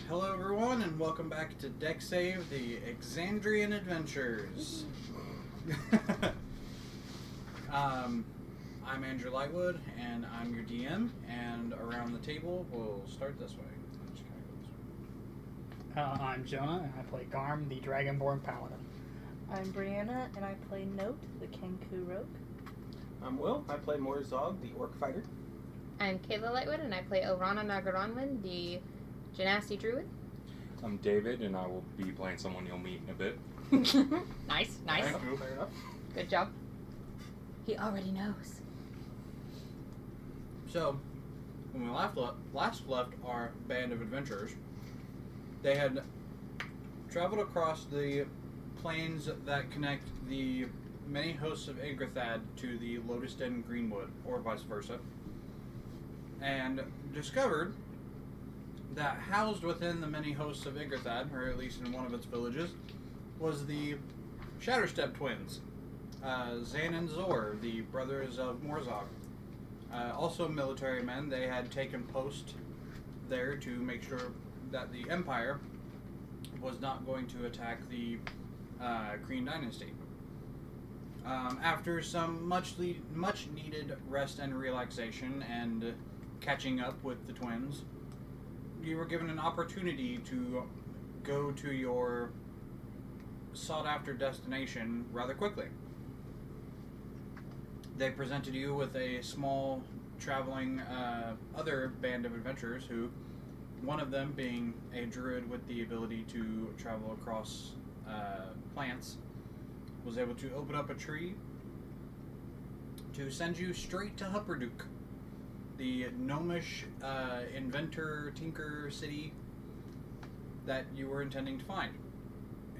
Hello everyone, and welcome back to Deck Save, the Exandrian Adventures. I'm Andrew Lightwood, and I'm your DM, and around the table, we'll start this way. I'm Jonah, and I play Garm, the Dragonborn Paladin. I'm Brianna, and I play Note, the Kenku Rogue. I'm Will. I play Morzog, the Orc Fighter. I'm Kayla Lightwood, and I play Orana Nagaronwin, the Genasi Druid. I'm David, and I will be playing someone you'll meet in a bit. Nice. Fair enough. Good job. He already knows. So, when we last left our band of adventurers, they had traveled across the plains that connect the many hosts of Yggdrathad to the Lotus Den Greenwood, or vice versa, and discovered that housed within the many hosts of Yggdrathad, or at least in one of its villages, was the Shatterstep twins, Zan and Zor, the brothers of Morzog. Also military men, they had taken post there to make sure that the Empire was not going to attack the Green Dynasty. After some much needed rest and relaxation and catching up with the twins, you were given an opportunity to go to your sought-after destination rather quickly. They presented you with a small traveling other band of adventurers who, one of them being a druid with the ability to travel across plants, was able to open up a tree to send you straight to Hupperduk, the gnomish inventor tinker city that you were intending to find,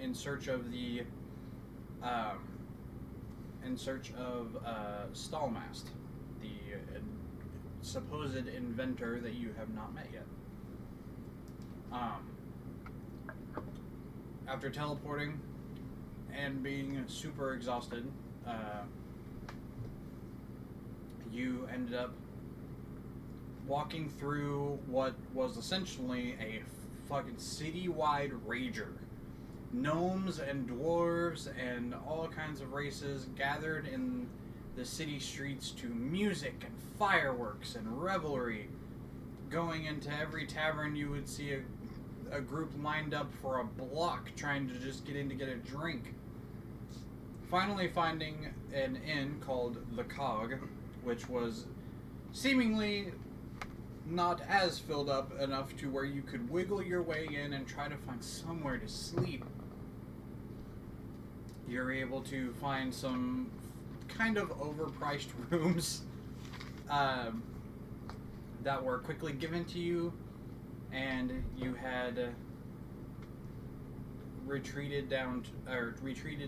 in search of the Stallmast, the supposed inventor that you have not met yet. After teleporting and being super exhausted, you ended up walking through what was essentially a fucking city-wide rager. Gnomes and dwarves and all kinds of races gathered in the city streets to music and fireworks and revelry. Going into every tavern, you would see a group lined up for a block trying to just get in to get a drink. Finally finding an inn called The Cog, which was seemingly not as filled up enough to where you could wiggle your way in and try to find somewhere to sleep. You're able to find some kind of overpriced rooms that were quickly given to you, and you had retreated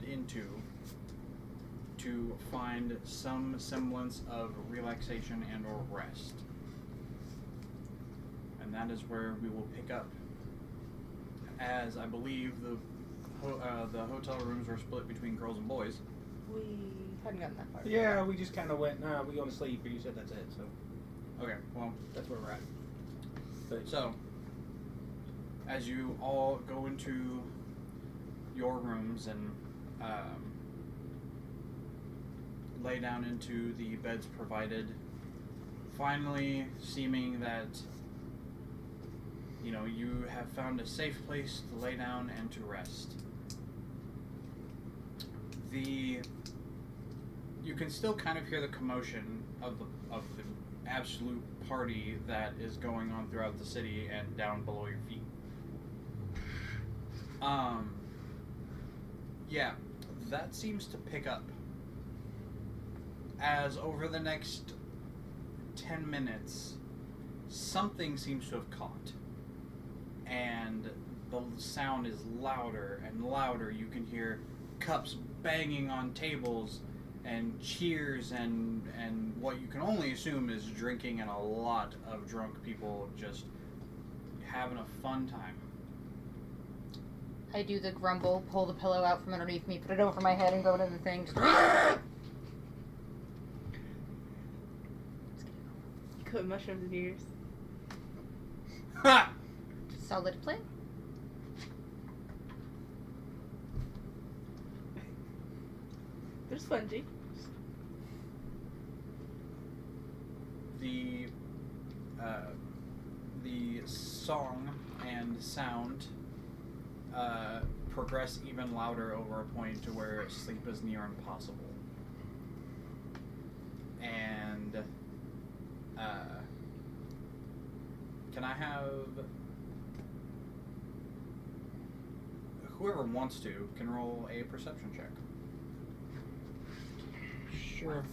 into to find some semblance of relaxation and or rest. And that is where we will pick up, as I believe the hotel rooms were split between girls and boys. We hadn't gotten that far. Yeah, we just kind of went, nah, we going to sleep, but you said that's it, so Okay, well, that's where we're at. But, so as you all go into your rooms and lay down into the beds provided, finally seeming that you have found a safe place to lay down and to rest. You can still kind of hear the commotion of the absolute party that is going on throughout the city and down below your feet. Yeah, that seems to pick up as over the next 10 minutes something seems to have caught, and the sound is louder and louder. You can hear cups banging on tables and cheers and what you can only assume is drinking and a lot of drunk people just having a fun time. I do the grumble, pull the pillow out from underneath me, put it over my head, and go into the thing. You put mushrooms in your ears. Ha! Solid play. There's Spongy. The song and sound progress even louder over a point to where sleep is near impossible. And can I have whoever wants to can roll a perception check? Sure.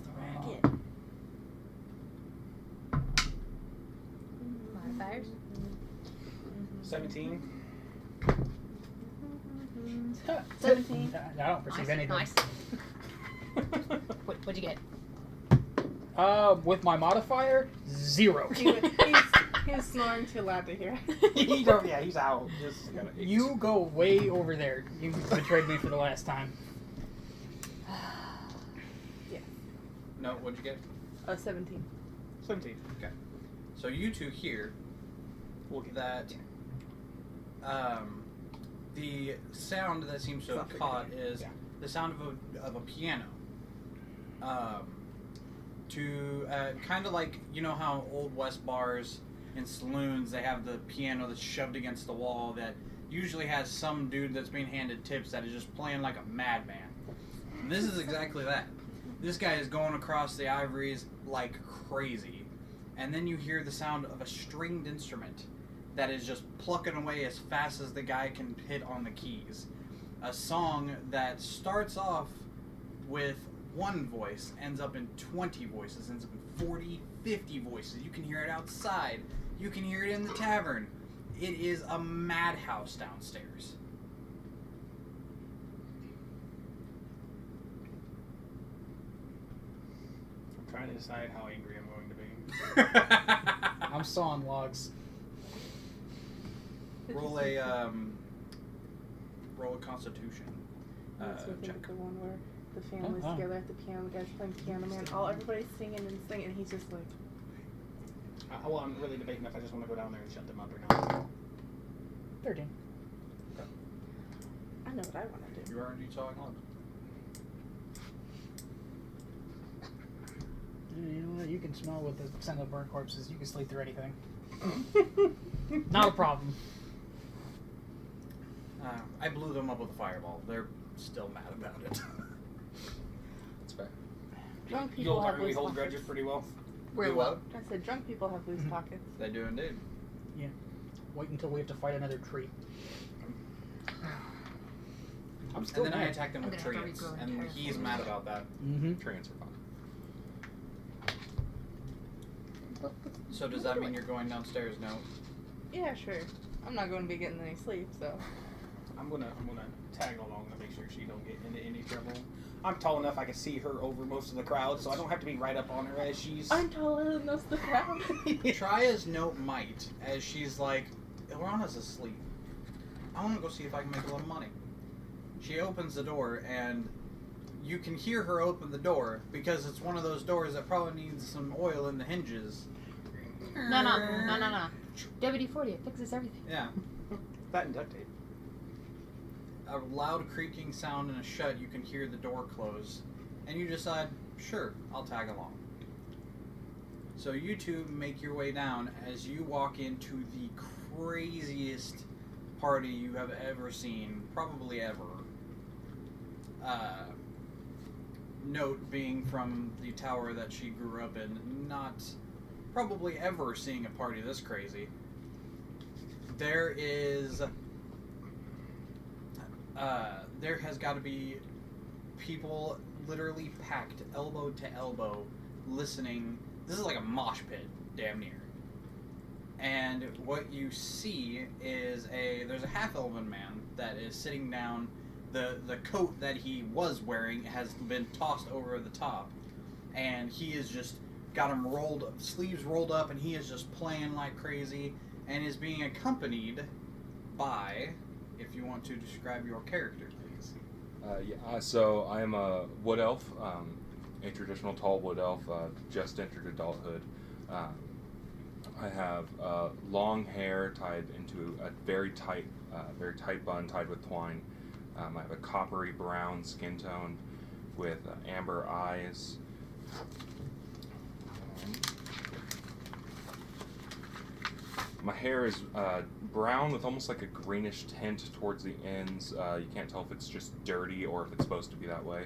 Modifiers. 17. 17. I don't perceive anything. Nice. What'd you get? With my modifier, 0. He's snoring too loud to hear. He's out. Just You go way over there. You betrayed me for the last time. No, what'd you get? 17. 17. Okay. So you two hear We'll get that the sound that seems to have caught is the sound of a piano. To kind of like, you know how Old West bars and saloons, they have the piano that's shoved against the wall that usually has some dude that's being handed tips that is just playing like a madman. And this is exactly that. This guy is going across the ivories like crazy. And then you hear the sound of a stringed instrument that is just plucking away as fast as the guy can hit on the keys. A song that starts off with one voice, ends up in 20 voices, ends up in 40, 50 voices. You can hear it outside. You can hear it in the tavern. It is a madhouse downstairs. I'm trying to decide how angry I'm going to be. I'm sawing logs. Roll a Constitution check. The one where the family's together at the piano, the guy's playing piano, man. Everybody's singing and singing, and he's just like... Well, I'm really debating if I just want to go down there and shut them up or not. 13. I know what I want to do. You already talking on. You know what? You can smell with the scent of burnt corpses. You can sleep through anything. Not a problem. I blew them up with a fireball. They're still mad about it. That's fair. Drunk You people hold, have loose hold pockets. grudges pretty well. We're Do low. what? I said drunk people have loose pockets. They do indeed. Wait until we have to fight another tree. I'm still And then I mad. attack them I'm with gonna have to trees, regrow an and entire he's forest. mad about that. Mm-hmm. Treants are fine. So does that mean you're going downstairs? No. Yeah, sure. I'm not going to be getting any sleep, so... I'm gonna tag along to make sure she don't get into any trouble. I'm tall enough I can see her over most of the crowd, so I don't have to be right up on her as she's... I'm taller than most of the crowd. Try as Note might, as she's like, Ilrana's asleep. I want to go see if I can make a little money. She opens the door, and you can hear her open the door, because it's one of those doors that probably needs some oil in the hinges. No. WD-40, it fixes everything. Yeah. That and duct tape. A loud creaking sound and a shut, you can hear the door close. And you decide, sure, I'll tag along. So you two make your way down as you walk into the craziest party you have ever seen, probably ever. Note being from the tower that she grew up in, not probably ever seeing a party this crazy. There has got to be people literally packed elbow to elbow listening. This is like a mosh pit, damn near. And what you see is there's a half-elven man that is sitting down. The coat that he was wearing has been tossed over the top, and he is just got him sleeves rolled up, and he is just playing like crazy, and is being accompanied by, if you want to describe your character, please. So I am a wood elf, a traditional tall wood elf, just entered adulthood. I have long hair tied into a very tight bun tied with twine. I have a coppery brown skin tone with amber eyes. My hair is brown with almost like a greenish tint towards the ends. You can't tell if it's just dirty or if it's supposed to be that way.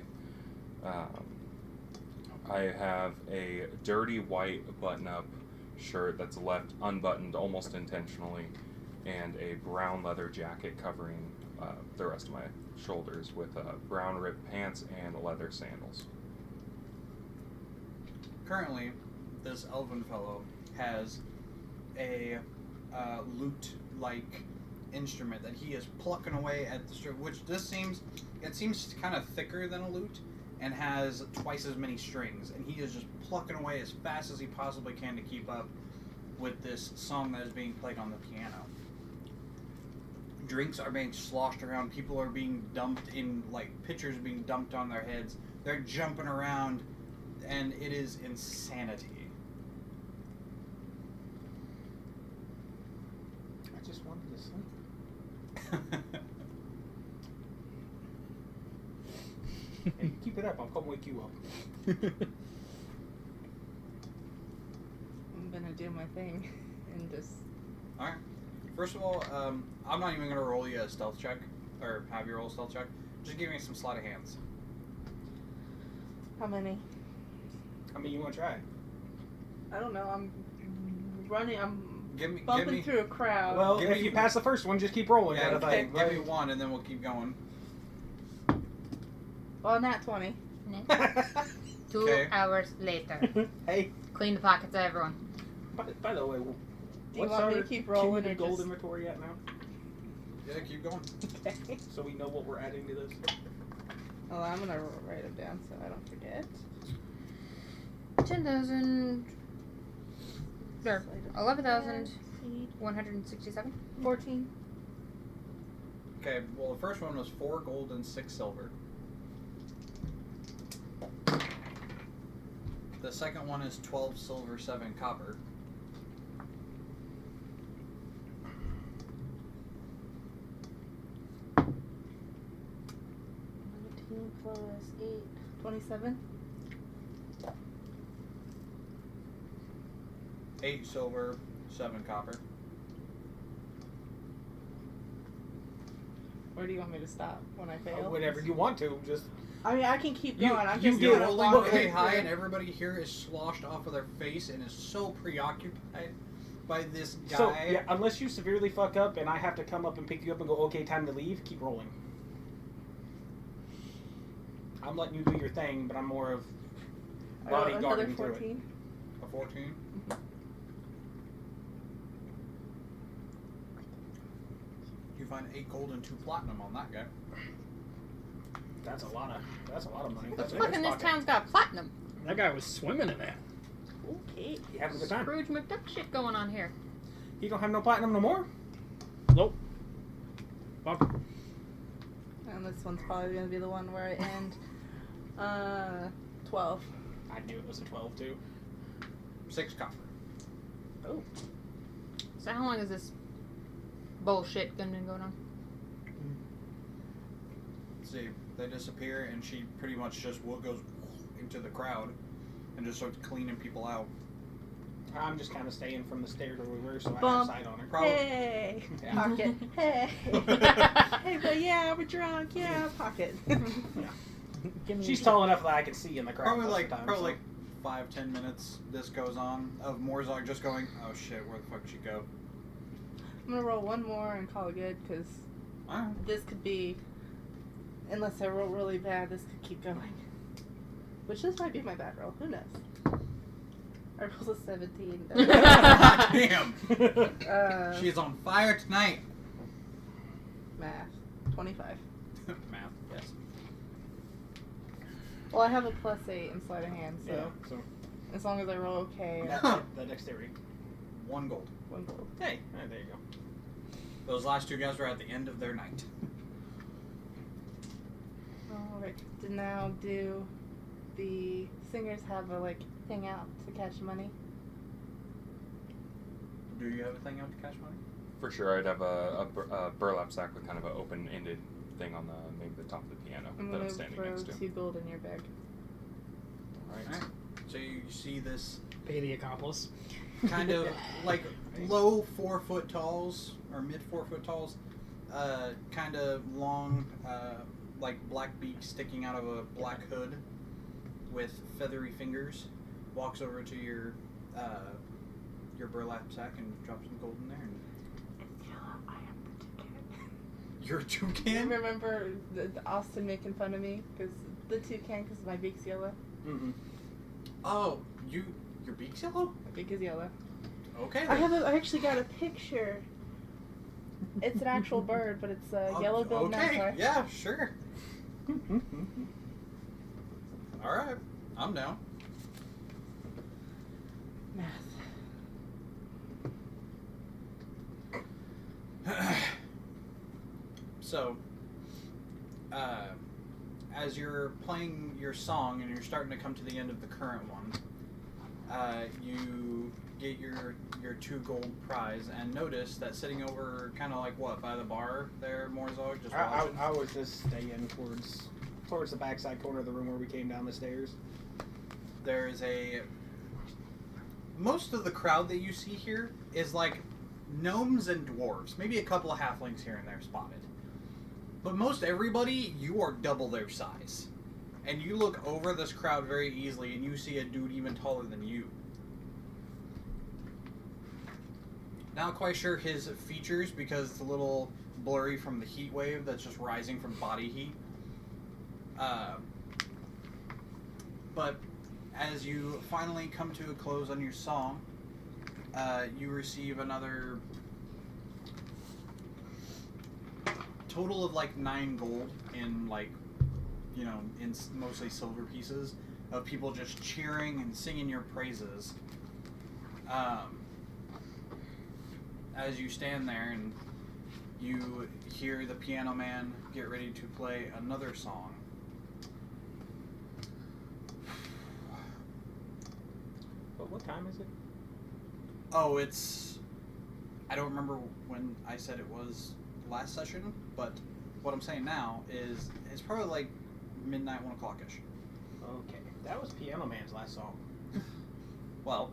I have a dirty white button-up shirt that's left unbuttoned almost intentionally, and a brown leather jacket covering the rest of my shoulders with brown ripped pants and leather sandals. Currently, this elven fellow has a lute-like instrument that he is plucking away at the string, which seems kind of thicker than a lute and has twice as many strings, and he is just plucking away as fast as he possibly can to keep up with this song that is being played on the piano. Drinks are being sloshed around, people are being dumped in, like, pitchers being dumped on their heads, they're jumping around, and it is insanity. I just wanted to sleep. Hey, keep it up. I'll come wake you up. I'm gonna do my thing and just. Alright. First of all, I'm not even going to roll you a stealth check, or have you roll a stealth check. Just give me some sleight of hands. How many? I mean, you want to try? I don't know. I'm running. I'm Give me bumping through a crowd. Well, Give if me- you pass the first one, just keep rolling. Yeah, kind of okay, thing, give me right? one, and then we'll keep going. Well, not 20. 2 Okay. hours later. Hey, Clean the pockets of everyone. by the way, Do you what's want me our to keep rolling or cumulative gold just? inventory at now? Yeah, keep going. Okay. So we know what we're adding to this. Well, I'm gonna write them down so I don't forget. 10,000. Or Sleight of 11,167. 14. Okay, well, the first one was 4 gold and 6 silver. The second one is 12 silver, 7 copper. Plus 8. 27. 8 silver, 7 copper. Where do you want me to stop when I fail? Whatever you want to, just I mean, I can keep You- going. I'm you just get You're doing a rolling long really way high, through. and everybody here is sloshed off of their face and is so preoccupied by this guy. so yeah. Unless you severely fuck up and I have to come up and pick you up and go, okay, time to leave. Keep rolling. I'm letting you do your thing, but I'm more of I rolled another bodyguarding through it. 14. A 14. You find 8 gold and 2 platinum on that guy. That's a lot of money. The That's a fuck nice in this pocket. town's got platinum? That guy was swimming in that. Okay. You having a good time? Scrooge McDuck shit going on here. You don't have no platinum no more? Nope. Fuck. And this one's probably going to be the one where I end. 12. I knew it was a 12 too. 6 copper. Oh. So how long is this bullshit been going on? See, they disappear, and she pretty much just goes into the crowd and just starts cleaning people out. I'm just kind of staying from the stair to reverse so I have Bump. sight on her. Probably. Hey! Yeah. Pocket. Hey! Hey, but yeah, we're drunk. Yeah, pocket. Give me She's tall enough that I can see in the crowd. Probably most like of the time, probably so. like 5-10 minutes this goes on of Morzog just going, oh shit, where the fuck did she go? I'm going to roll one more and call it good because Alright. this could be. Unless I roll really bad, this could keep going. Which this might be my bad roll. Who knows? I rolled a 17. Damn! She's on fire tonight. Math. 25. Math, yes. Well, I have a +8 in sleight of hand, so Yeah, so as long as I roll okay, the dexterity. 1 gold. 1 gold. Hey, there you go. Those last 2 guys were at the end of their night. Alright, to now do the singers have a thing out to catch money? Do you have a thing out to cash money? For sure, I'd have a burlap sack with kind of an open-ended thing on maybe the top of the piano I'm that gonna I'm standing throw next to. 2 gold in your bag. Alright. So you see this Pay the accomplice. kind of like low 4 foot talls or mid 4 foot talls, kind of long, like black beak sticking out of a black hood with feathery fingers, walks over to your burlap sack and drops some gold in there. And It's yellow. I am the toucan. you're a You toucan? remember the Austin making fun of me because the toucan because my beak's yellow. Mm-hmm. Oh, your beak's yellow? My beak is yellow. Okay. I then. I actually got a picture. It's an actual bird, but it's a Oh, yellow-billed okay. magpie. Yeah, sure. All right, I'm down. Math. So, as you're playing your song and you're starting to come to the end of the current one, you get your 2 gold prize and notice that sitting over kind of like what by the bar there, Morzog, just watching. I was just staying towards the backside corner of the room where we came down the stairs. There's most of the crowd that you see here is like gnomes and dwarves, maybe a couple of halflings here and there spotted. But most everybody, you are double their size. And you look over this crowd very easily and you see a dude even taller than you. Not quite sure his features because it's a little blurry from the heat wave that's just rising from body heat. But as you finally come to a close on your song, you receive another total of like 9 gold in in mostly silver pieces of people just cheering and singing your praises. As you stand there and you hear the piano man get ready to play another song. But what time is it? Oh, I don't remember when I said it was last session, but what I'm saying now is it's probably like midnight, 1 o'clock-ish. Okay, that was Piano Man's last song. Well,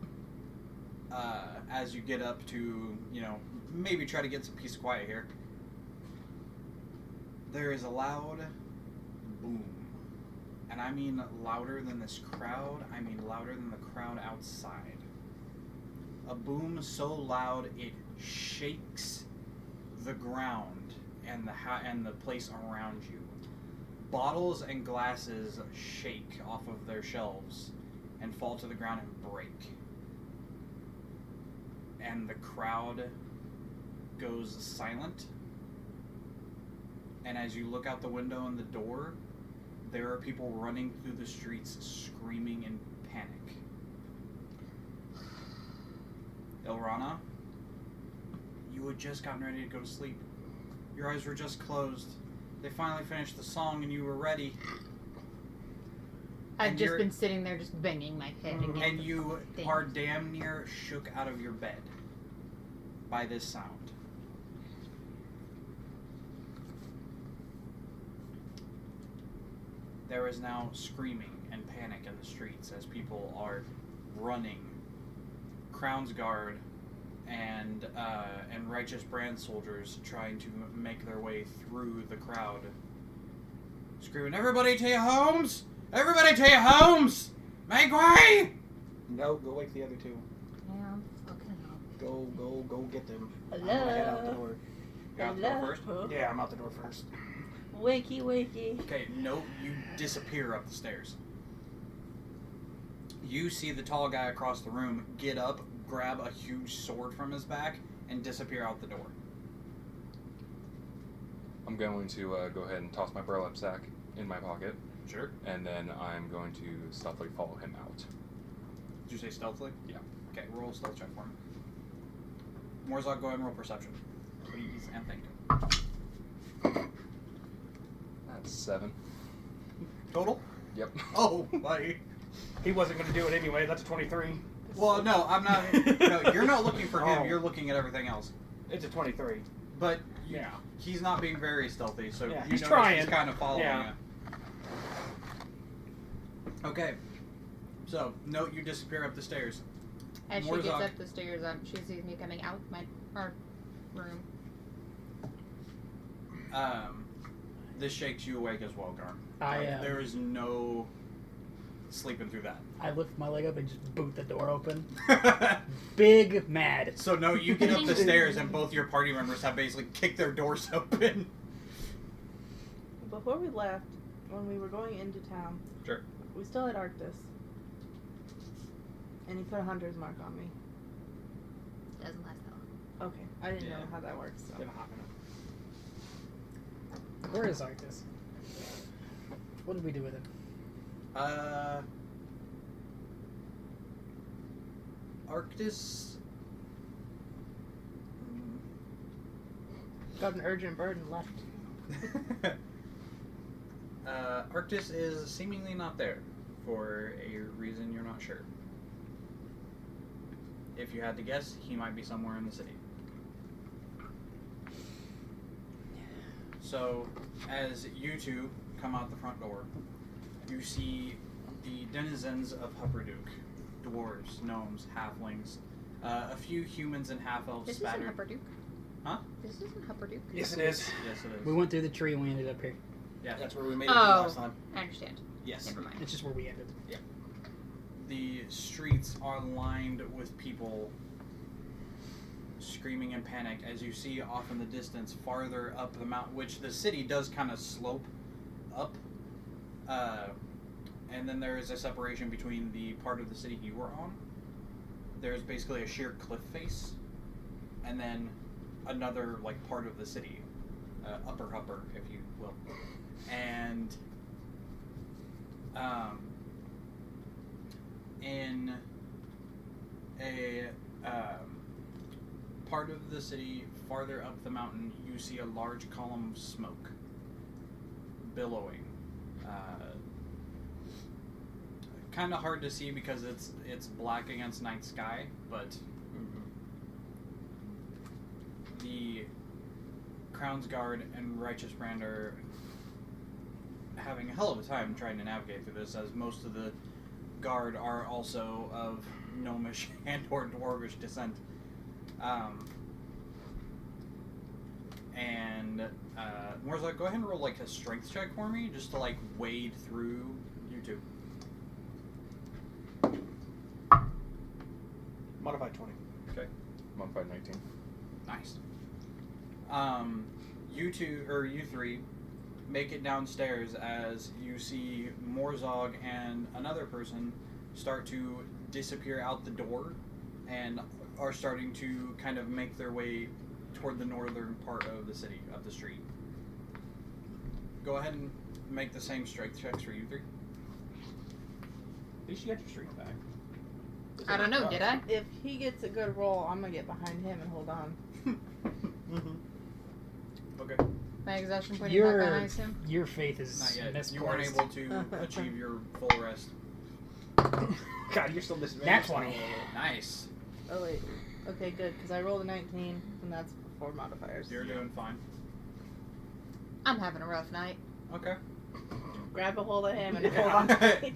as you get up to, maybe try to get some peace and quiet here, there is a loud boom. And I mean louder than this crowd, I mean louder than the crowd outside. A boom so loud it shakes the ground and the place around you. Bottles and glasses shake off of their shelves and fall to the ground and break. And the crowd goes silent. And as you look out the window and the door, there are people running through the streets screaming in panic. Ilrana, you had just gotten ready to go to sleep. Your eyes were just closed. They finally finished the song and you were ready. I've And just you're- been sitting there just banging my head against And the you thing. are damn near shook out of your bed by this sound. There is now screaming and panic in the streets as people are running. Crown's Guard and Righteous Brand soldiers trying to make their way through the crowd. Screaming, "Everybody to your homes! Everybody to your homes! Make way!" No, go wake the other 2. Yeah, fucking hell. Go get them. Hello. I'm gonna head out the door. You're out the door first? Yeah, I'm out the door first. Wakey, wakey. Okay, no, you disappear up the stairs. You see the tall guy across the room get up, grab a huge sword from his back, and disappear out the door. I'm going to go ahead and toss my burlap sack in my pocket, Sure. and then I'm going to stealthily follow him out. Did you say stealthily? Yeah. Okay, roll a stealth check for me. Morzog, go ahead and roll perception. Please and thank you. That's 7. Total? Yep. Oh, my. He wasn't gonna do it anyway. That's a 23. Well, no, I'm not. No, you're not looking for him. Oh. You're looking at everything else. It's a 23. But Yeah. he's not being very stealthy, so Yeah, you he's notice trying. he's kind of following Yeah. you. Okay. So, note you disappear up the stairs. As she gets Morzok. up the stairs, she sees me coming out our room. This shakes you awake as well, Garm. There is no sleeping through that. I lift my leg up and just boot the door open. Big mad. So no, you get up the stairs and both your party members have basically kicked their doors open. Before we left, when we were going into town, Sure. we still had Arctis. And he put a hunter's mark on me. Doesn't last that long. Okay, I didn't know Yeah. how that works. So. Gonna hop in it. Where is Arctis? What did we do with him? Arctis. Got an urgent bird and left. Arctis is seemingly not there for a reason you're not sure. If you had to guess, he might be somewhere in the city. So, as you two come out the front door, you see the denizens of Hupperduke. Dwarves, gnomes, halflings, a few humans and half-elves This isn't spattered. Hupperduke. Huh? This isn't Hupperduke. Yes, it is. Yes, it is. We went through the tree and we ended up here. Yeah. That's where we made it to Oh. last time. I understand. Yes. Never mind. It's just where we ended. The streets are lined with people screaming in panic as you see off in the distance farther up the mountain, which the city does kind of slope up. And then there is a separation between the part of the city you were on. There's basically a sheer cliff face, and then another like part of the city, upper Hupper, if you will. And in a part of the city farther up the mountain, you see a large column of smoke billowing. Kind of hard to see because it's black against night sky, but the Crown's Guard and Righteous Brand are having a hell of a time trying to navigate through this, as most of the guard are also of gnomish and or dwarvish descent. Morzok, go ahead and roll like a strength check for me, just to like wade through you two. Modified 20. Okay. Modified 19. Nice. You two, or you three, make it downstairs as you see Morzog and another person start to disappear out the door and are starting to kind of make their way toward the northern part of the city, up the street. Go ahead and make the same strength checks for you three. At least you got your strength back. I don't know, did I? If he gets a good roll, I'm gonna get behind him and hold on. Okay. My exhaustion pointing back on, I Your assume? your faith is Not yet. misplaced. You weren't able to achieve your full rest. God, you're still disadvantaged. Nat 20. Nice. Oh wait. Okay, good, because I rolled a 19, and that's before modifiers. You're doing fine. I'm having a rough night. Okay. Grab a hold of him and hold on tight.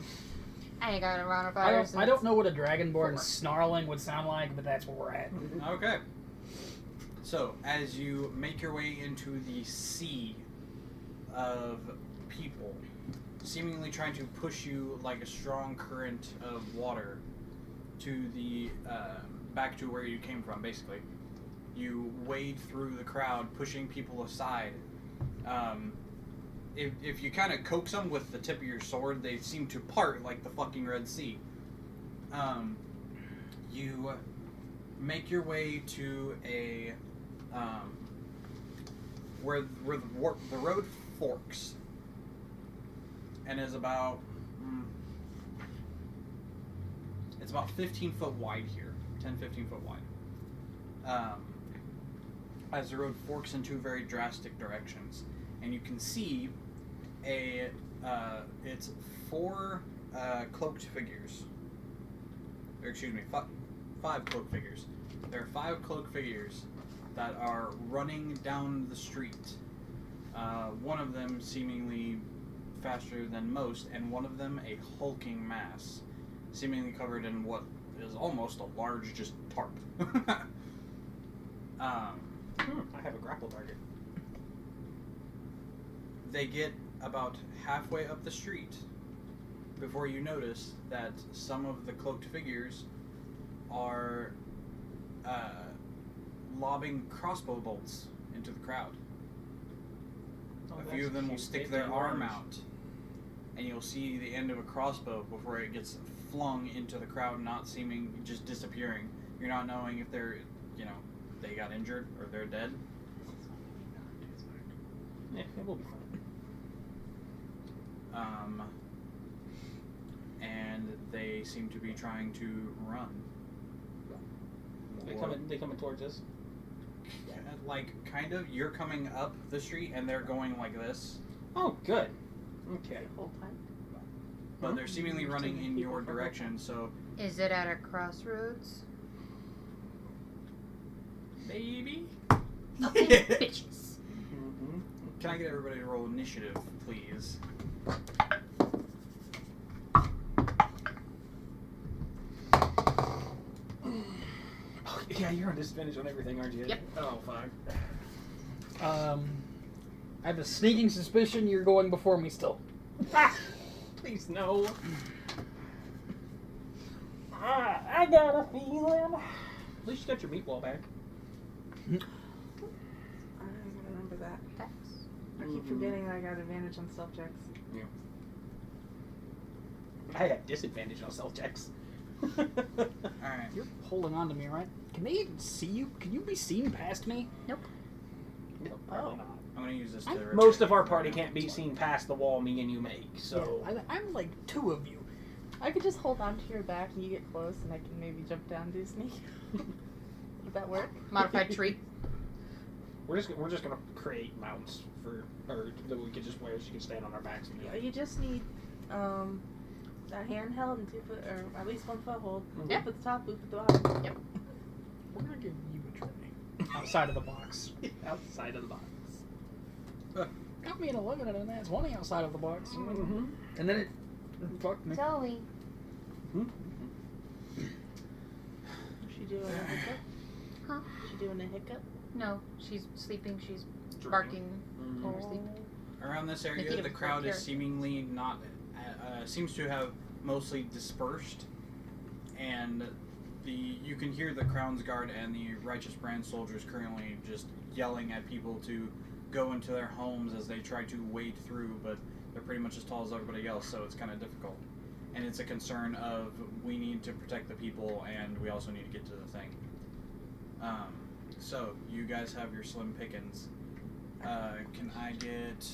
I ain't got a round of I fires. don't know what a dragonborn 4. snarling would sound like, but that's where we're at. Okay. So, as you make your way into the sea of people, seemingly trying to push you like a strong current of water to the back to where you came from, basically. You wade through the crowd, pushing people aside. If you kind of coax them with the tip of your sword, they seem to part like the fucking Red Sea. You make your way to a where the road forks and is about it's about 15 foot wide here, 10-15 foot wide. As the road forks in two very drastic directions, and you can see it's 4 cloaked figures five cloak figures. There are 5 cloak figures that are running down the street. One of them seemingly faster than most, and one of them a hulking mass, seemingly covered in what is almost a large just tarp. I have a grapple target. They get about halfway up the street before you notice that some of the cloaked figures are lobbing crossbow bolts into the crowd. A few of them will stick their arm out, and you'll see the end of a crossbow before it gets flung into the crowd, not seeming, just disappearing. You're not knowing if they're, they got injured or they're dead. Yeah, it will be fun. And they seem to be trying to run. They coming towards us. Like, kind of. You're coming up the street, and they're going like this. Oh, good. Okay. The whole time. But they're seemingly running in your direction, so... Is it at a crossroads? Maybe? Okay, bitches. Mm-hmm. Can I get everybody to roll initiative, please? Oh, yeah, you're on disadvantage on everything, aren't you? Yep. Oh, fuck. I have a sneaking suspicion you're going before me still. Ah, please, no. I got a feeling. At least you got your meatball back. I gotta remember that. Thanks. I keep forgetting that I got advantage on stealth checks. Yeah. I had disadvantage on stealth checks. Alright. You're holding on to me, right? Can they see you? Can you be seen past me? Nope. No, probably not. I'm gonna use this to... Most of our party can't be seen past the wall me and you make, so... Yeah, I'm like 2 of you. I could just hold on to your back and you get close and I can maybe jump down and do sneak. Would that work? Modified tree. We're just gonna create mounts that we could just wear so you can stand on our backs. And Yeah, you just need a handheld and 2 foot, or at least 1 foot hold. Mhm. Yep, at the top, loop at the bottom. Yep. We're gonna give you a try. Outside of the box. outside of the box. Got me an 11 and then 20 outside of the box. Mm-hmm. And then it fucked me. Zoe. Is she doing a hiccup? Huh? Is she doing a hiccup? No, she's sleeping. She's barking in her sleep. Around this Thinking area, of the a crowd is character. seemingly not... seems to have mostly dispersed, and you can hear the Crown's Guard and the Righteous Brand soldiers currently just yelling at people to go into their homes as they try to wade through, but they're pretty much as tall as everybody else, so it's kind of difficult. And it's a concern of we need to protect the people, and we also need to get to the thing. So, you guys have your slim pickings. Can I get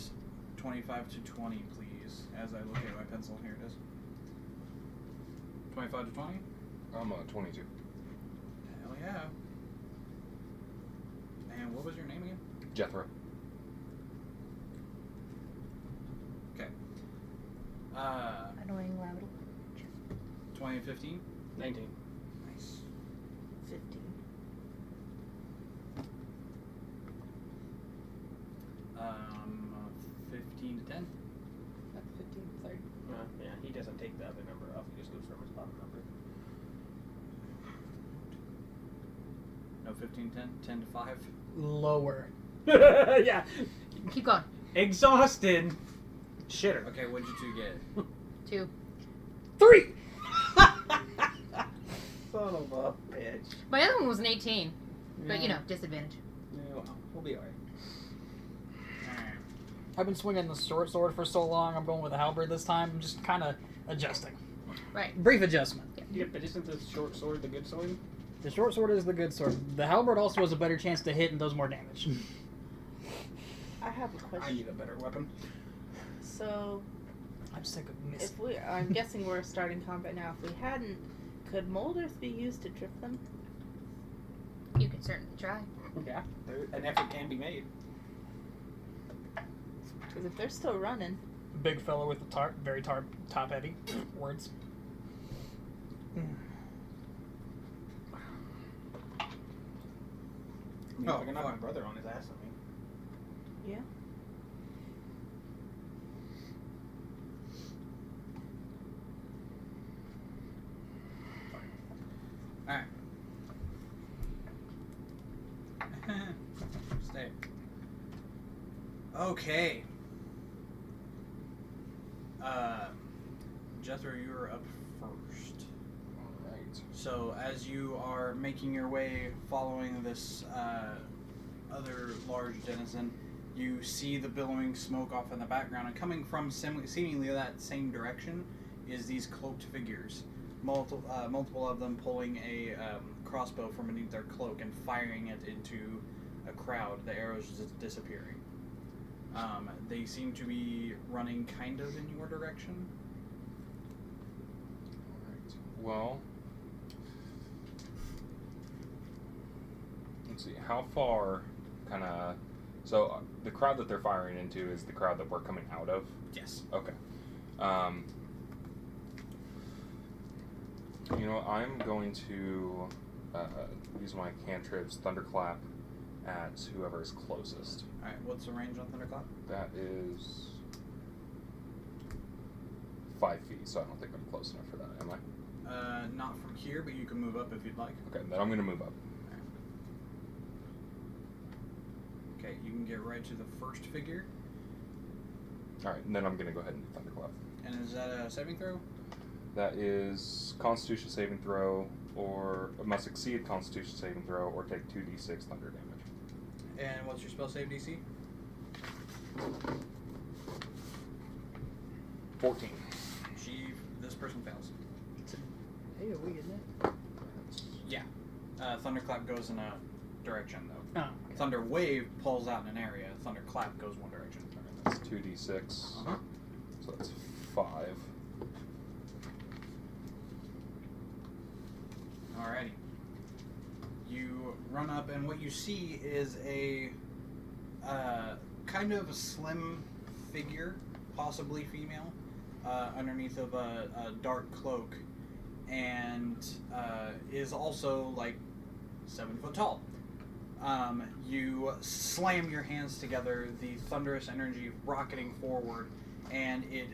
25 to 20, please, as I look at my pencil? Here it is. 25 to 20? I'm 22. Hell yeah. And what was your name again? Jethro. Okay. Annoying loud. 20 and 15? 19. Nice. 15. 15 to 10? That's 15, sorry. Yeah, he doesn't take the other number off. He just goes from his bottom number. No, 15, 10? 10 to 5? Lower. Yeah. Keep going. Exhausted. Shitter. Okay, what'd you two get? 2. 3! Son of a bitch. My other one was an 18, but Yeah. disadvantage. Yeah, well, we'll be alright. Alright. I've been swinging the short sword for so long, I'm going with the halberd this time. I'm just kind of adjusting. Right. Brief adjustment. Yep, but isn't the short sword the good sword? The short sword is the good sword. The halberd also has a better chance to hit and does more damage. I have a I question. need a better weapon. So, I'm sick of missing. I'm guessing we're starting combat now. If we hadn't, could molders be used to trip them? You can certainly try. Yeah, an effort can be made. Because if they're still running, Big fellow with the very top heavy words. You know, Oh, I can knock fuck. my brother on his ass. I mean, Yeah. Alright. Stay. Okay. Jethro, you're up first. Alright. So, as you are making your way following this other large denizen, you see the billowing smoke off in the background, and coming from seemingly that same direction is these cloaked figures. Multiple of them pulling a crossbow from beneath their cloak and firing it into a crowd. The arrows just disappearing. They seem to be running kind of in your direction. Alright. Well, let's see. How far kind of... So, the crowd that they're firing into is the crowd that we're coming out of? Yes. Okay. You know, I'm going to use my cantrips, Thunderclap, at whoever is closest. Alright, what's the range on Thunderclap? That is 5 feet, so I don't think I'm close enough for that, am I? Not from here, but you can move up if you'd like. Okay, then I'm going to move up. Okay, you can get right to the first figure. Alright, and then I'm going to go ahead and do Thunderclap. And is that a saving throw? That is Constitution saving throw, or must succeed Constitution saving throw, or take 2d6 thunder damage. And what's your spell save DC? 14. This person fails. Hey, are we in it? Yeah. Thunderclap goes in a direction, though. Oh, okay. Thunder Wave pulls out in an area. Thunderclap goes one direction. That's 2d6. Uh-huh. So that's 5. Alrighty. You run up, and what you see is a kind of slim figure, possibly female, underneath of a dark cloak, and is also like 7 foot tall. You slam your hands together, the thunderous energy rocketing forward, and it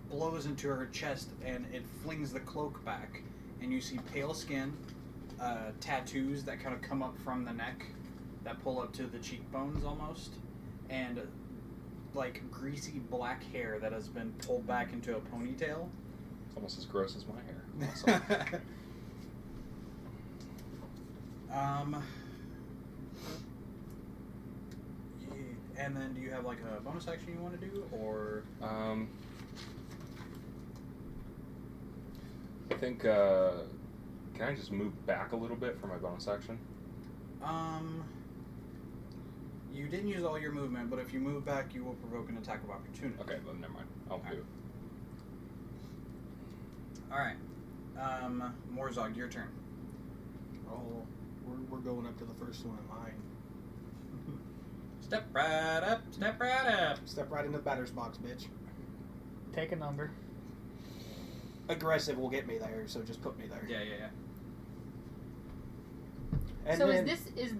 blows into her chest, and it flings the cloak back, and you see pale skin, tattoos that kind of come up from the neck, that pull up to the cheekbones almost, and like greasy black hair that has been pulled back into a ponytail. It's almost as gross as my hair. Awesome. And then do you have like a bonus action you want to do, or? I think, can I just move back a little bit for my bonus action? You didn't use all your movement, but if you move back, you will provoke an attack of opportunity. Okay, then never mind. I'll do it. Alright. Morzog, your turn. oh, we're going up to the first one in line. Step right up, step right up. Step right into the batter's box, bitch. Take a number. Aggressive will get me there, so just put me there. Yeah. And So then, is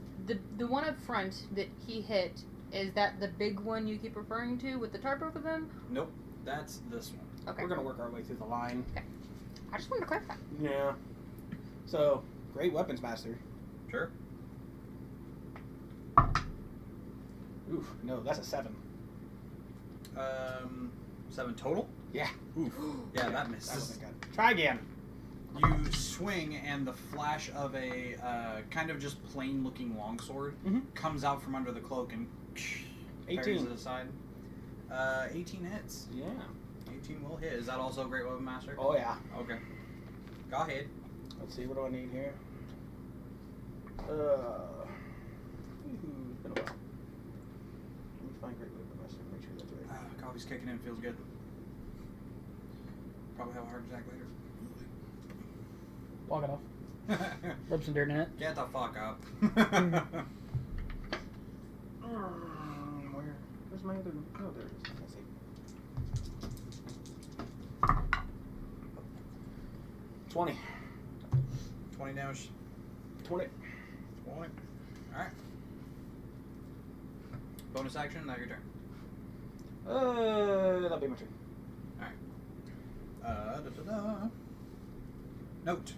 the one up front that he hit, is that the big one you keep referring to with the tarp over them? Nope, that's this one. Okay. we're gonna work our way through the line. I just wanted to clarify. Yeah. So, great weapons master. Sure. Oof, no, that's a 7. 7 total? Yeah. Oof. Yeah, that That misses. wasn't good. Try again. You swing, and the flash of a kind of just plain-looking longsword Mhm. comes out from under the cloak and parries 18. it aside. 18 hits. Yeah. 18 will hit. Is that also a Great Weapon Master? Oh, yeah. Okay. Go ahead. Let's see, what do I need here? It's been a while. Let me find Great Weapon Master and make sure that's right. Coffee's kicking in. Feels good. Probably have a heart attack later. Walk it off. Rub some dirt in it. Get the fuck up. Where's my other? Oh, there it is. I see. 20. 20 damage. 20. 20. Alright. bonus action. Now your turn. That'll be my turn. Note.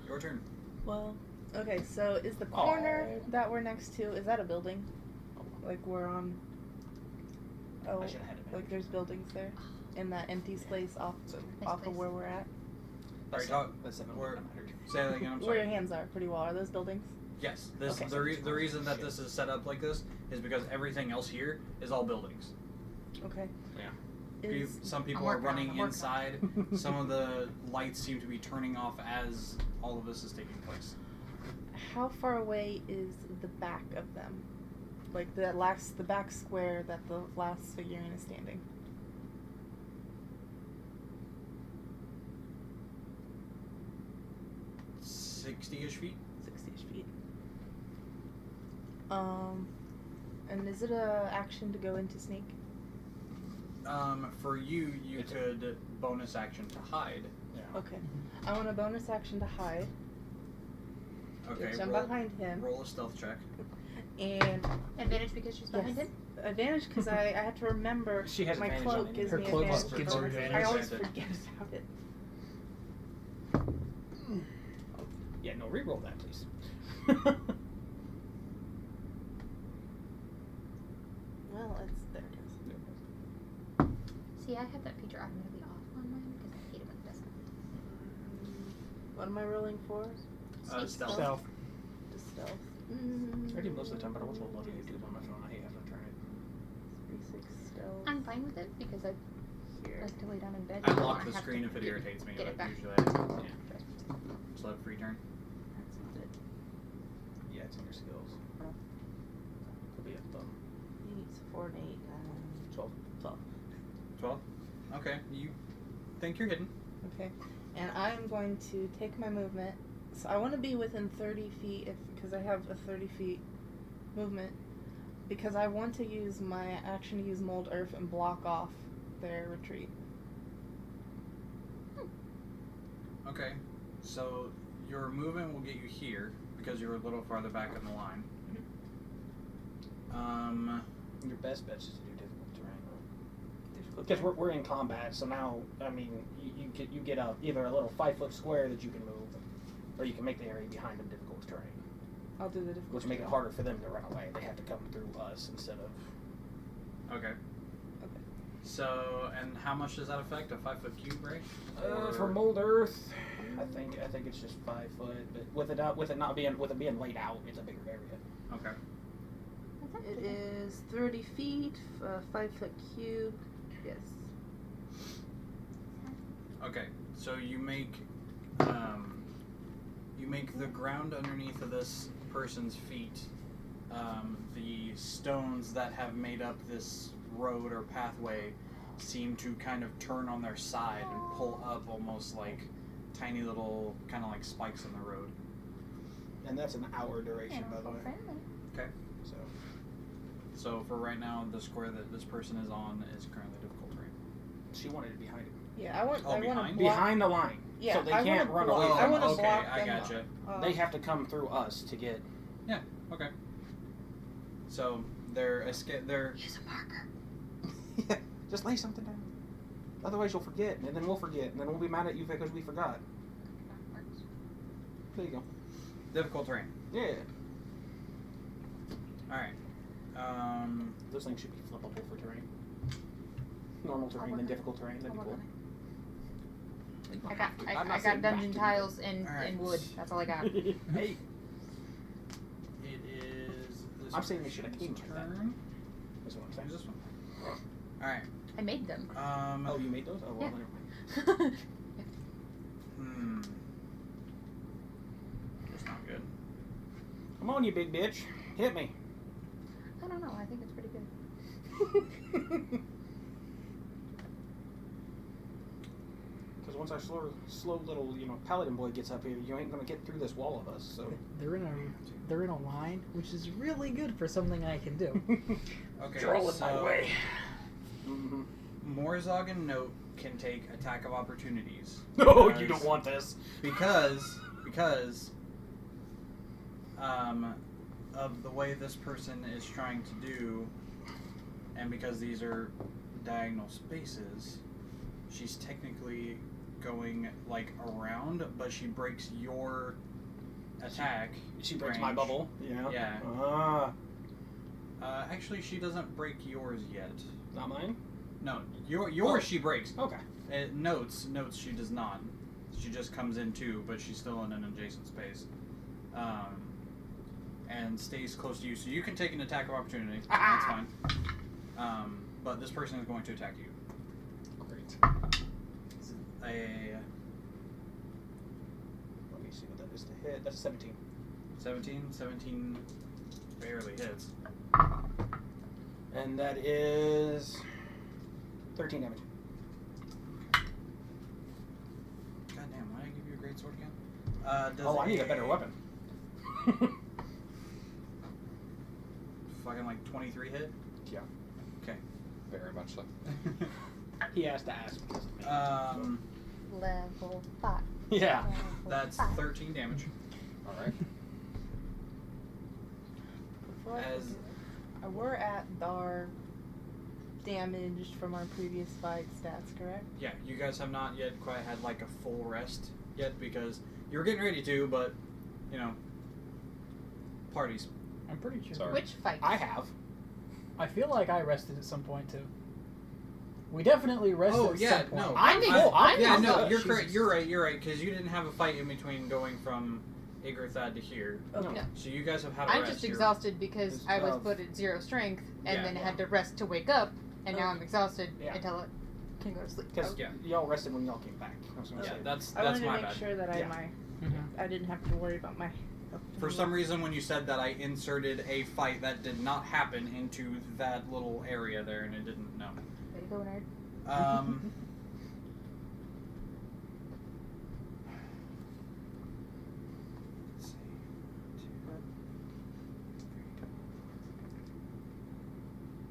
Your turn. Well, okay, so is the corner that we're next to, is that a building? Like we're on... Oh, I should have had it. like there's buildings there? In that empty space off Nice of place. where we're at? Are you talking? That's it. Where- Say that again. I'm Where your sorry. hands are pretty well. Are those buildings? Yes. This Okay. the reason that this is set up like this is because everything else here is all buildings. Okay. Yeah. Is, Some people I'm are working on it, running I'm working inside. Some of the lights seem to be turning off as all of this is taking place. how far away is the back of them? Like the back square that the last figurine is standing? – 60-ish feet. 60-ish feet. And is it a action to go into sneak? For you, you It's- could bonus action to hide. Yeah. Okay. I want a bonus action to hide. Okay. Which I'm roll, behind him. roll a stealth check. And Advantage because she's behind yes, him? advantage because I have to remember She has my advantage on cloak it. gives Her me cloak advantage. gives her I advantage. always Advantage. forget about it. Yeah, no, re-roll that, please. Well, it's there. It is. See, I have that feature automatically off on mine because I hate it when it doesn't. What am I rolling for? Stealth. Stealth. Just stealth. I do most of the time, but I was a little lucky to do it on my phone. I hate having to turn it. 3, 6 stealth. I'm fine with it because I Here. like to lay down in bed. I and lock not the have screen to if it irritates me, get it but back. usually I just let it free turn. That's not it. Yeah, it's in your skills. Could be at the bottom. 8, 4, and 8, and 12. 12. 12? Okay, you think you're hidden. Okay. And I'm going to take my movement. So I want to be within 30 feet because I have a 30 feet movement. Because I want to use my action to use Mold Earth and block off their retreat. Okay, so your movement will get you here because you're a little farther back in the line. Your best bet is to do difficult terrain. Because we're in combat, so now, I mean, you get either a little 5-foot square that you can move, or you can make the area behind them difficult terrain, I'll do the difficult. which make it harder for them to run away. They have to come through us instead of... Okay. Okay. So, and how much does that affect? A 5-foot cube, right? For Mold Earth, I think it's just 5 foot, but with it being laid out, it's a bigger area. Okay. It is 30 feet, 5-foot cube. Yes. Okay, so you make the ground underneath of this person's feet, the stones that have made up this road or pathway seem to kind of turn on their side and pull up almost like tiny little kind of like spikes in the road. And that's an hour duration, by the way. Okay. So for right now, the square that this person is on is currently difficult terrain. She wanted it behind him. Yeah, I want. Oh, I want to behind? block. Behind the line. Yeah, so they I can't wanna run block- away I from wanna us. okay, block I them gotcha. They have to come through us to get... Okay. So they're Use a marker. Yeah, just lay something down. Otherwise you'll forget, and then we'll forget, and then we'll be mad at you because we forgot. There you go. difficult terrain. Yeah. All right. Those things should be flippable for terrain. Normal terrain, work then on it. difficult terrain, that'd be I'll cool. work on it. You I don't got have to. I I'm not got saying you have dungeon to do tiles and Alright. wood. That's all I got. that. Hey. It is this I'm saying they should have came person's like that. turn. That's what I'm saying. Who's this one? All right. I made them. Oh, you made those? Oh, well, Yeah. never mind. That's not good. Come on, you big bitch. Hit me. I don't know. I think it's pretty good. Because once our slow little, paladin boy gets up here, you ain't gonna get through this wall of us. So. They're in a line, which is really good for something I can do. Okay. Troll in so my way. Mm-hmm. Morzog and Note can take attack of opportunities. No, you because- don't want this. because of the way this person is trying to do, and because these are diagonal spaces, she's technically going like around, but she breaks your attack. She breaks range. my bubble. Yeah. Yeah. Ah. Actually, she doesn't break yours yet. Not mine. No, yours Oh. she breaks. Okay. Notes she does not. She just comes in too, but she's still in an adjacent space. And stays close to you, so you can take an attack of opportunity. That's fine. But this person is going to attack you. Great. A Let me see what that is to hit. That's 17. 17 barely hits. And that is 13 damage. God damn, why did I give you a great sword again? Does Oh, I need a better weapon. Fucking like 23 hit? Yeah. Okay. Very much so. He has to ask because of me. Level 5. Yeah. Level That's 5. 13 damage. All right. Before I As forget, we're at our damaged from our previous fight stats, correct? yeah, you guys have not yet quite had like a full rest yet because you were getting ready to, but you know, parties. I'm pretty sure. Sorry. Which fight? I have. I feel like I rested at some point too. We definitely rested Oh at yeah, some point. no, I'm full. I'm yeah, full. no, you're Jesus. correct. You're right, because you didn't have a fight in between going from Igorthad to here. Okay. No. So you guys have had a I'm rest. just You're- exhausted because It's I was 12. put at 0 strength and Yeah, then yeah. had to rest to wake up, and now Okay. I'm exhausted Yeah. until I can go to sleep. Because Yeah. y'all rested when y'all came back. I was gonna Yeah, say. that's I wanted to my make bad. sure that Yeah. I didn't have to worry about my. For some reason, when you said that, I inserted a fight that did not happen into that little area there, and it didn't. No. There you go, nerd. Let's see. 2, 3.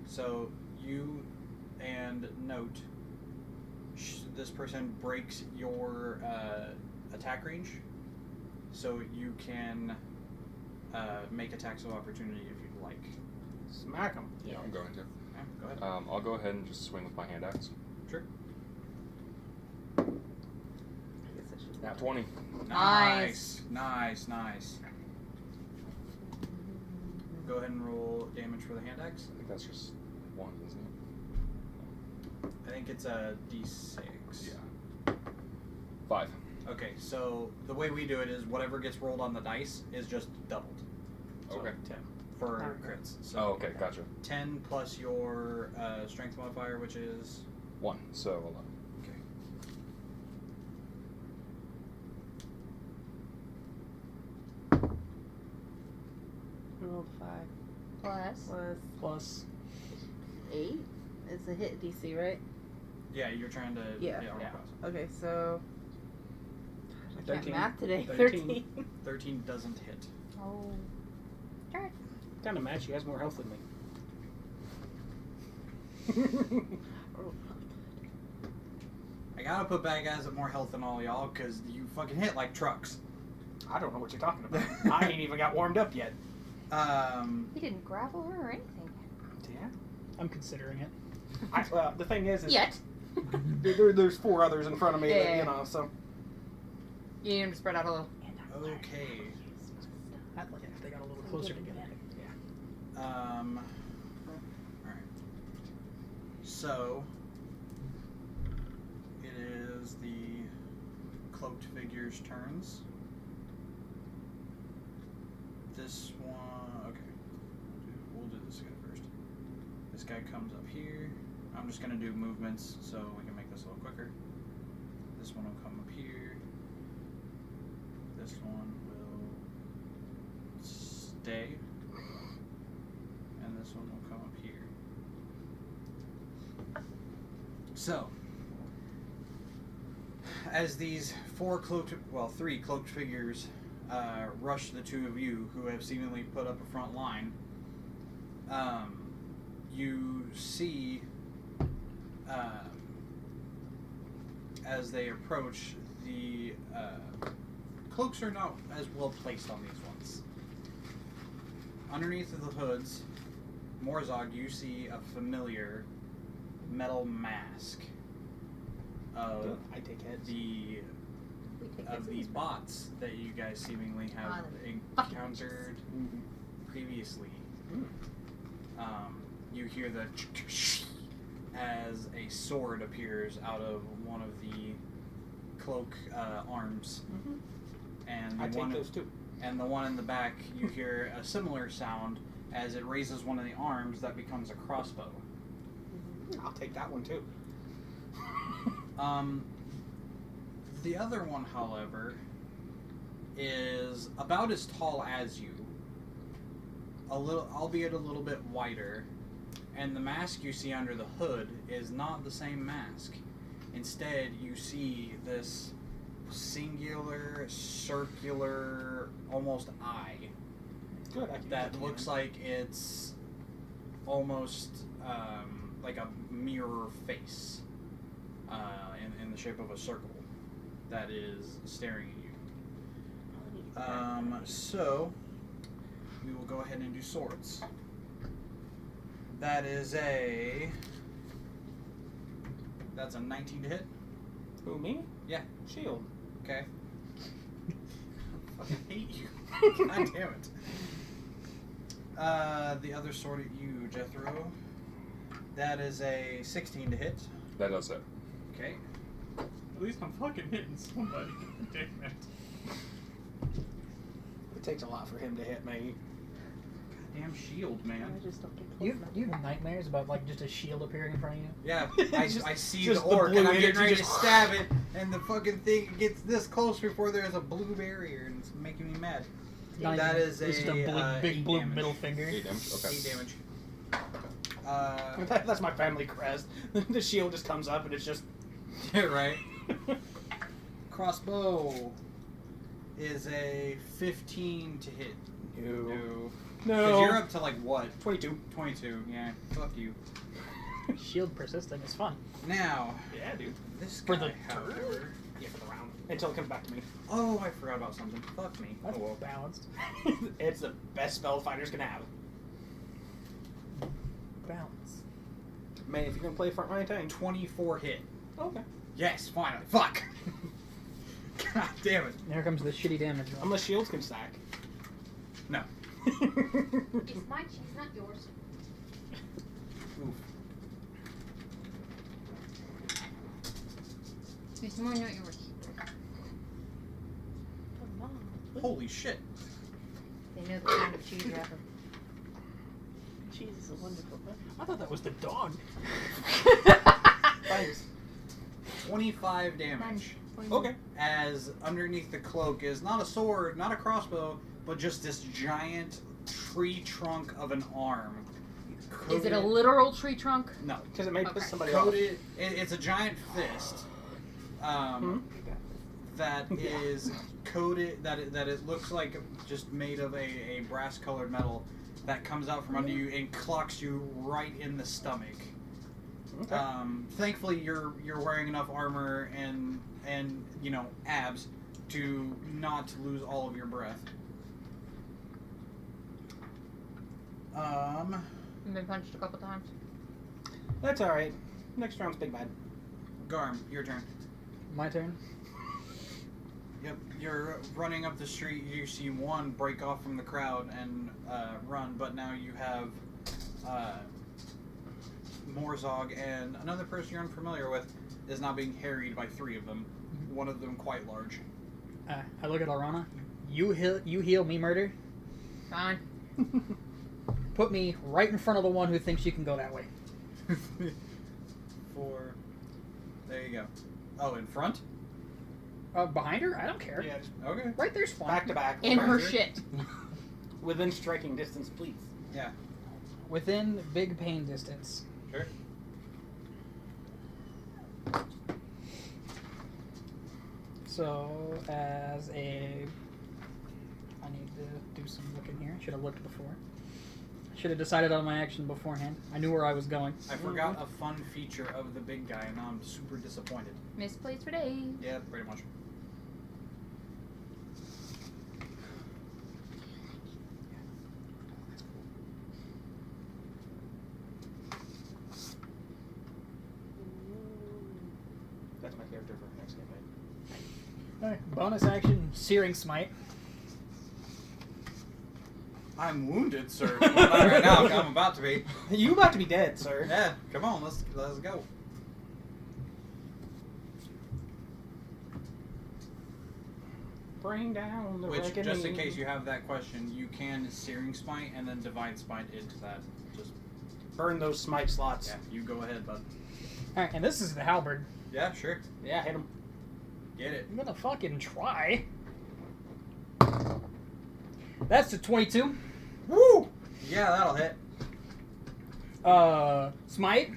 So you and Note, this person breaks your attack range, so you can make attacks of opportunity if you'd like. Smack him. Yeah, I'm going to. Yeah, go ahead. I'll go ahead and just swing with my hand axe. Sure. I guess I should. Nat 20. Nice. Nice. Go ahead and roll damage for the hand axe. I think that's just 1, isn't it? I think it's a d6. Yeah. 5. Okay, so the way we do it is whatever gets rolled on the dice is just doubled. So Okay. 10 for crits. So Oh, okay, gotcha. 10 plus your strength modifier, which is 1, so 11. okay. I rolled 5 Plus. Plus. 8. It's a hit DC, right? Yeah, you're trying to Yeah. armor Yeah. class. Okay, so. I can't 13. math today. 13. 13 doesn't hit. Oh. Alright. Kind of match. He has more health than me. I gotta put bad guys at more health than all y'all because you fucking hit like trucks. I don't know what you're talking about. I ain't even got warmed up yet. He didn't grapple her or anything. Yeah. I'm considering it. Well, the thing is Yet. there's 4 others in front of me, that, Yeah. you know, so. You need him to spread out a little. Okay. I'd like it if they got a little closer together. Alright. So, it is the cloaked figure's turns. This one, okay. We'll do this guy first. This guy comes up here. I'm just gonna do movements so we can make this a little quicker. This one will come up here. This one will stay. And this one will come up here. So, as these 3 cloaked figures rush the 2 of you who have seemingly put up a front line, you see as they approach, the cloaks are not as well placed on these ones. underneath of the hoods, Morzog, you see a familiar metal mask of I take heads. the We take of this the bots that you guys seemingly have fucking encountered previously. Mm. You hear the as a sword appears out of one of the cloak arms, and I the take one those too. and the one in the back, you hear a similar sound as it raises one of the arms that becomes a crossbow. I'll take that one too. The other one, however, is about as tall as you, albeit a little bit wider, and the mask you see under the hood is not the same mask. Instead, you see this singular, circular, almost eye Good. I can that use looks it. like it's almost like a mirror face in the shape of a circle that is staring at you. So we will go ahead and do swords. That's a 19 to hit. Who, me? Yeah. Shield. Okay. I fucking hate you. God damn it. The other sword at you, Jethro. That is a 16 to hit. That does it. Okay. At least I'm fucking hitting somebody. Damn it. It takes a lot for him to hit me. Damn shield, I man. just don't get close You enough. have nightmares about like just a shield appearing in front of you? Yeah, I see just the the orc blue and I'm getting energy ready to just- stab it, and the fucking thing gets this close before there's a blue barrier, and it's making me mad. Not That even- is it's just a a, big 8 blue damage. middle finger. 8 damage. Okay. 8 damage. That's my family crest. The shield just comes up and it's just. Right. Crossbow is a 15 to hit. No. Because you're up to like what? 22. 22. Yeah. Fuck you. Shield persisting is fun. Now, Yeah, dude. this For guy, the however. Yeah, for the round. Until it comes back to me. Oh, I forgot about something. Fuck me. That's Oh well. balanced. It's the best spell fighters can have. Balance. Man, if you're gonna play front line tank. 24 hit. Okay. Yes, finally. Fuck. God damn it. Here comes the shitty damage. Unless shields can stack. No. It's my cheese, not yours. Oof. It's more not yours. Come on. Holy shit. They know the kind of cheese wrapper. Cheese is a wonderful thing. I thought that was the dog. Thanks. 25 damage. Okay. As underneath the cloak is not a sword, not a crossbow, but just this giant tree trunk of an arm. Is it a literal tree trunk? No. Because it may Okay. piss somebody off. Coated. It's a giant fist. That is coated. That it looks like just made of a brass colored metal that comes out from under you and clocks you right in the stomach. Okay. Thankfully, you're wearing enough armor and you know abs to not lose all of your breath. I've been punched a couple times. That's alright. Next round's big bad. Garm, your turn. My turn. Yep, you're running up the street. You see one break off from the crowd and run, but now you have Morzog and another person you're unfamiliar with is now being harried by 3 of them. One of them quite large. I look at Alrana. You heal me murder. Fine. Put me right in front of the one who thinks you can go that way. 4. There you go. Oh, in front? Behind her? I don't care. Yeah, just Okay. Right there's fine. back to back. In her Further. shit. Within striking distance, please. Yeah. Within big pain distance. Sure. So, as a... I need to do some looking here. Should have looked before. Should have decided on my action beforehand. I knew where I was going. I forgot a fun feature of the big guy, and now I'm super disappointed. Misplaced for days. Yeah, pretty much. Alright, bonus action, Searing Smite. I'm wounded, sir. Well, not right now. I'm about to be. You about to be dead, sir. Yeah, come on, let's go. Bring down the Which, reckoning. just in case you have that question, you can Searing Smite and then Divine Smite into that. Just burn those smite slots. yeah, you go ahead, bud. Alright, and this is the halberd. Yeah, sure. Yeah, hit him. Get it. I'm gonna fucking try. That's the 22. Woo! Yeah, that'll hit. Smite,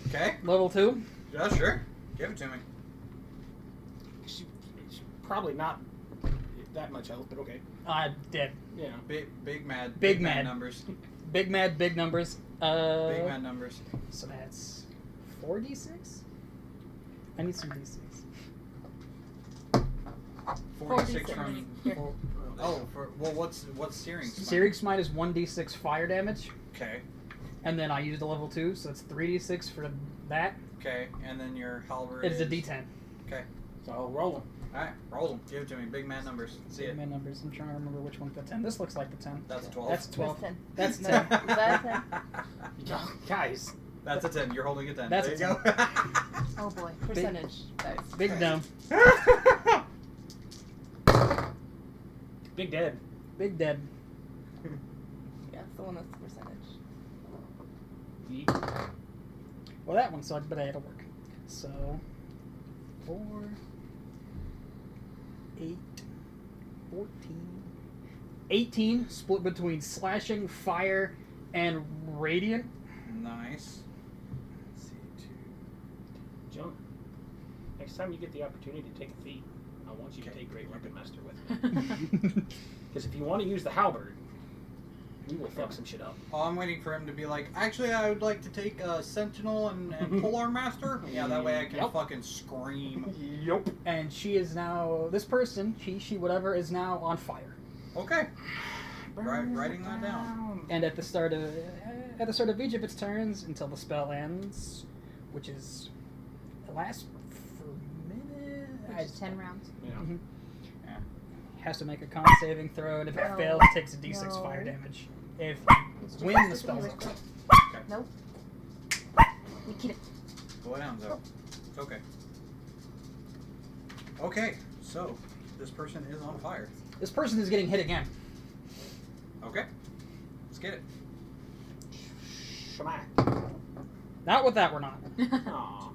Okay. level 2. Yeah, sure. Give it to me. She's probably not that much health, but okay. Dead. Yeah. Big mad. Big mad. numbers. Big mad, big numbers. Big mad numbers. So that's 4d6? I need some d6. 46 from. Here. What's Searing Smite? Searing Smite is 1d6 fire damage, Okay. and then I used a level 2, so it's 3d6 for that. Okay, and then your halberd It's a is d10. Okay. So roll him. Alright, roll them. Give it to me. Big mad numbers. See Big it. mad numbers. I'm trying to remember which one's the 10. This looks like the 10. That's a 12. That's 12. That's 10. That's No, 10. is that a 10? Guys. That's a 10. You're holding a 10. That's there a you go. Oh boy. Percentage dice. Big dumb. Big dead. Big dead. Yeah, it's the one that's the percentage. Well, that one sucked, but it'll work. So, 4, 8, 14, 18, split between slashing, fire, and radiant. Nice. Let's see, 2. Jump. Next time you get the opportunity to take a feat, I want you to take Great Weapon Master with me. Because if you want to use the halberd, we will fuck some shit up. Oh, I'm waiting for him to be like, actually, I would like to take Sentinel and Polar Master. Yeah, that way I can Yep. fucking scream. Yup. And she is now, this person, she, whatever, is now on fire. Okay. Writing that down. And at the start of each of its turns until the spell ends, which is it lasts for a minute. Which is 10 rounds. Yeah. Mhm. Yeah. Has to make a con saving throw, and if it No. fails, takes a d6 No. fire damage. If It's you just win, the supposed to spell's be over. Okay. Nope. Nikita. Go down, Zoe. It's okay. Okay, so this person is on fire. This person is getting hit again. Okay. Let's get it. Schmack. Not with that, we're not. Aw.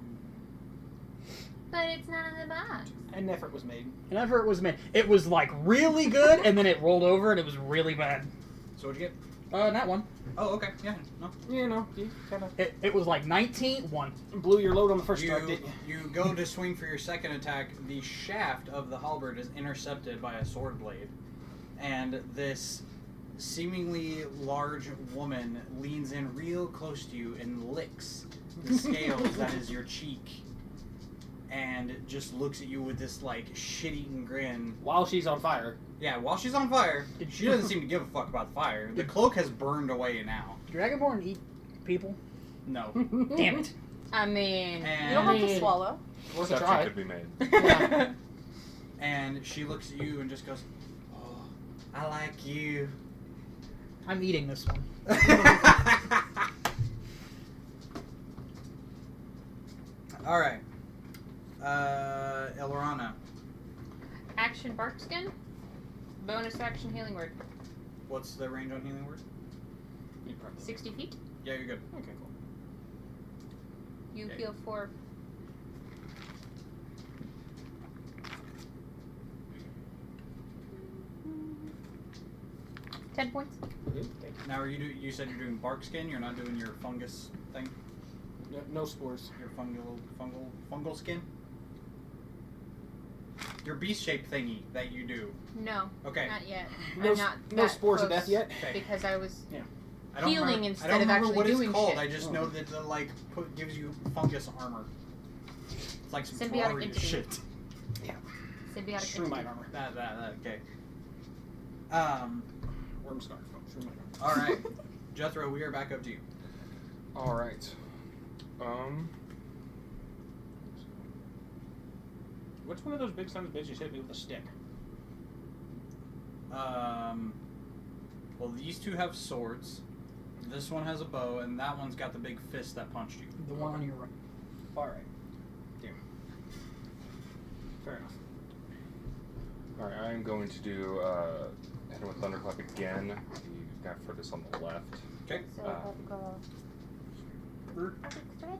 But it's not in the box. An effort was made. An effort was made. It was like really good, and then it rolled over, and it was really bad. So what'd you get? Not one. Oh, okay. Yeah. No. You know, you kind of It was like 19, 1. blew your load on the first strike, You, didn't you? you go to swing for your second attack. The shaft of the halberd is intercepted by a sword blade, and this seemingly large woman leans in real close to you and licks the scales that is your cheek, and just looks at you with this like shit-eating grin. While she's on fire. Yeah, while she's on fire, she doesn't seem to give a fuck about the fire. The cloak has burned away now. Dragonborn eat people? No. Damn it. I mean, You don't And have to swallow. Worth a Exception try. could be made. Yeah. and she looks at you and just goes, "Oh, I like you." I'm eating this one. All right. Elorana, action bark skin. Bonus action healing word. what's the range on healing word? 60 feet. Yeah, you're good. Okay, cool. You Okay. heal for. $10 points. Good, thank you. Now, are you said you're doing bark skin. You're not doing your fungus thing. No spores. Your fungal skin. Your beast shaped thingy that you do. No, Okay. not yet. No, I'm not no that spores of close death yet? Okay. because I was. I don't Healing remember, instead I don't of remember actually what doing it's called. shit. I just know that it gives you fungus armor. It's like some Symbiotic glorious entity. shit. Symbiotic Shroomite entity. armor. That okay. Worm scarf. Shroomite armor. All right, Jethro, we are back up to you. All right. Which one of those big sons of bitches hit me with a stick? Well, these two have swords. This one has a bow, and that one's got the big fist that punched you. The one on your right. Alright. Damn. Fair enough. Alright, I'm going to do hit him with Thunderclap again. The guy furthest on the left. Okay. So I've got a big threat.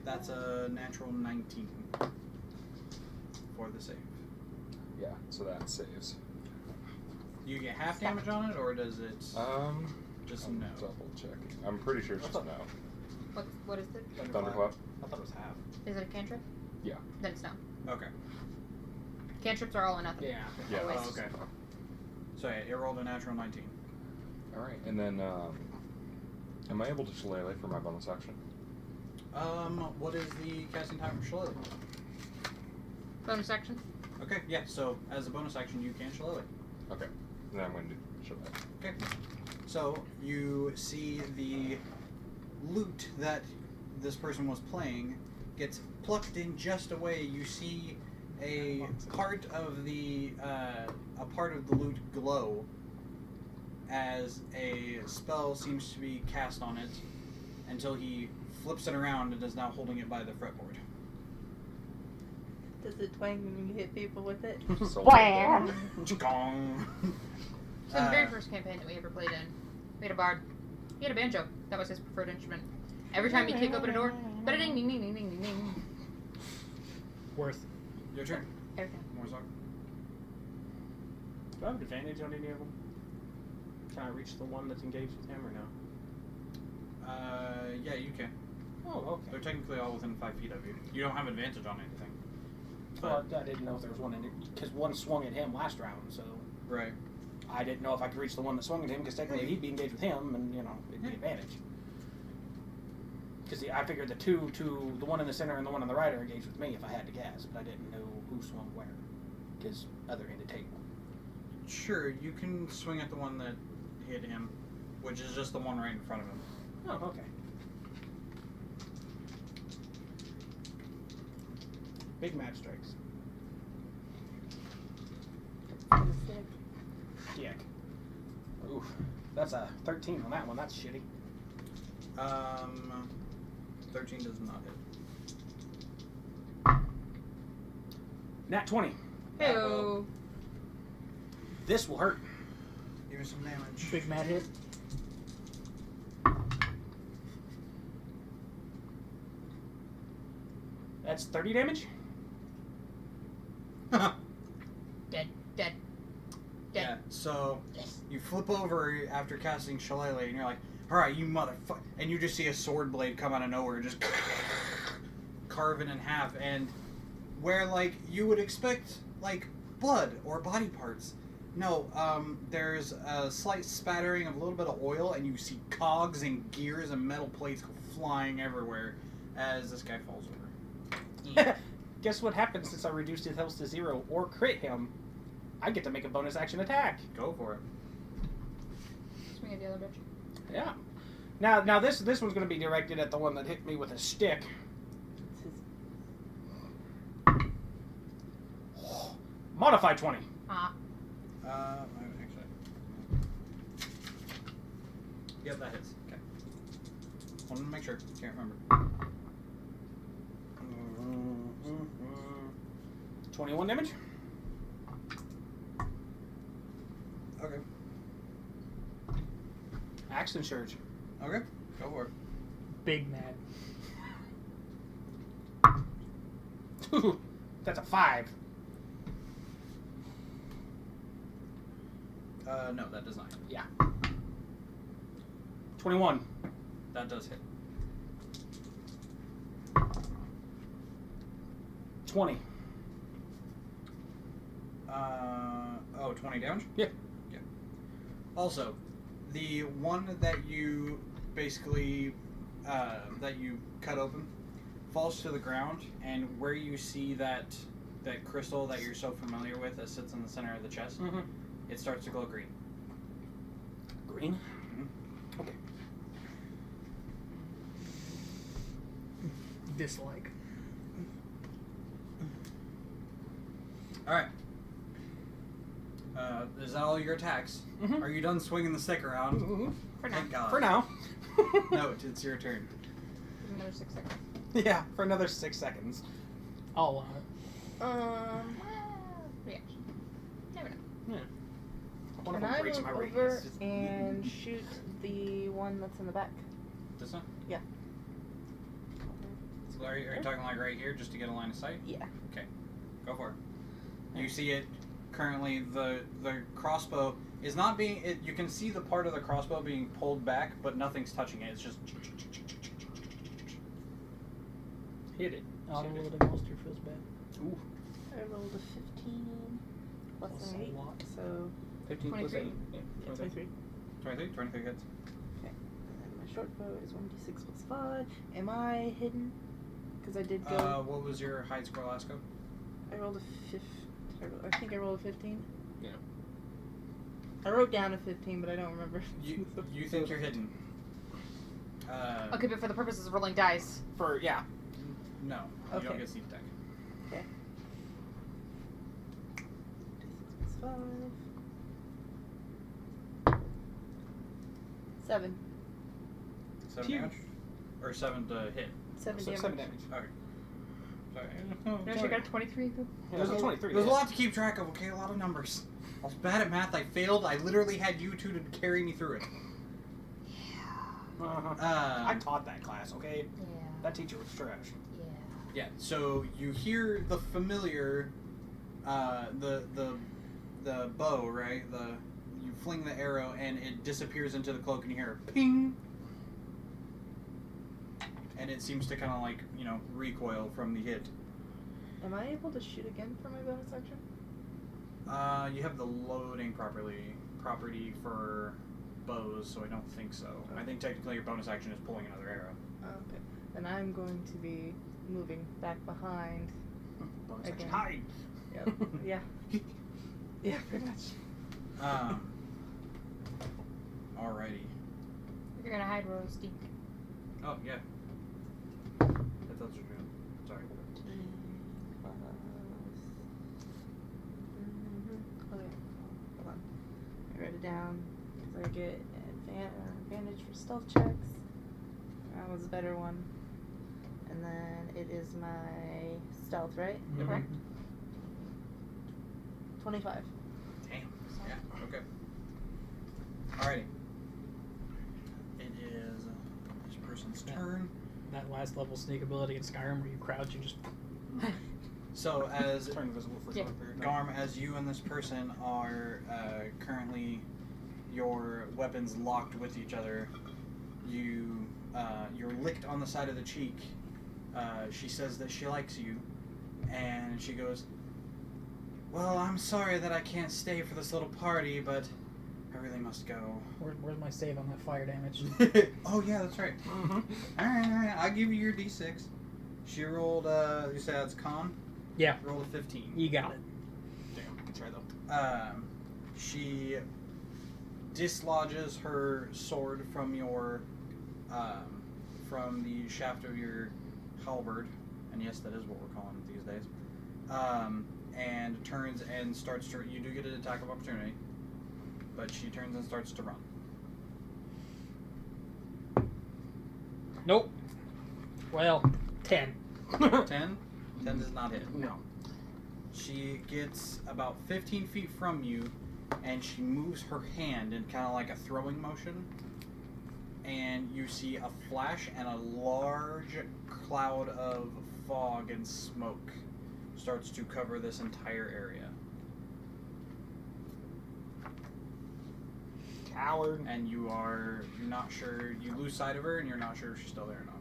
That's a natural 19 for the save. Yeah, so that saves. Do you get half damage on it, or does it just I'm no? double checking. I'm pretty sure it's just no. What is it? Thunderclap? I thought it was half. Is it a cantrip? Yeah. Then it's no. Okay. Cantrips are all or nothing. Yeah. Yeah. Always. Oh, okay. So yeah, it rolled a natural 19. Alright, and then am I able to shillelagh for my bonus action? What is the casting time for Shillelagh? Bonus action. Okay, yeah, so as a bonus action, you can Shillelagh. Okay. Then I'm going to shillelagh. Okay. So you see the lute that this person was playing gets plucked in just away. You see a part of the lute glow as a spell seems to be cast on it until he flips it around and is now holding it by the fretboard. Does it twang when you hit people with it? So Wham! Gong. So in the very first campaign that we ever played in, we had a bard. He had a banjo. That was his preferred instrument. Every time he'd kick open a door, ding ding ding ding ding ding ding. Worth. Your turn. Every time. Morzok. Do I have advantage on any of them? Can I reach the one that's engaged with him or no? Yeah, you can. Oh, okay. They're technically all within 5 feet of you. You don't have advantage on anything. Well, I didn't know if there was one in it, because one swung at him last round, so Right. I didn't know if I could reach the one that swung at him, because technically he'd be engaged with him, and, you know, it'd be advantage. Because I figured the the one in the center and the one on the right are engaged with me if I had to guess, but I didn't know who swung where, because other end of table. Sure, you can swing at the one that hit him, which is just the one right in front of him. Oh, okay. Big mad strikes. Dick. Oof. That's a 13 on that one. That's shitty. 13 does not hit. Nat 20. Heyo. This will hurt. Give me some damage. Big mad hit. That's 30 damage? Dead. Dead. Yeah, so Yes. you flip over after casting Shillelagh, and you're like, alright, you motherfucker. And you just see a sword blade come out of nowhere, just carve it in half. And where, like, you would expect, like, blood or body parts. No, there's a slight spattering of a little bit of oil, and you see cogs and gears and metal plates go flying everywhere as this guy falls over. Guess what happens since I reduced his health to 0 or crit him? I get to make a bonus action attack. Go for it. Swing at the other bitch. Yeah. Now this one's going to be directed at the one that hit me with a stick. Modify 20. Ah. Actually. Yep, that hits. Okay. Wanted to make sure. Can't remember. 21 damage. Okay. Action surge. Okay. Go for it. Big mad. That's a 5. No, that does not hit. Yeah. 21. That does hit. 20. 20 damage? Yeah. Yeah. Also, the one that you basically, that you cut open falls to the ground, and where you see that crystal that you're so familiar with that sits in the center of the chest, it starts to glow green. Green? Mhm. Okay. Dislike. Alright. Is that all your attacks? Mhm. Are you done swinging the stick around? Mhm. For now. Thank God. For now. No, it's your turn. Another 6 seconds. Yeah, for another 6 seconds. I'll allow it. Reaction. Never know. One of Can them I breaks move my over radius. and shoot the one that's in the back? This one? Yeah. So are you talking like right here just to get a line of sight? Yeah. Okay. Go for it. You see it currently, the crossbow is not being, you can see the part of the crossbow being pulled back, but nothing's touching it. It's just... Hit it. Auto-loading monster feels bad. Ooh. I rolled a 15 plus Plus an a 8, lot. so 15 plus 23. 8. Yeah, 23. 23 hits. And then my short bow is 1d6 plus 5. Am I hidden? Because I did go. What was your height score last go? I rolled a 15. I think I rolled a 15. Yeah. I wrote down a 15, but I don't remember. You think you're hidden. Okay, but for the purposes of rolling dice. For, yeah. No, you Okay. don't get sneak attack. Okay. 6 plus 5. 7. 7 Phew. damage? Or 7 to hit? 7 So damage. 7 damage. Okay. Sorry. No, she got a 23. Yeah, There's so a 23. There's a yeah. lot to keep track of, okay? A lot of numbers. I was bad at math. I failed. I literally had you two to carry me through it. Uh-huh. I taught that class, okay? Yeah. That teacher was trash. Yeah. Yeah, so you hear the familiar, the bow, right? You fling the arrow and it disappears into the cloak and you hear a ping, and it seems to kind of like recoil from the hit. Am I able to shoot again for my bonus action? You have the loading property for bows, so I don't think so. I think technically your bonus action is pulling another arrow. Okay. Then I'm going to be moving back behind. Bonus action. Again. Hide! Yep. Yeah. Yeah, pretty much. Alrighty. You're gonna hide Roasty. Oh yeah. That's what you're doing. Sorry. Okay. Hold on. I write it down because I get advantage for stealth checks. That was a better one. And then it is my stealth, right? Mhm. Correct? 25. Damn. Yeah. Okay. Alrighty. It is this person's turn. That last level sneak ability in Skyrim where you crouch and just. So as Turn invisible for a Yeah. short period. Garm, as you and this person are currently your weapons locked with each other, you're licked on the side of the cheek. She says that she likes you, and she goes, "Well, I'm sorry that I can't stay for this little party, but I really must go." Where's my save on that fire damage? Oh yeah, that's right. Mm-hmm. All right, I'll give you your d6. She rolled. You said that's con. Yeah. Rolled a 15. You got it. Damn, good try though. She dislodges her sword from your, from the shaft of your halberd, and yes, that is what we're calling it these days. And turns and starts to. You do get an attack of opportunity, but she turns and starts to run. Nope. Well, 10. 10? 10 does not hit. No. She gets about 15 feet from you, and she moves her hand in kind of like a throwing motion, and you see a flash and a large cloud of fog and smoke starts to cover this entire area. Coward. And you're not sure, you lose sight of her, and you're not sure if she's still there or not.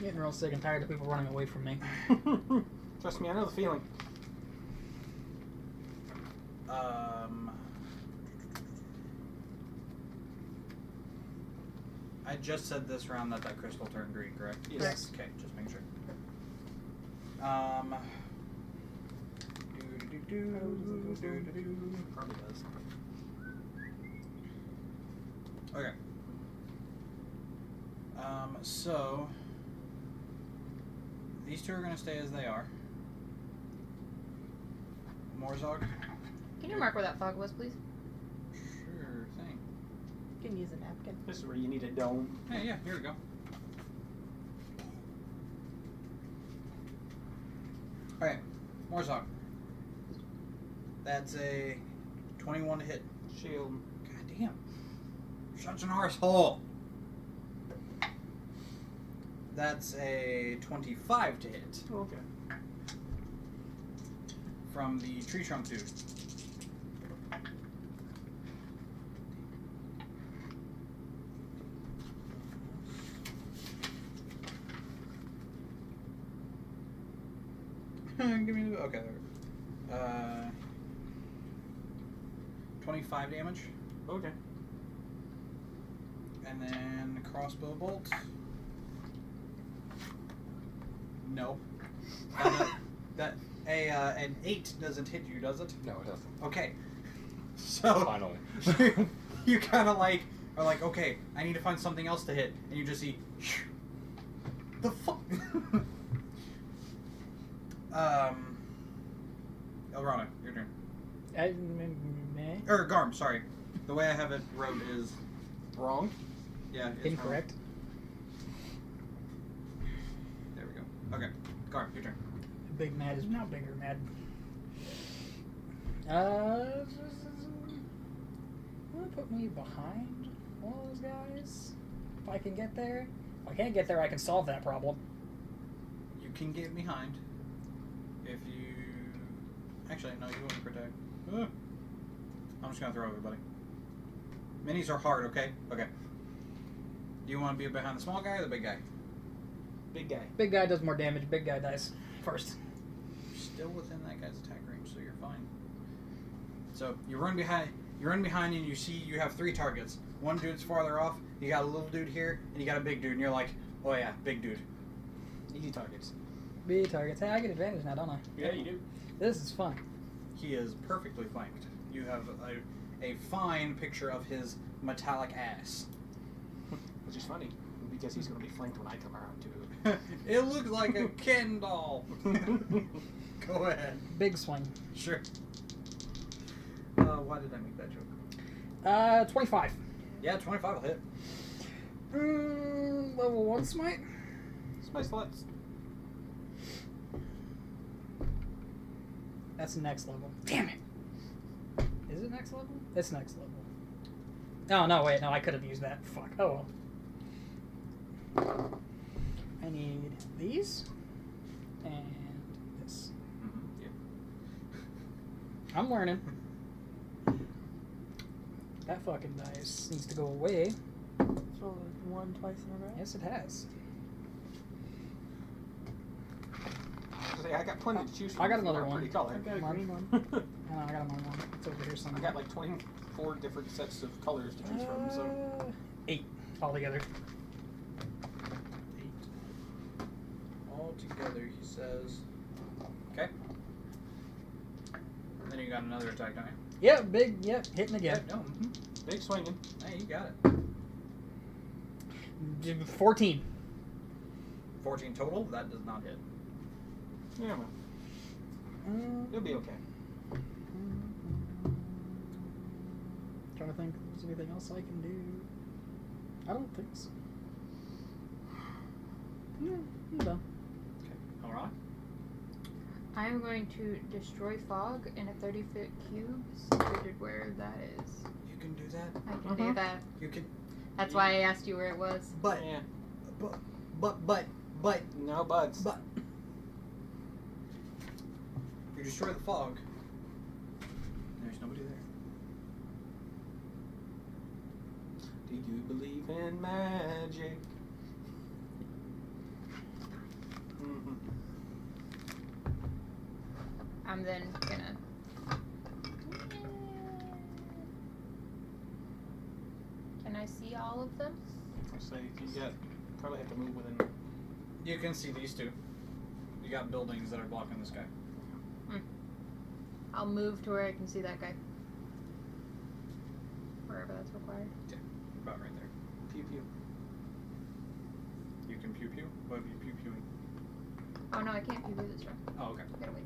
Getting real sick and tired of people running away from me. Trust me, I know the feeling. I just said this round that crystal turned green, correct? Yes. Okay, just make sure. Probably does. Okay. So these two are going to stay as they are. Morzog. Can you mark where that fog was, please? Sure thing. You can use a napkin. This is where you need a dome. Hey, yeah, here we go. Alright, Morzog. That's a 21 to hit. Shield. God damn. Such an arsehole. That's a 25 to hit Okay. from the tree trunk dude. Give me the okay. There. 25 damage, Okay. and then crossbow bolt. No. An 8 doesn't hit you, does it? No, it doesn't. Okay. So Finally. you kind of like are like, okay, I need to find something else to hit, and you just see the fuck. Elrana, your turn. Or Garm, sorry. The way I have it wrote is Wrong. yeah. It's Incorrect. wrong. There we go. Okay, Garm, your turn. Big Mad is now bigger Mad. Will it put me behind one of those guys? If I can get there? If I can't get there, I can solve that problem. You can get behind if you. Actually, no, you wouldn't protect. I'm just gonna throw everybody. Minis are hard, okay? Okay. Do you want to be behind the small guy or the big guy? Big guy. Big guy does more damage. Big guy dies first. You're still within that guy's attack range, so you're fine. So you run behind. You run behind, and you see you have 3 targets. One dude's farther off. You got a little dude here, and you got a big dude, and you're like, oh yeah, big dude. Easy targets. Big targets. Hey, I get advantage now, don't I? Yeah, you do. This is fun. He is perfectly flanked. You have a fine picture of his metallic ass. Which is funny, because he's going to be flanked when I come around, too. It looks like a Ken doll. Go ahead. Big swing. Sure. Why did I make that joke? 25. Yeah, 25 will hit. Level 1 smite? Smite sluts. That's next level. Damn it. Is it next level? It's next level. Oh, no, wait. No, I could have used that. Fuck. Oh, well. I need these. And this. Yeah. I'm learning. That fucking dice needs to go away. It's rolled one twice in a row. Yes, it has. I got plenty to choose from. I got if you another want a one. pretty color. I've got a green one. Oh, I got another one. It's over here I somewhere. got like 24 different sets of colors to choose from, so. 8 altogether. 8. All together, he says. Okay. And then you got another attack, don't you? Yep, big, yep, hitting again. Yeah, no. Mm-hmm. Big swinging. Hey, you got it. 14. 14 total? That does not hit. Yeah, well, you'll be okay. Trying to think if there's anything else I can do. I don't think so. No, I'm done. Okay. Alright. I am going to destroy fog in a 30-foot cube, situated where that is. You can do that. I can do that. You can. That's why I asked you where it was. But. Yeah. But. No buds. But. You destroy the fog. There's nobody there. Do you believe in magic? Mm-hmm. I'm then gonna. Can I see all of them? Let's say you got probably have to move within. You can see these two. You got buildings that are blocking the sky. I'll move to where I can see that guy. Wherever that's required. Yeah, about right there. Pew pew. You can pew pew. What are you pew pewing? Oh no, I can't pew this round. Oh, okay. I gotta wait.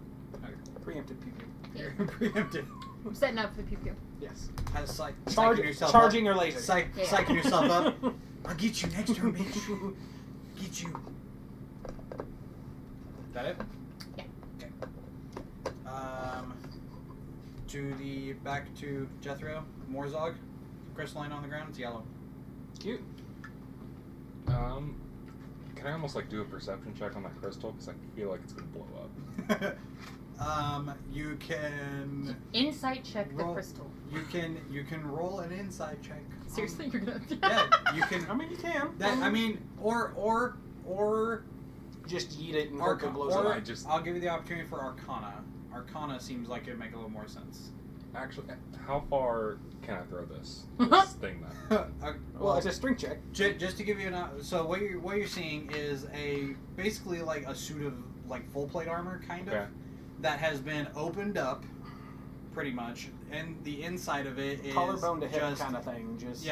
Preemptive pew. You're preemptive. I'm setting up for the pew pew. Yes. Psyching yourself Charging up. your laser. Psyching yourself up. I'll get you next turn, bitch. Get you. That it? Yeah. Okay. Back to Jethro. Morzog. Crystalline on the ground. It's yellow. Cute. Can I almost like do a perception check on that crystal? Because I feel like it's gonna blow up. You can Insight check the roll- crystal. you can roll an inside check. Seriously, you're gonna? Yeah, you can. I mean, you can. That I mean, or Just eat it and hope it blows or up. I'll give you the opportunity for Arcana. Arcana seems like it'd make a little more sense. Actually, how far can I throw this thing then? Well, it's a strength check. Just to give you so what you're seeing is basically like a suit of like full plate armor kind of Okay. that has been opened up, pretty much, and the inside of it is Collarbone to hip just, kind of thing. Just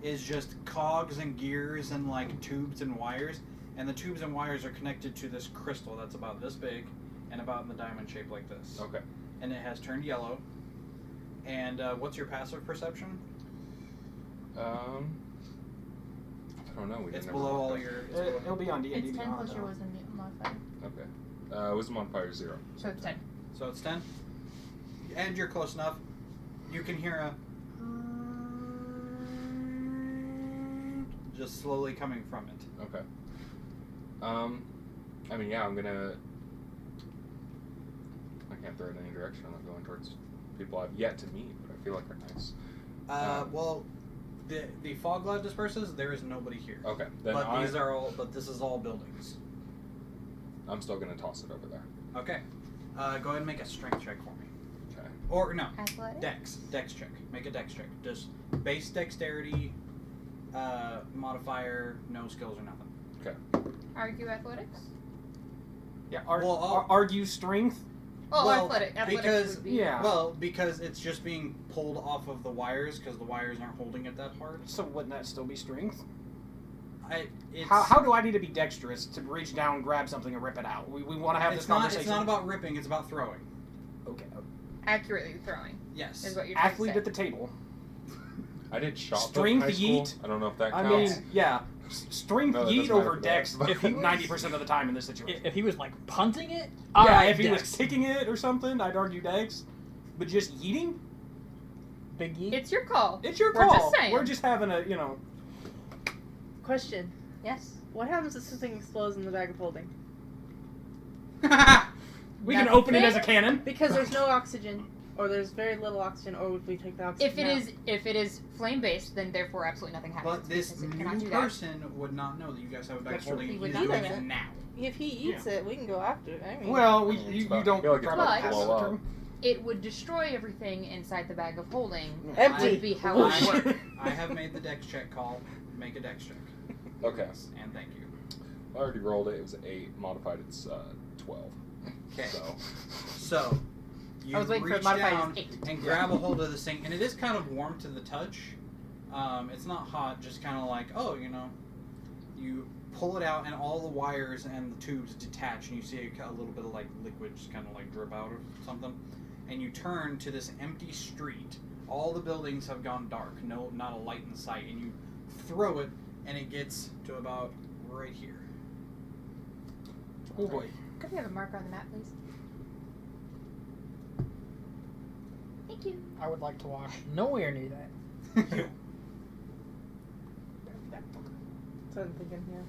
is just cogs and gears and like tubes and wires, and the tubes and wires are connected to this crystal that's about this big and about in the diamond shape like this. Okay. And it has turned yellow. And what's your passive perception? I don't know. It's below all your. It'll be on D&D It's 10 Beyond, plus your though. wisdom modifier. Okay. Wisdom modifier 0. So it's 10. So it's 10. And you're close enough. You can hear a just slowly coming from it. Okay. I mean, yeah, I'm gonna. I can't throw it in any direction. I'm not going towards people I've yet to meet, but I feel like they're nice. Well, the fog cloud disperses. There is nobody here. Okay, then But this is all buildings. I'm still gonna toss it over there. Okay. Go ahead and make a strength check for me. Okay. Or no, Athletics? dex check. Make a dex check. Just base dexterity, modifier, no skills or nothing. Okay. Argue athletics? Yeah, Well, argue strength. Oh, Well, athletics because- would be. Yeah. Well, because it's just being pulled off of the wires, because the wires aren't holding it that hard. So wouldn't that still be strength? It's, How do I need to be dexterous to reach down, grab something, and rip it out? We want to have this conversation. It's not about ripping. It's about throwing. Okay. Accurately throwing Yes. is what you're trying Athlete to at the table. I did shot put Strength in high school. yeet. I don't know if that I counts. mean, yeah. Strength No, that yeet doesn't matter over for dex that. If he was- 90% of the time in this situation. If he was like punting it, Yeah, alright, if he was Dex. kicking it or something, I'd argue dex. But just yeeting? Big yeet. It's your call. It's your We're call. just saying. We're just having a, Question. Yes. What happens if something explodes in the bag of holding? we can That's open it fair. as a cannon. Because there's no oxygen, or there's very little oxygen, or if we take the oxygen If it is flame based, then therefore absolutely nothing happens. But this because it cannot new do that. person would not know that you guys have a bag That's of holding. true. He He's would not doing know it that. now. If he eats it, we can go after it. I mean, Well, It's you about- don't I feel like it's probably about to pass blow the up. turn. It would destroy everything inside the bag of holding. Empty. Would be how it would work. I have made the dex check call. Make a dex check. Okay. And thank you. I already rolled it. It was 8. Modified, it's 12. Okay. So. So, you I was waiting for reach it modified down as 8. and grab a hold of this thing, and it is kind of warm to the touch. It's not hot, just kind of like, you pull it out, and all the wires and the tubes detach, and you see a little bit of like liquid just kind of like drip out or something. And you turn to this empty street. All the buildings have gone dark. No, not a light in sight. And you throw it, and it gets to about right here. Oh boy. Could we have a marker on the map, please? Thank you. I would like to walk nowhere near that. That's what I'm thinking here.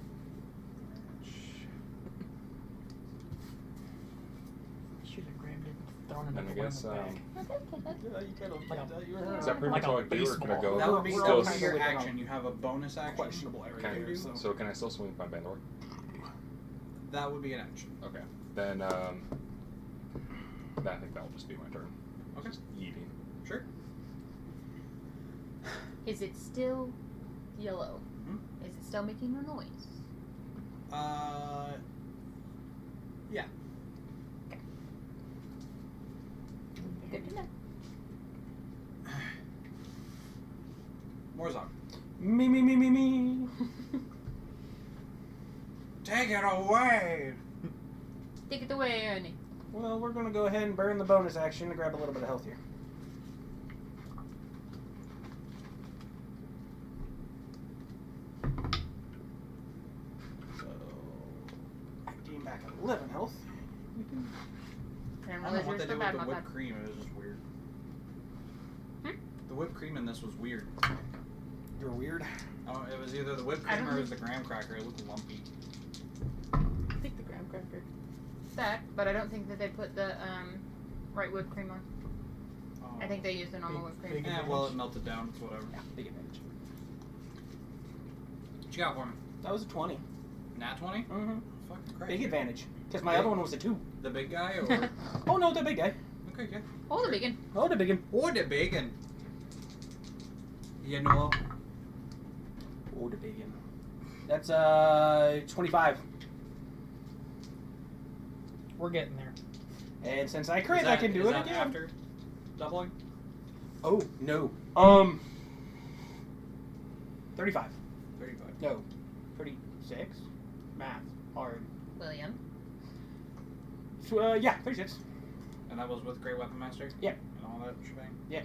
Should have grabbed it and thrown it And in I the guess, bag. Yeah, you kind of Like a- Is that pretty Like much a all I do, or can I baseball. go? That would be We're still all your kind of action. You have a bonus action. questionable area Can I, here. so can I still swing with my Bandor? That would be an action. Okay. Then, I think that will just be my turn. Okay. Just eating. Sure. Is it still yellow? Hmm? Is it still making a noise? Yeah. Good to know. Morzog. Me. Take it away! Take it away, honey. Well, we're gonna go ahead and burn the bonus action to grab a little bit of health here. So, I gain back 11 health. And I don't know realize what you're they still did bad, with the my whipped bad. cream. It was just weird. Hmm? The whipped cream in this was weird. You're weird. Oh, it was either the whipped I cream don't or it was the graham cracker. It looked lumpy. I think the graham cracker. That, but I don't think that they put the right whipped cream on. Oh. I think they used the normal whipped cream. big Yeah, well, it melted down. It's whatever. Yeah, big advantage. What you got for me? That was a 20. Nat 20? Mm-hmm. Fucking Christ. Big advantage. Because my Big- other one was a 2. The big guy or? Oh no, the big guy. Okay, yeah. Oh, the bacon. Oh, the big one. Or the bacon. You know. Oh, the big one. That's 25. We're getting there. And since I crit, Is I that- can do is it that again. after doubling? Oh no. 35. 35. No. 36. Math. Hard. William. So, yeah, 36. And that was with Great Weapon Master? Yep. And all that shebang? Yep.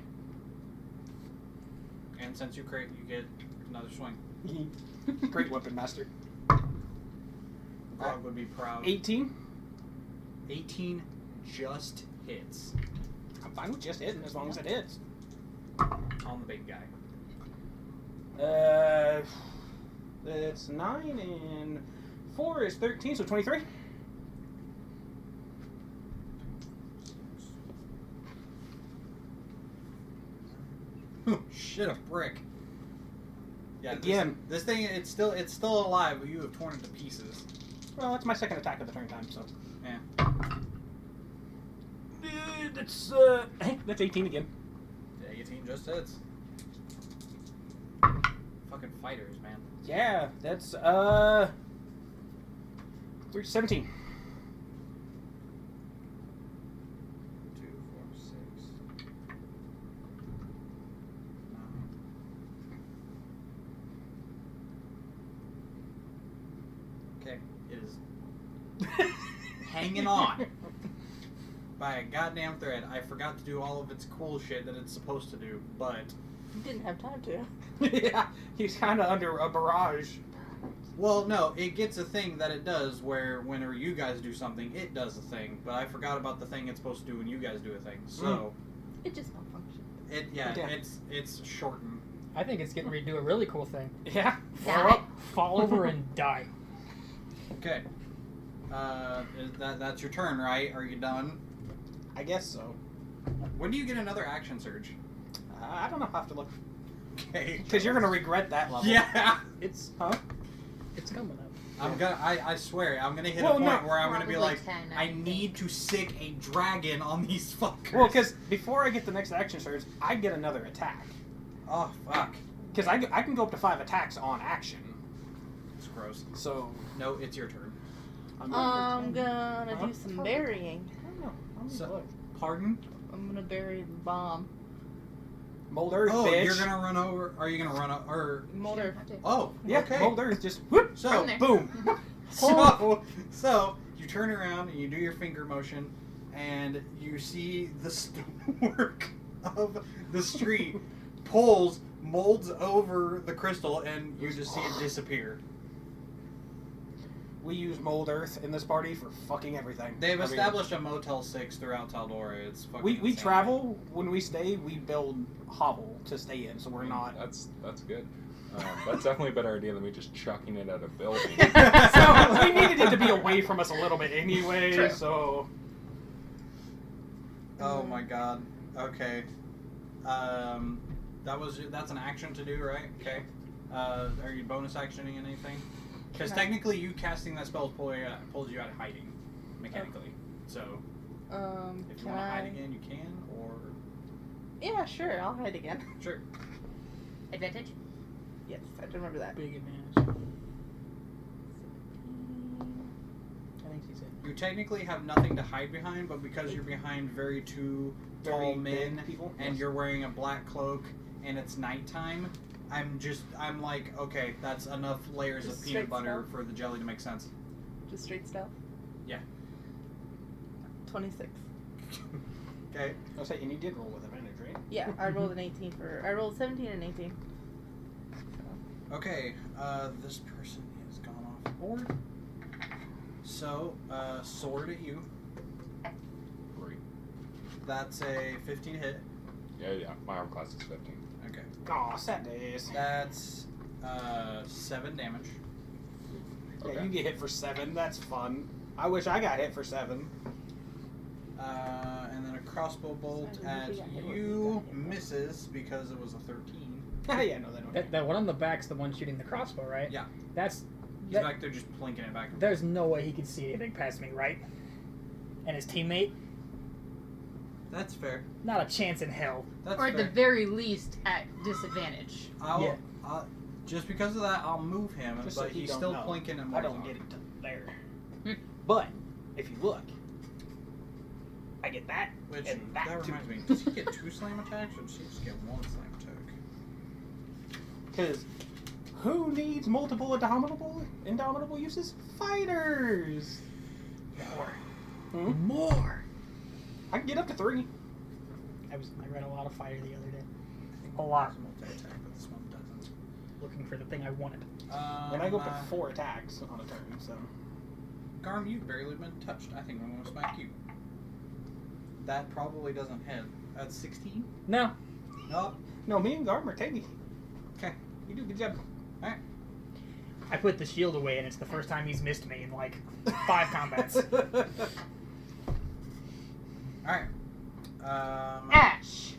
And since you crit, you get another swing. Great weapon master. Grog would be proud. 18. 18 just hits I'm fine with just hitting as long as it hits. on the big guy. That's 9 and 4 is 13, so 23. Shit, a brick. Yeah, Again. This thing, it's still alive, but you have torn it to pieces. Well, that's my second attack of the turn time, so. Yeah. That's 18 again. Yeah, 18 just hits. Fucking fighters, man. Yeah, that's 17. 2, 4, 6, 9. Okay, it is hanging on by a goddamn thread. I forgot to do all of its cool shit that it's supposed to do, but You didn't have time to. Yeah, he's kind of under a barrage. well, no, it gets a thing that it does where whenever you guys do something, it does a thing. But I forgot about the thing it's supposed to do when you guys do a thing. So It just malfunctioned. Yeah. it's shortened. I think it's getting ready to do a really cool thing. Yeah. Fall up, fall over, and die. Okay. That's your turn, right? Are you done? I guess so. When do you get another action surge? I don't know. I'll have to look. Okay. Because you're going to regret that level. Yeah. It's it's coming up. I swear, I'm gonna hit Well, a point no. where I'm gonna be Probably like, 10, I I think. need to sick a dragon on these fuckers. Well, because before I get the next action surge, I get another attack. oh fuck, Because I can go up to 5 attacks on action. it's gross. So No, it's your turn. I'm I'm gonna gonna Huh? do some burying. I don't know. I'm So- look. Pardon? I'm gonna bury the bomb. Mold Earth, Oh, bitch. you're gonna run over? Are you gonna run over? Molder. Oh, Yeah, okay. Mold Earth, just whoop, So, Run there. boom. so you turn around and you do your finger motion, and you see the stonework of the street pulls, molds over the crystal, and you just see it disappear. We use Mold Earth in this party for fucking everything. They've I mean, established a Motel 6 throughout Taldora. It's fucking we insane. travel, when we stay, we build hovel to stay in, so we're not... That's good. That's definitely a better idea than me just chucking it at a building. So, we needed it to be away from us a little bit anyway, True. so... Oh my god. Okay. That's an action to do, right? Okay. Are you bonus actioning anything? Because No. technically, you casting that spell pulls you out of hiding, mechanically. So if you Can want to hide I? again, you can. Or Yeah, sure. I'll hide again. sure. Advantage? Yes, I have to remember that. Big advantage. I think she's it. You technically have nothing to hide behind, but because you're behind two Very tall big men, people, and yes. you're wearing a black cloak, and it's nighttime. I'm like, okay, that's enough layers Just of peanut straight butter stealth? for the jelly to make sense. Just straight stealth. 26. Okay. I was saying, and you did roll with advantage, right? Yeah, I rolled an 18 for. I rolled 17 and 18. Okay. This person has gone off the board. So, sword at you. Great. That's a 15 hit. Yeah. My arm class is 15. Okay. Aw, sad days. That's 7 damage. Yeah, Okay. you get hit for 7. That's fun. I wish I got hit for 7. And then a crossbow bolt Sorry, at you got hit with you me. misses because it was a 13. Yeah, no, they don't. That one on the back's the one shooting the crossbow, right? Yeah. That's. He's That, back there just plinking it back and forth. there's no way he could see anything past me, right? And his teammate? That's fair. Not a chance in hell. That's Or at fair. the very least, at disadvantage. Yeah. Just because of that, I'll move him, Just but so you he's don't still know, plinking and I don't Warzone. get it to there. Hmm. But if you look, I get that. Which, and that that too. reminds me, does he get 2 slam attacks or does he just get 1 slam attack? Because who needs multiple indomitable uses? Fighters. Hmm? More! I can get up to 3. I read a lot of Fire the other day. I think A lot. it's multi-attack, but this one doesn't. Looking for the thing I wanted. And I go up to 4 attacks on a turn, so. Garm, you've barely been touched. I think I'm going to smack you. That probably doesn't hit. That's 16? No. Nope. No, me and Garm are taking. Okay. You do a good job. Alright. I put the shield away, and it's the first time he's missed me in like 5 combats. Alright. Ash!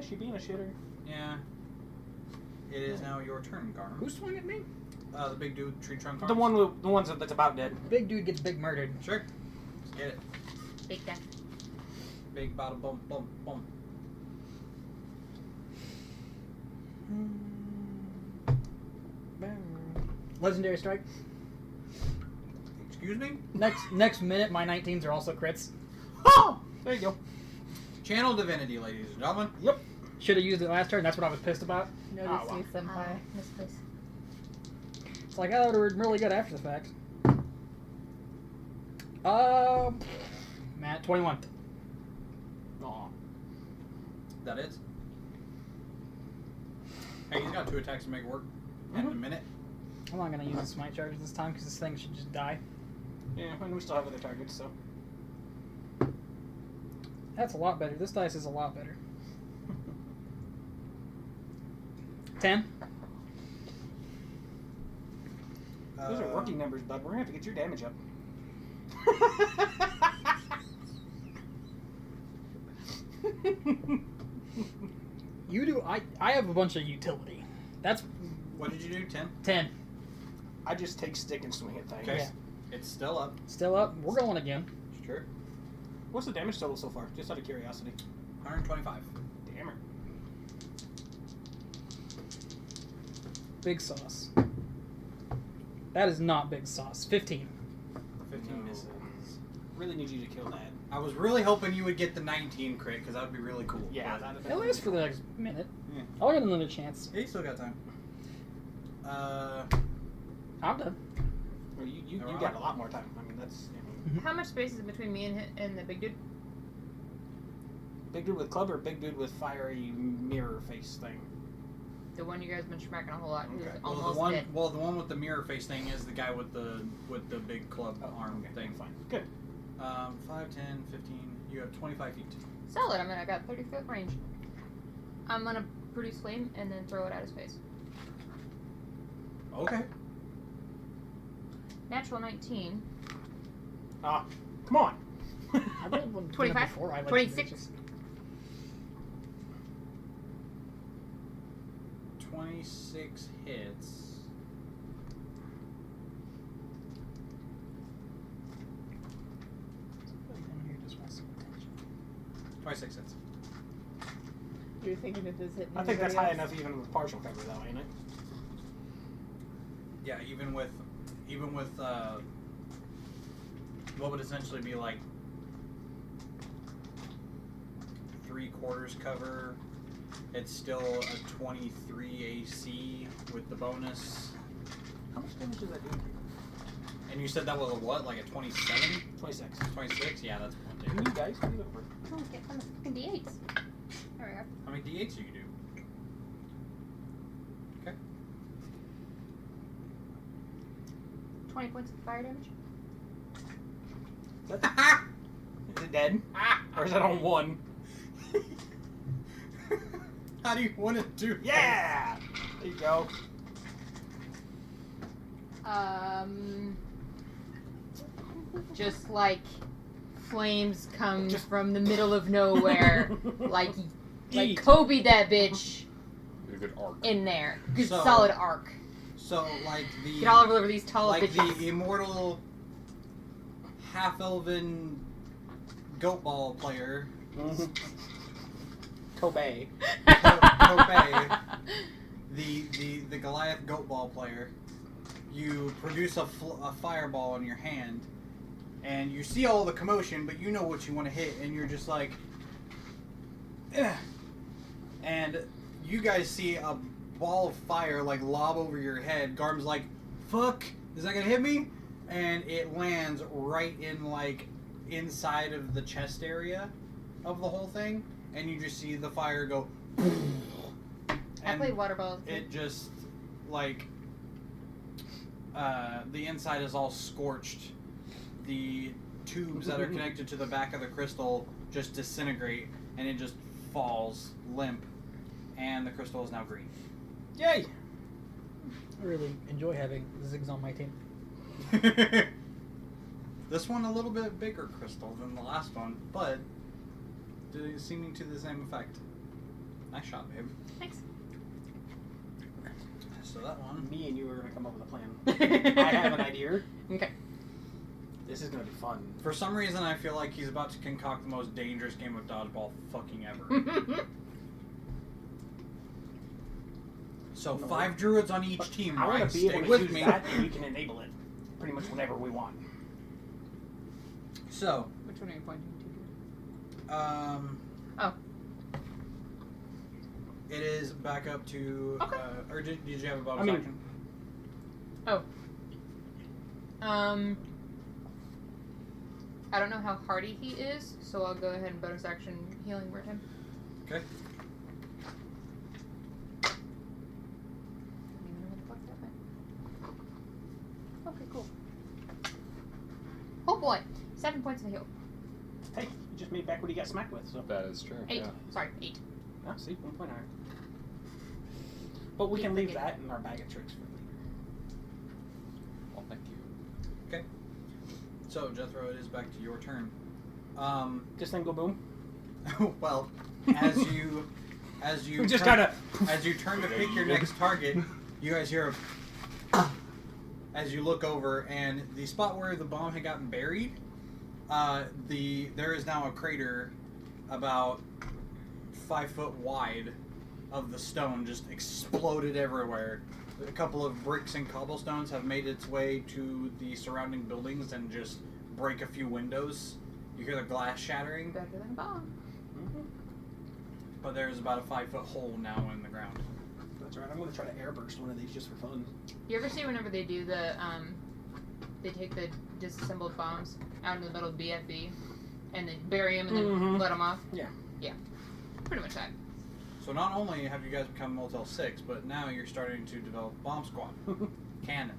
She being a shitter. Yeah. It is now your turn, Garm. Who swung at me? The big dude, tree trunk The arms. the ones that's about dead. Big dude gets big murdered. Sure. Let's get it. Big death. Big bada boom, boom, boom. Legendary strike. Excuse me? Next minute, my 19s are also crits. Oh! There you go. Channel divinity, ladies and gentlemen. Yep. Should have used it last turn. That's what I was pissed about. Notice wow. me, senpai. Misplace. It's like I would have been really good after the fact. Matt, 21. Aw. That is. Hey, he's got 2 attacks to make it work. In a minute. I'm not gonna use the smite charge this time because this thing should just die. Yeah, and we still have other targets, so. That's a lot better. This dice is a lot better. 10. Those are rookie numbers, bud. We're gonna have to get your damage up. You do. I have a bunch of utility. That's What did you do? 10? 10. I just take stick and swing at things. Okay. Yeah. It's still up. Still up. We're going again. Sure. What's the damage total so far? Just out of curiosity. 125. Damn her. Big sauce. That is not big sauce. 15. 15 No. misses. Really need you to kill that. I was really hoping you would get the 19 crit because that would be really cool. Yeah, But- At least for the next minute. Yeah. I'll get another chance. Yeah, you still got time. I'm done. Well, you Alright. got a lot more time. I mean, that's. How much space is between me and the big dude? Big dude with club or big dude with fiery mirror face thing? The one you guys been smacking a whole lot. Who's Okay. almost Well, dead. the one with the mirror face thing is the guy with the big club arm okay, thing. Fine. Good. 5, 10, 15. You have 25 feet. Solid. I got 30-foot range. I'm gonna produce flame and then throw it at his face. Okay. Natural 19. Come on. I rolled one 25? before. I like 26? to just- 26 hits. Everyone here just wants some attention. 26 hits. You're thinking it does hit I think that's high anybody else? enough even with partial cover, though, ain't it? Yeah, even with what would essentially be like 3/4 cover, it's still a 23 AC with the bonus. How much damage does that do? And you said that was a what? Like a 27? 26. 26? Yeah, that's one You dude. guys, move over. Oh, get on the fucking D8s. There we go. How many D8s do you do? Okay. 20 points of fire damage. Is it dead? Or is that on 1? How do you want to do that? Yeah! There you go. Just like flames come from the middle of nowhere, like Eat. Kobe that bitch A good arc. in there. Good So- solid arc. So, like the... Get all over these tall like bitches. the immortal half-elven goat ball player, Kobe. Kobe, the Goliath goat ball player, you produce a fireball in your hand, and you see all the commotion, but you know what you want to hit, and you're just like, eh. And you guys see a ball of fire like lob over your head. Garm's like, fuck, is that gonna hit me? And it lands right in like inside of the chest area of the whole thing, and you just see the fire go. I play water balls. It just like the inside is all scorched. The tubes that are connected to the back of the crystal just disintegrate, and it just falls limp, and the crystal is now green. Yay! I really enjoy having Ziggs on my team. This one a little bit bigger crystal than the last one, but seeming to the same effect. Nice shot, babe. Thanks. So that one. Me and you are going to come up with a plan. I have an idea. Okay. This is going to be fun. For some reason, I feel like he's about to concoct the most dangerous game of dodgeball fucking ever. So 5 druids on each team, I right? want to be Stay able to with use me. that, and we can enable it pretty much whenever we want. So, Which one are you pointing to? Oh. It is back up to. Okay. Or did you have a bonus I mean- action? I don't know how hardy he is, so I'll go ahead and bonus action healing word him. Okay. Okay, cool. Oh boy, 7 points of heal. Hey, you just made back what he got smacked with, so. That is true. 8. Yeah. Sorry, 8. Ah, see, 1 point higher. But we can leave that in our bag of tricks for later. Well, thank you. Okay. So Jethro, it is back to your turn. Just then go boom. Well, as you We just turn, gotta. as you turn to pick your next target, you guys hear a as you look over, and the spot where the bomb had gotten buried, there is now a crater about 5 foot wide of the stone just exploded everywhere. A couple of bricks and cobblestones have made its way to the surrounding buildings and just break a few windows. You hear the glass shattering, Better than a bomb. but there's about a 5 foot hole now in the ground. That's right. I'm gonna try to airburst one of these just for fun. You ever see whenever they do the, they take the disassembled bombs out in the middle of BFB and they bury them and then let them off? Yeah. Yeah. Pretty much that. So not only have you guys become Motel 6, but now you're starting to develop Bomb Squad. Cannon.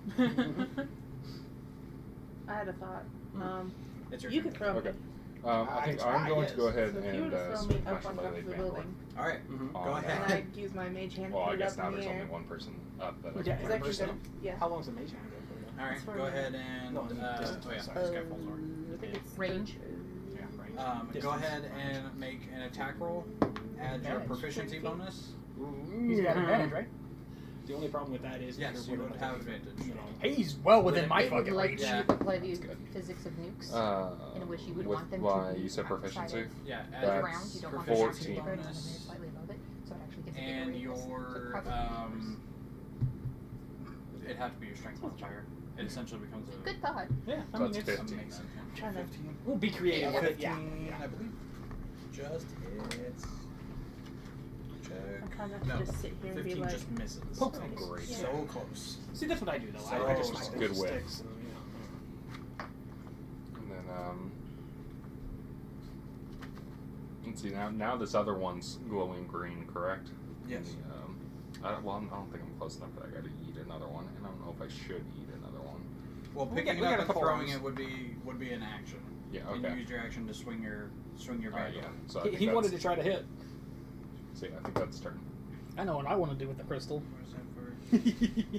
I had a thought. It's your You turn. could throw Okay. me. I think I'm going to go ahead So if you were and to throw switch me my up on top Shillelagh of the Vanguard building, Alright, go on ahead. and I'd use my mage hand to Well, I put it guess up now in there's the air. only one person up that I Yeah, can Is that Airburst your them? Yeah. How long's the mage hand go for? Alright, That's for go me. ahead and, No, oh yeah, distance, sorry, sorry. this guy falls over. I think it's Range. Yeah, right. Go Distance. ahead and make an attack roll. Add your Advantage. proficiency 30 feet. bonus. He's got advantage, right? The only problem with that is Yes, you would have advantage. You know, He's well within my It would fucking let range. you Yeah. apply the That's good. physics of nukes, in which you would with want them why to be you said outside proficiency. of Yeah, the add That's ground. You don't want them to 14. actually cover it until they're slightly above it, so it actually gives a bigger and radius. So your, probably it'd have to be your strength modifier. It essentially becomes a good thought. yeah, I So mean, it's it's, 15 amazing. then. Trying to- 15. we'll be creative with it. 15, Yeah. I believe. Just hits. I'm Check. trying not to No, just sit here and be 15 like, just misses. Poke. Great. Yeah. So close. See, that's what I do though. So I just smack good those whip. sticks and, you know. See, now this other one's glowing green, correct? Yes. I don't think I'm close enough that I gotta eat another one, and I don't know if I should eat another one. Well, We picking got it a up and couple throwing rounds. it would be an action. Yeah, And okay. you use your action to swing your band. Yeah. So I He, think he wanted to that's- try to hit. See, I think that's turn. I know what I want to do with the crystal. What is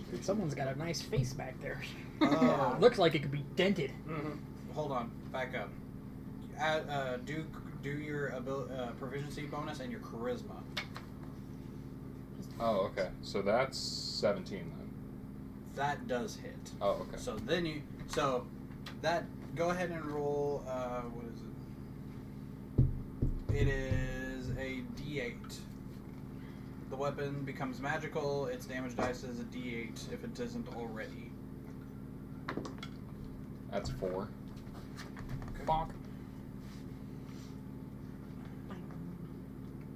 that for? Someone's got a nice face back there. Oh. Looks like it could be dented. Hold on, back up. Do your proficiency bonus and your charisma. Oh, okay. So that's 17 then. That does hit. Oh, okay. So that go ahead and roll. What is it? It is a D8. The weapon becomes magical. Its damage dice is a D8 if it isn't already. That's 4. Bonk.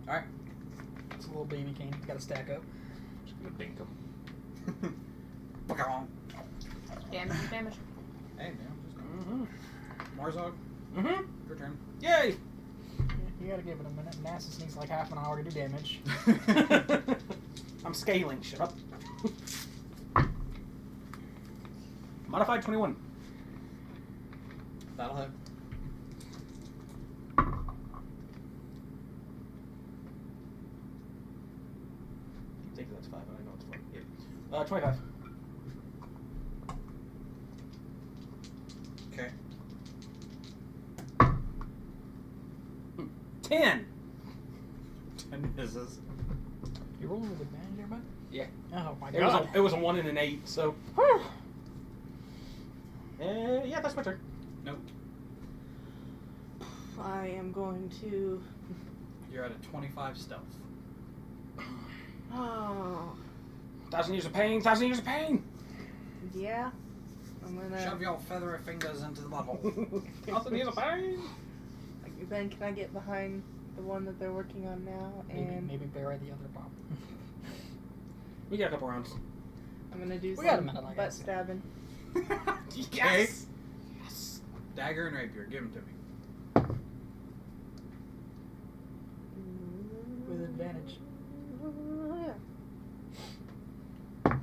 All right. It's a little baby cane. It's got to stack up. Just gonna dink him. Damage. Hey, man. Mm-hmm. Marzog, Mm-hmm. your turn. Yay! You gotta give it a minute. Nasus needs like half an hour to do damage. I'm scaling. Shut up. Modified 21. That'll hit. I think that's 5, but I know it's 4. Yeah. 25. Okay. 10. 10 misses. You rolling with advantage there, bud? Yeah. Oh my It was, god. it was a 1 and an 8, so. Yeah, that's my turn. Nope. I am going to. You're at a 25 stealth. Oh, 1,000 years of pain, 1,000 years of pain! yeah. I'm gonna. Shove your feathery fingers into the butthole. 1,000 years of pain! Then can I get behind the one that they're working on now? And Maybe bury the other bomb. We got a couple rounds. I'm gonna do We got a some minute, I butt guess. stabbing. Yes! Yes! Dagger and rapier, give them to me. With advantage. Yeah.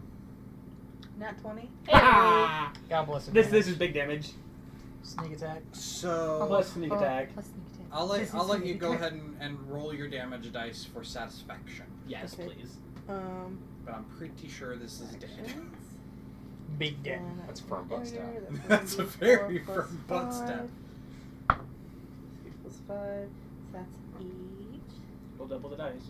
Nat 20. Ah! God bless it. This is big damage. Sneak attack. So Plus sneak attack. Plus sneak attack. I'll This let is you sneak go attack. ahead and roll your damage dice for satisfaction. Yes, Okay. please. But I'm pretty sure this is dead. Actions. Big dead. Then That's firm butt stab. That's a gonna be very 4 plus firm butt stab. 5. 3 plus 5. So that's 8. We'll double the dice.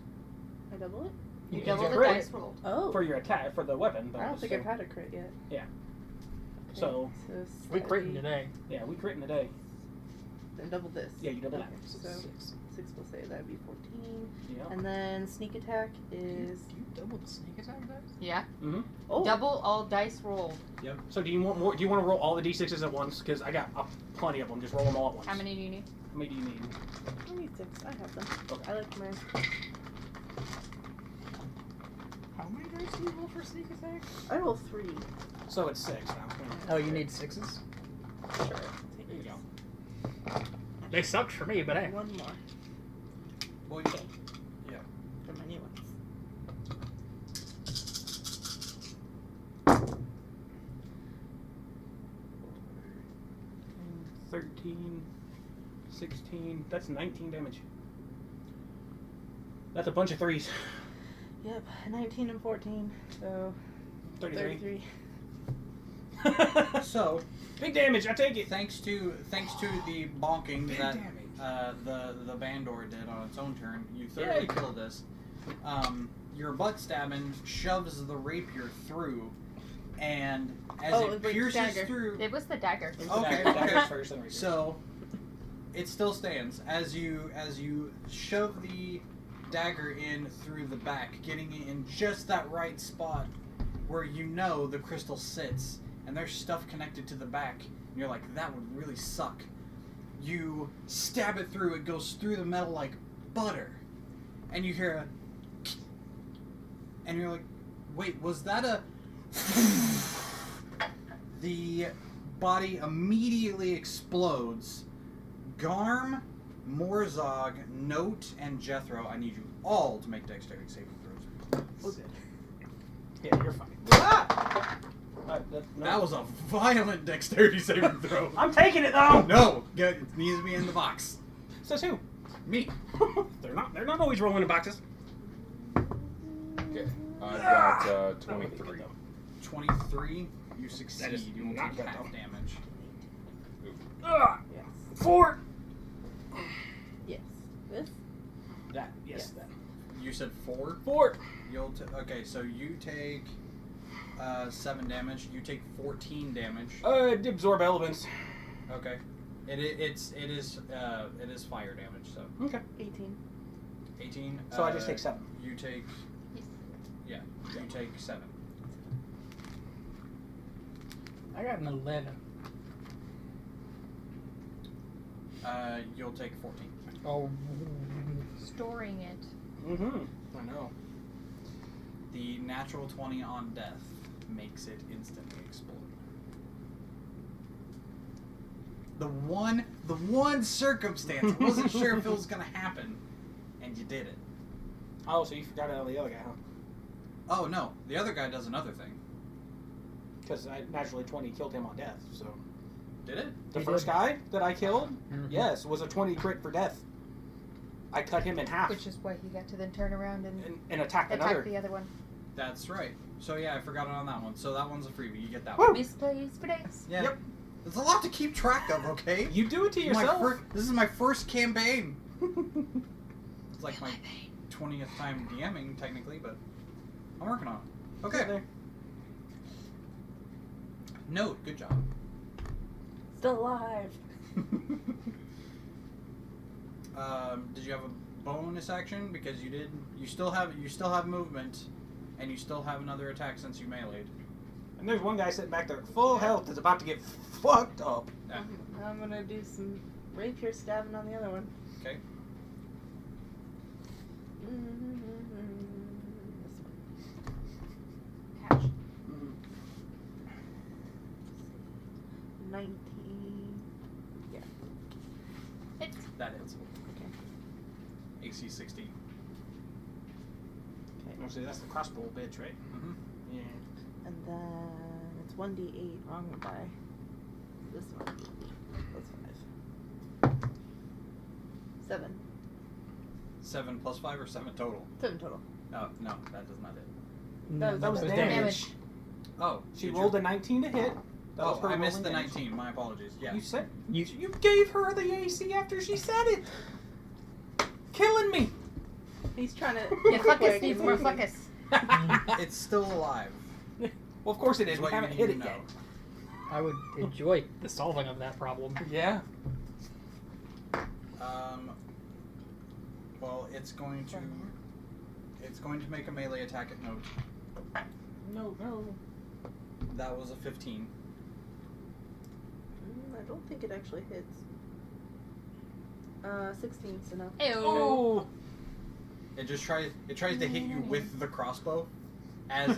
I double it? You You double get the crit dice rolled. Oh. For your attack, for the weapon. I don't bonus, think so- I've had a crit yet. Yeah. Okay, So- We critting 70. today. Yeah, we crit in a day. Then double this. Yeah, you double okay, that. So 6 plus 8, that'd be 14. Yeah. And then sneak attack is. Do you double the sneak attack dice? Yeah. Mm-hmm. Oh! Double all dice rolled. So do you want more? Do you want to roll all the d6s at once? Because I got plenty of them. Just roll them all at once. How many do you need? How many do you need? I need 6. I have them. Okay. I like mine. How many dice do you roll for sneak attack? I roll 3. So it's 6 now. Oh, you need 6s? Sure. There you go. They sucked for me, but hey. One more Well, yeah. for my new ones. 13, 16. That's 19 damage. That's a bunch of 3s. Yep, 19 and 14, so 33. 33. So Big damage. I take it. thanks to the bonking that the Bandor did on its own turn, you thoroughly Yay. killed this. Your butt stabbing shoves the rapier through, and as Oh, it wait, pierces dagger. through, It was the dagger. Okay, Dagger's okay. first, then rapier. so it still stands as you shove the dagger in through the back, getting it in just that right spot where you know the crystal sits, and there's stuff connected to the back, and you're like, that would really suck. You stab it through, it goes through the metal like butter, and you hear a and you're like, wait, was that a the body immediately explodes. Garm Morzog, Note, and Jethro, I need you all to make dexterity saving throws. Okay. Yeah, you're fine. Ah! No. That was a violent dexterity saving throw. I'm taking it though. No, it needs to be in the box. Says who? Me. They're not always rolling in boxes. Okay. I've got 23. 23. You succeed. That is You will not take good, half though. damage. Yes. 4. Yes. This? That. Yes. Yes. That. You said 4. 4. Okay, so you take 7 damage. You take 14 damage. Absorb elements. Okay. It is fire damage. So Okay. 18. 18. So I just take 7. You take. Yeah. You take 7. I got an 11. You'll take 14. Oh. Storing it. Mm-hmm. I know. The natural 20 on death makes it instantly explode. The one circumstance I wasn't sure if it was gonna happen, and you did it. Oh, so you forgot about the other guy, huh? Oh no, the other guy does another thing. Because naturally 20 killed him on death. So Did it? the He first did. guy that I killed, Mhm. yes, was a 20 crit for death. I cut him in half Which is why he got to then turn around and and attack attack another. the other one. That's right. So yeah, I forgot it on that one. So that one's a freebie. You get that Woo! one. Misplays for days. Yeah. Yep. There's a lot to keep track of. Okay. You do it to yourself. This is my first campaign. It's like my 20th time DMing technically, but I'm working on it. Okay. There. Note. Good job. Still alive. Did you have a bonus action? Because you did. You still have movement, and you still have another attack since you meleeed. And there's one guy sitting back there, full health, is about to get fucked up. Yeah. I'm gonna do some rapier stabbing on the other one. Okay. This one. Catch. 19. Yeah. Hits. That hits. Okay. AC 16. Okay. Oh, see, that's the crossbow bitch, right? Mm-hmm. Yeah. And then it's 1d8. Wrong die. This one. That's 5. 7. 7 plus 5 or 7 total? 7 total. Oh no, that does not hit. That was was damage. Oh, She did rolled you? a 19 to hit. That was Oh, her I missed the rolling damage. 19. My apologies. Yeah. You said you gave her the AC after she said it. Killing me. He's trying to. Yeah, Fuckus needs more Fuckus. It's still alive. Well, of course it is. Is We what you haven't need hit to it know. yet. I would enjoy the solving of that problem. Yeah. Well, it's going to make a melee attack at Note. No. That was a 15. I don't think it actually hits. 16, so no. Ew. Oh. It tries to hit you with the crossbow, as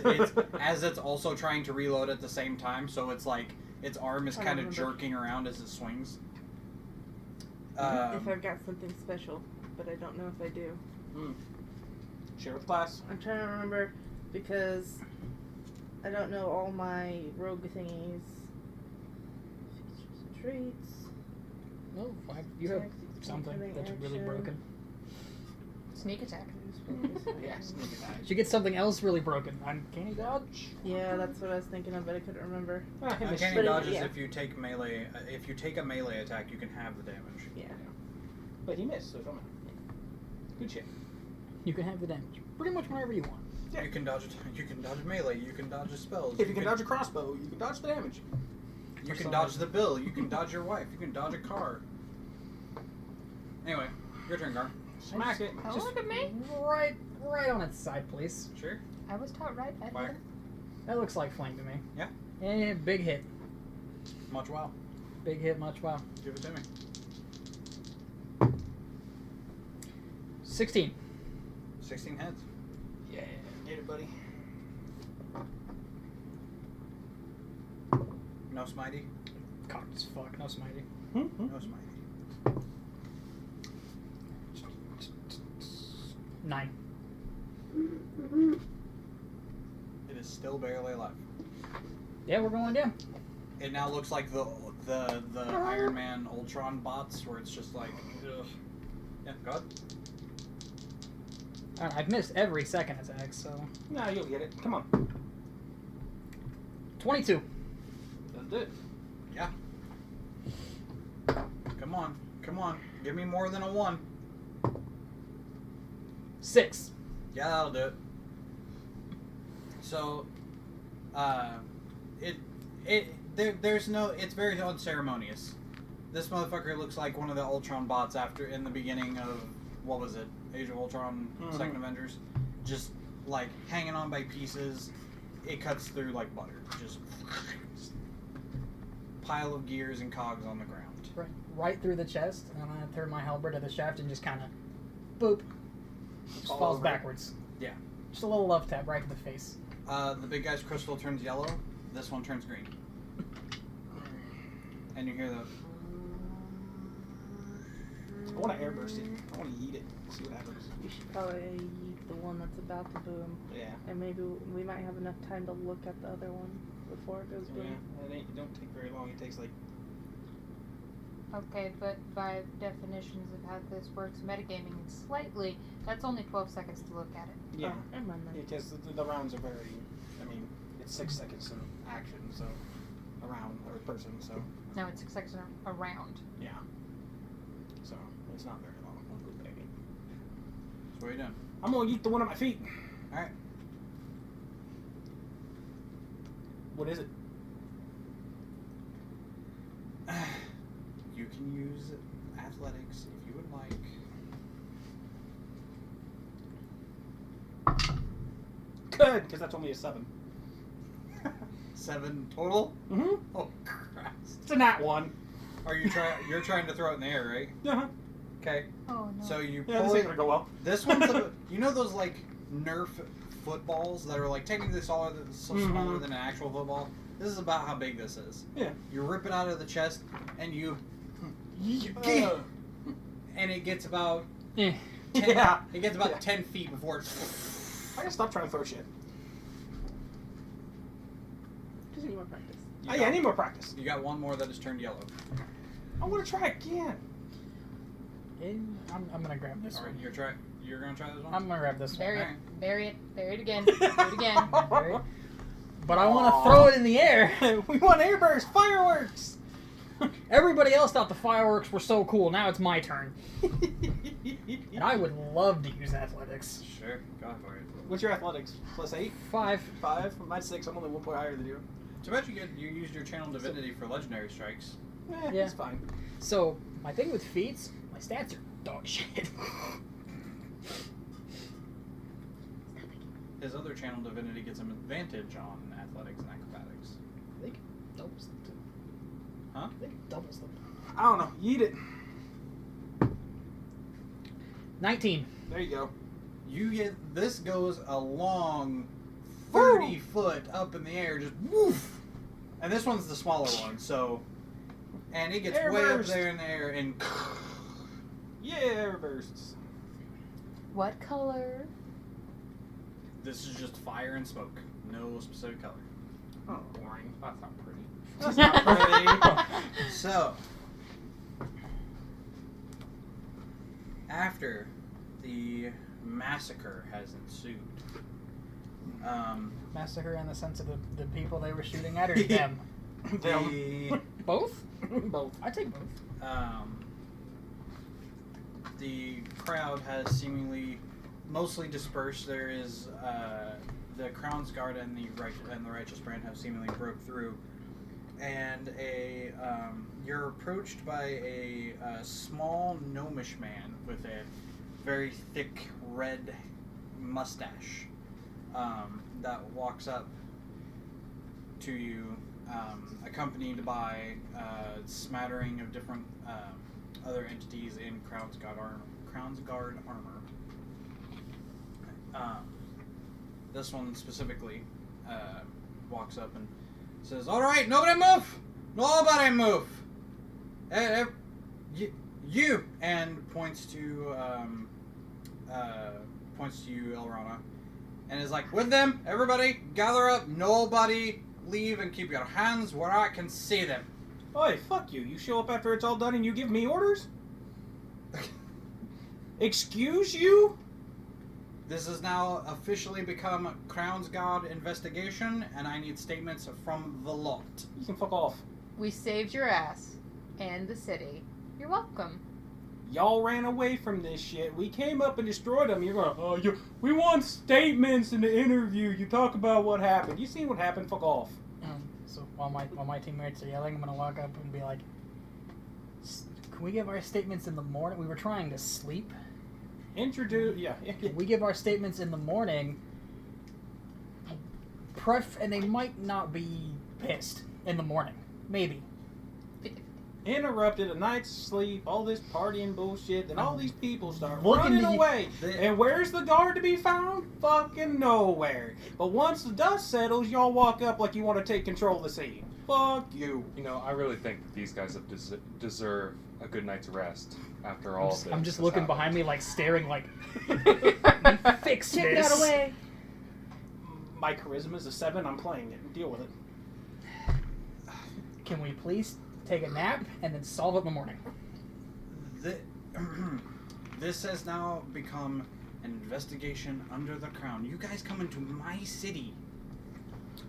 it's also trying to reload at the same time. So it's like its arm is I kind of remember. jerking around as it swings. If I've got something special, but I don't know if I do. Share with class. I'm trying to remember because I don't know all my rogue thingies. Features and traits. No, you have Attack, something incoming that's really action. broken. Sneak attack. Yeah, sneak attack. She gets something else really broken. Uncanny dodge. Yeah, that's what I was thinking of, but I couldn't remember. Uncanny But it- dodge is yeah. if you take melee. If you take a melee attack, you can have the damage. Yeah. But he missed, so it don't matter. Good shit. You can have the damage pretty much whenever you want. Yeah. You can dodge it. You can dodge melee. You can dodge spells. If you can dodge a crossbow, you can dodge the damage. You For can some dodge reason. the bill. You can dodge your wife. You can dodge a car. Anyway, your turn, Gar. Smack it. Oh, Just look at me. Right on its side, please. Sure. I was taught right. I Fire. That looks like flank to me. Yeah. And big hit. Much wow. Big hit, much wow. Give it to me. 16. 16 heads. yeah, get it, buddy. No smitey. Cocked as fuck, no smitey. No smitey. 9. It is still barely alive. Yeah, we're going down. It now looks like the Iron Man Ultron bots, where it's just like, ugh. Yeah, go ahead. I've missed every second attack, so... No, you'll get it. Come on. 22. Doesn't do it. Yeah. Come on. Come on. Give me more than a 1. 6. Yeah, that'll do it. So, there's no, it's very unceremonious. This motherfucker looks like one of the Ultron bots in the beginning of, what was it, Age of Ultron, Second Avengers. Just, like, hanging on by pieces. It cuts through like butter. Just pile of gears and cogs on the ground. Right through the chest, and I turn my halberd to the shaft and just kind of, boop, just falls over. backwards. Yeah. Just a little love tap right to the face. The big guy's crystal turns yellow. This one turns green. And you hear the... I want to airburst it. I want to eat it. See what happens. You should probably eat the one that's about to boom. Yeah. And maybe we might have enough time to look at the other one before it goes boom. Yeah. It don't take very long. It takes like... Okay, but by definitions of how this works, metagaming slightly, that's only 12 seconds to look at it. Yeah. Oh, never mind then. Because the rounds are very... I mean, it's 6 seconds of action, so... A round, or a person, so... No, it's 6 seconds around. Yeah. So, it's not very long. So what are you doing? I'm gonna eat the one at my feet. Alright. What is it? You can use athletics if you would like. Good, because that's only a 7. 7 total? Mm-hmm. Oh, Christ. It's a nat 1. Are you you're trying to throw it in the air, right? Uh-huh. Okay. Oh, no. So you Yeah, pull this ain't it. gonna go well. This one's you know those like Nerf footballs that are like technically smaller than an actual football? This is about how big this is. Yeah. You rip it out of the chest and you and it gets about 10, Yeah. it gets about Yeah. 10 feet before it's I gotta stop trying to throw shit. Just need more practice. you Yeah, I got- need more practice. You got one more that has turned yellow. I want to try again. I'm gonna grab this Alright, one. you're gonna try this one? I'm gonna grab this one. Bury it. Alright. Bury it. Bury it again. Do it again. Bury it. But I want Aw. to throw it in the air. We want airburst, fireworks. Everybody else thought the fireworks were so cool. Now it's my turn. And I would love to use athletics. Sure, go for it. What's your athletics? +8? 5. 5? Mine's 6. I'm only 1 point higher than you. Too bad you used your channel divinity for legendary strikes. Yeah. It's fine. So, my thing with feats, my stats are dog shit. His other channel divinity gets him advantage on athletics and acrobatics. I think it doubles them too. Huh? I think it doubles them. I don't know. Eat it. 19. There you go. You get this goes a long 30 foot up in the air, just woof. And this one's the smaller one, so and it gets Air way up burst. there in the air and Yeah, airbursts. What color? this is just fire and smoke. No specific color. Oh, boring. That's not pretty. That's not pretty. So after the massacre has ensued, Massacre in the sense of the people they were shooting at, or them? the Both? Both. I take both. The crowd has seemingly mostly dispersed. There is the Crown's Guard and the Righteous Brand have seemingly broke through, and you're approached by a small gnomish man with a very thick red mustache that walks up to you, accompanied by a smattering of different other entities in Crown's Guard armor. This one specifically walks up and says, "All right, nobody move! Nobody move! You!" And points to points to you, Elrona, and is like, with them, everybody, gather up, nobody leave, and keep your hands where I can see them. Oi, fuck you. You show up after it's all done and you give me orders? Excuse you? This has now officially become Crown's Guard investigation, and I need statements from the lot. You can fuck off. We saved your ass and the city. You're welcome. Y'all ran away from this shit. We came up and destroyed them. You're going, we want statements in the interview. You talk about what happened. You seen what happened? Fuck off. So while my teammates are yelling, I'm gonna walk up and be like, "Can we give our statements in the morning? We were trying to sleep. Yeah. Can we give our statements in the morning? And they might not be pissed in the morning. Maybe." Interrupted a night's sleep, all this partying bullshit, then all these people start Looking running to you- away. And where's the guard to be found? Fucking nowhere. But once the dust settles, y'all walk up like you want to take control of the scene. Fuck you. You know, I really think that these guys have deserve a good night's rest after all of this. I'm just has looking happened. behind me, like staring, like, fix Take this. that away. My charisma's a 7. I'm playing it. Deal with it. Can we please take a nap and then solve it in the morning? This has now become an investigation under the Crown. You guys come into my city.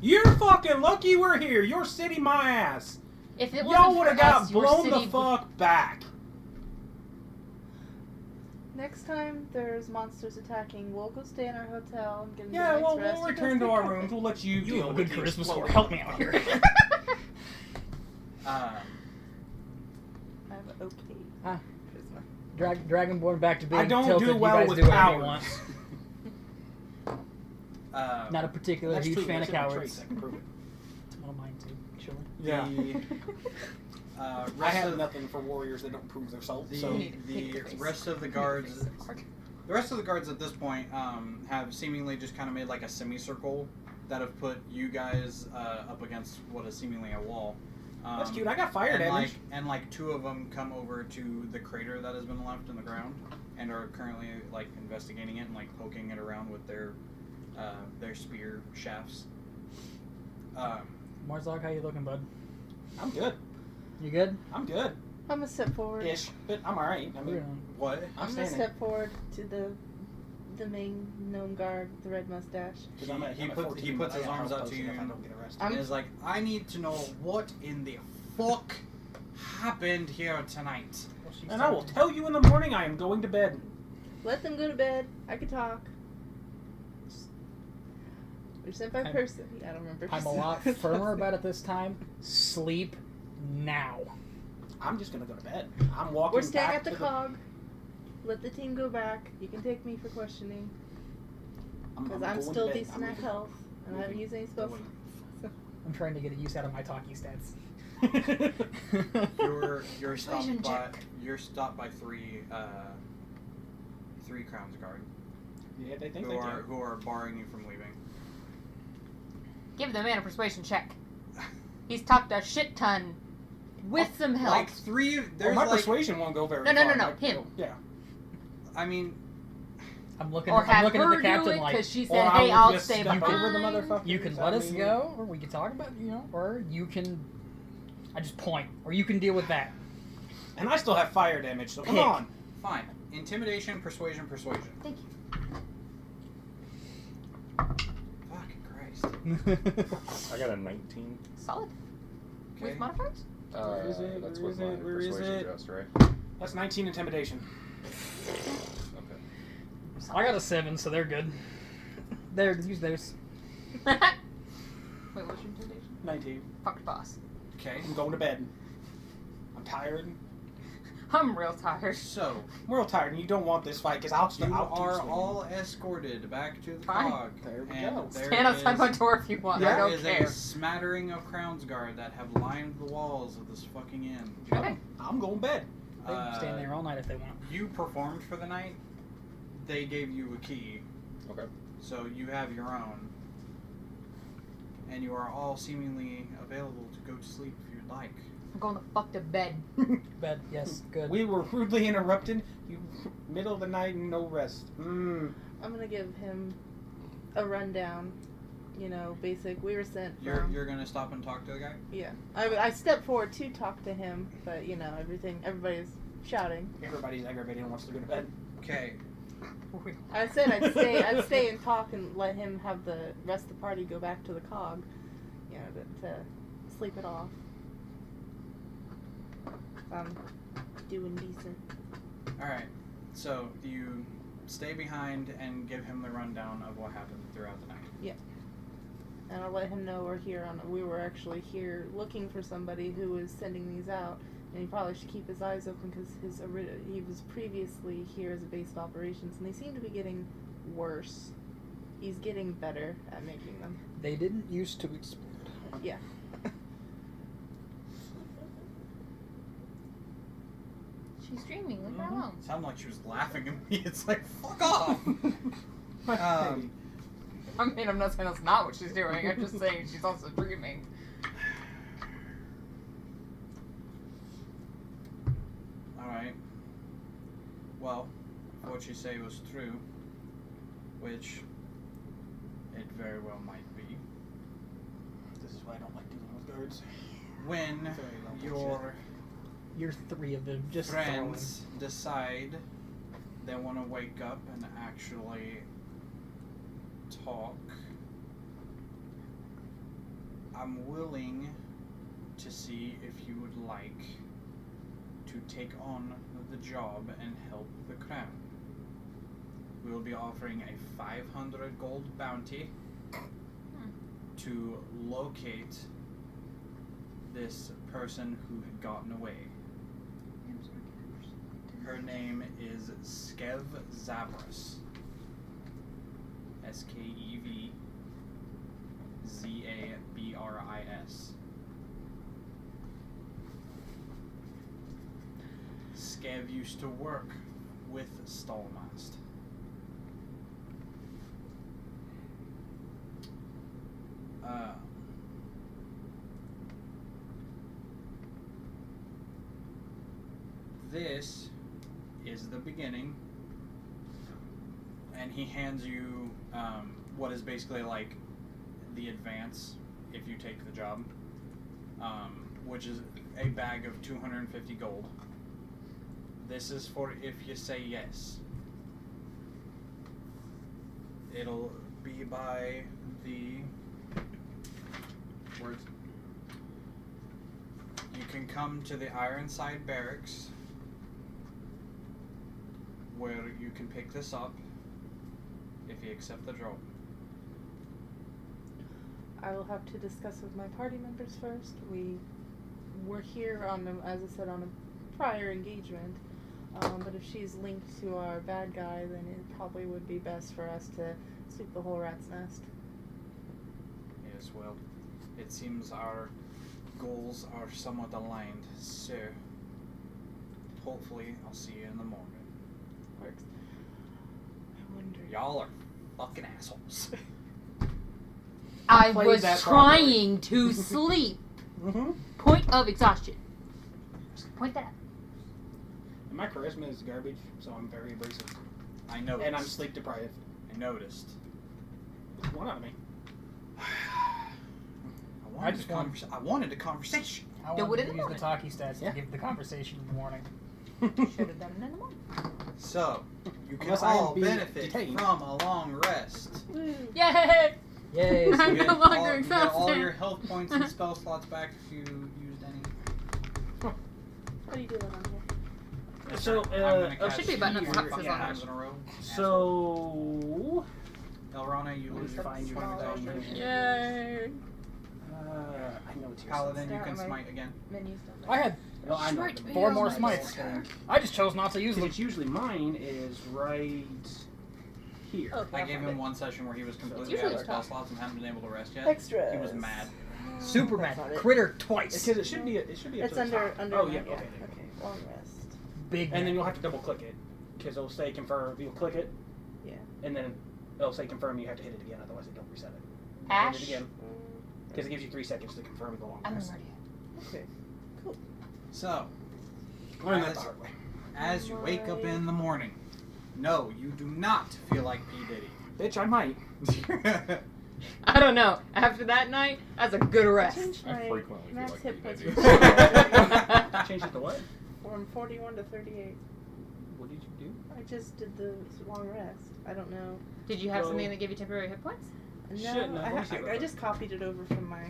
You're fucking lucky we're here. Your city, my ass. If it Y'all wasn't would for have got us, your blown city the fuck back. Next time there's monsters attacking, we'll go stay in our hotel and get a Yeah, night's well, rest. we'll You guys return to take our care of rooms. it. We'll let you You deal have a with good the charisma score. explosion. Help me out here. I have an okay. Ah. charisma. Dragonborn back to being I don't tilted. do well you guys with do whatever you cowards. want. Not a particular That's huge true. fan That's of in my cowards. traits. I can prove it. It's one of mine too, surely. Yeah. The, I have nothing for warriors that don't prove their salt. So the rest of the guards, the rest of the guards at this point have seemingly just kind of made like a semicircle that have put you guys up against what is seemingly a wall. that's cute. I got fire and damage. like 2 of them come over to the crater that has been left in the ground and are currently like investigating it and like poking it around with their spear shafts. Marzog, how you looking, bud? I'm good. You good? I'm good. I'm gonna step forward. Ish. But I'm alright. I mean, What? I'm gonna standing. step forward to the main gnome guard, the red mustache. 'Cause I'm at He 14, puts but I his got arms health out to potion you. if I don't get arrested. And is like, I need to know what in the fuck happened here tonight. And I will tell you in the morning I am going to bed. Let them go to bed. I can talk. We're sent by I'm- person. I don't remember. I'm a lot firmer about it this time. Sleep now. I'm just gonna go to bed. I'm walking We're staying back at the to cog. Let the team go back. You can take me for questioning. Because I'm going still to bed. decent at health. And I haven't used any spells. I'm trying to get a use out of my talkie stats. You're stopped Persuasion by check. three Crown's Guard Yeah, they think who they are can. barring you from leaving. Give the man a persuasion check. He's talked a shit ton. With some help. Like 3, Well, there's my like, persuasion won't go very No, no, far. no, Like, him. Yeah. I mean, I'm looking. Or I'm have looking at her the do captain it like, because she Or said, I hey, will I'll just stay step over the behind. motherfucker. you can let us go, or we can talk about, or you can. I just point, or you can deal with that. And I still have fire damage, so come Pick. on. fine. Intimidation, persuasion. Thank you. Fucking Christ. I got a 19. Solid. Okay. With modifiers? Where is it? That's Where with is my it? Where is persuasion it? just, right? That's 19 intimidation. Okay. I got a 7, so they're good. There, use theirs. Wait, what was your intimidation? 19. Fucked boss. Okay. I'm going to bed. I'm tired. I'm real tired. So I'm real tired, and you don't want this fight because I'll you still out are all escorted back to the Fine. cog. There we and go. there Stand outside my is- door if you want. I There don't is care. a smattering of Crown's Guard that have lined the walls of this fucking inn. Okay. I'm going to bed. They can stay in there all night if they want. You performed for the night. They gave you a key, Okay. so you have your own. And you are all seemingly available to go to sleep if you'd like. I'm going the fuck to bed. Bed, yes, good. We were rudely interrupted. You middle of the night and no rest. I'm gonna give him a rundown. You know, basic. We were sent from. You're gonna stop and talk to the guy? Yeah. I stepped forward to talk to him, but you know, everybody's shouting. Everybody's aggravated and wants to go to bed. Okay. I said I'd stay and talk and let him have the rest of the party go back to the cog, you know, to sleep it off. Doing decent. Alright. So you stay behind and give him the rundown of what happened throughout the night. Yeah. And I'll let him know we were actually here looking for somebody who was sending these out, and he probably should keep his eyes open because he was previously here as a base of operations, and they seem to be getting worse. He's getting better at making them. They didn't used to explode. Yeah. She's dreaming. Leave her alone. It sounded like she was laughing at me. It's like, fuck off! I mean, I'm not saying that's not what she's doing. I'm just saying she's also dreaming. Alright. Well, if what you say was true, which it very well might be, This is why I don't like dealing with guards. when your You're three of them, just friends decide they want to wake up and actually talk, I'm willing to see if you would like to take on the job and help the crown. We will be offering a 500 gold bounty to locate this person who had gotten away. Her name is Skev Zabris. Skevzabris. Skev used to work with Stallmast. This is the beginning, and he hands you what is basically like the advance if you take the job, which is a bag of 250 gold. This is for if you say yes. It'll be by the words. You can come to the Ironside Barracks, where you can pick this up if you accept the job. I will have to discuss with my party members first. We were here on, as I said, on a prior engagement. But if she's linked to our bad guy, then it probably would be best for us to sweep the whole rat's nest. Yes, well, it seems our goals are somewhat aligned, so hopefully I'll see you in the morning. Works. I wonder. Y'all are fucking assholes. I Played was that trying to sleep. Mm-hmm. Point of exhaustion. Point that out. And my charisma is garbage, so I'm very abrasive. I noticed. And I'm sleep deprived. I noticed. It's one out of me. I wanted a conversation. I Do wanted it to in use the the talkie stats Yeah. to give the conversation in the morning. Should have done it in the morning. So, you can Unless I am all being benefit detained. from a long rest. Yay! Yay! You I'm get no longer all, you get all exhausted. your health points and spell slots back if you used any. What are you doing on here? So, I'm gonna oh, catch should be a button up you top that fucking says on times it. in a row. So, Elrana, you lose your find you Small everything. version. Yay! I know it's yours. Paladin, you Start can my- smite again. Menus don't I had No, I know. Smart the- 4 more Smite. smites. I just chose not to use Because them. it's usually mine is right here. Okay, I gave found him it. one session where he was completely usually out of the spell top. slots and hadn't been able to rest yet. Extras. He was mad. Superman, That's not it. critter twice. Because it should be. It should be. Up It's to the under top. under. Oh my- yeah. yeah. Okay. Okay. Long rest. Big. And then man. you'll have to double click it because it'll say confirm. You'll click it. Yeah. And then it'll say confirm. You have to hit it again, otherwise it don't reset it. Ash? Hit it again because it gives you 3 seconds to confirm and go on. I'm rest. ready. Okay. So, Learn that As- the hard way. as you wake up in the morning, No, you do not feel like P. Diddy. Bitch, I might. I don't know. After that night, that's a good I rest. changed I my frequently feel max like hit P. points Diddy. Change it to what? from 41 to 38. What did you do? I just did the long rest. I don't know. Did you have Go. something that gave you temporary hit points? No, Shit, no, let me see real I quick. just copied it over from my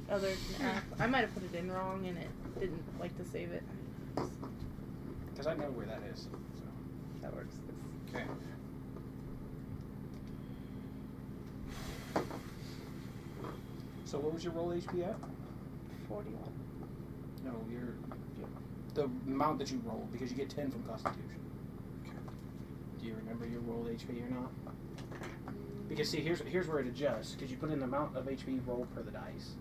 other app. I might have put it in wrong and it didn't like to save it. Because I know where that is. So. That works. Okay. So what was your roll HP at? 41. No, the amount that you rolled, because you get 10 from Constitution. Do you remember your rolled HP or not? Because see, here's where it adjusts, because you put in the amount of HP rolled per the dice,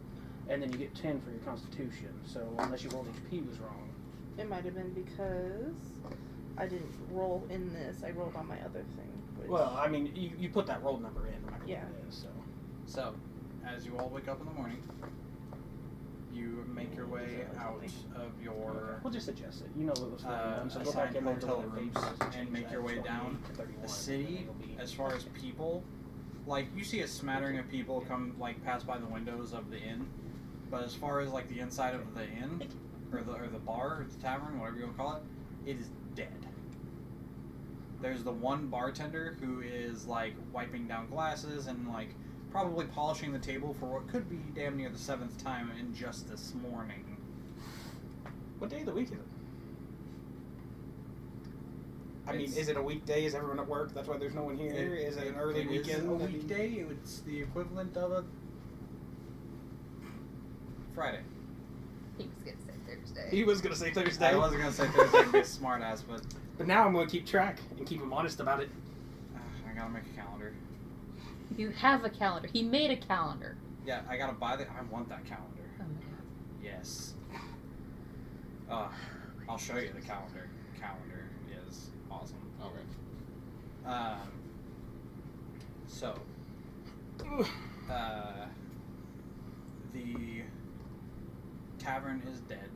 and then you get 10 for your Constitution. So unless your rolled HP was wrong. It might have been because I didn't roll in this. I rolled on my other thing. Which, Well, I mean, you put that rolled number in, no matter Yeah. what it is. So. So, as you all wake up in the morning, you make your way out of your We'll just adjust it. You know what was going on, so go assigned back in there to hotel the rooms pages and change make that your way 28 down. to 31, The city, and it'll be- as far as people, like you see a smattering of people come like pass by the windows of the inn, but as far as like the inside of the inn or the bar or the tavern, whatever you want to call it, it is dead. There's the one bartender who is like wiping down glasses and like probably polishing the table for what could be damn near the 7th time in just this morning. What day of the week is it? I mean, It's- is it a weekday? Is everyone at work? That's why there's no one here. Is it an early It is weekend? a I mean- weekday. It's the equivalent of a Friday. He was gonna say Thursday. He was gonna say Thursday. I wasn't gonna say Thursday to be a smart ass, but But now I'm gonna keep track and keep him honest about it. I gotta make a calendar. You have a calendar. He made a calendar. Yeah, I gotta buy I want that calendar. Oh my god. Yes. I'll show you the calendar. Calendar is awesome. Okay. So, the tavern is dead,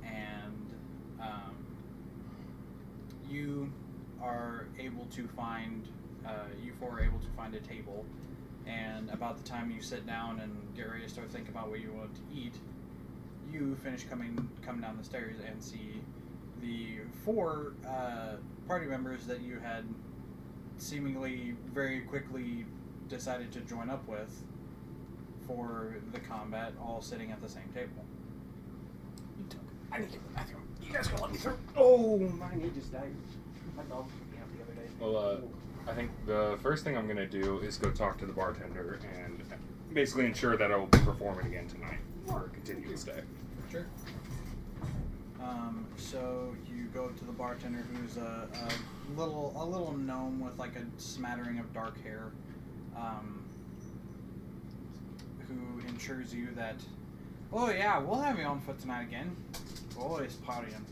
and you are able to find, you four are able to find a table, and about the time you sit down and get ready to start thinking about what you want to eat, you finish come down the stairs and see the 4 party members that you had seemingly very quickly decided to join up with for the combat, all sitting at the same table. I need to go to the bathroom. You guys gonna let me through? Oh, my knee just died. My dog took me out the other day. Well, I think the first thing I'm going to do is go talk to the bartender and basically ensure that I will be performing again tonight for a continuous day. Sure. So you go to the bartender, who's a little gnome with like a smattering of dark hair, who ensures you that, oh yeah, we'll have you on for tonight again. Always partying.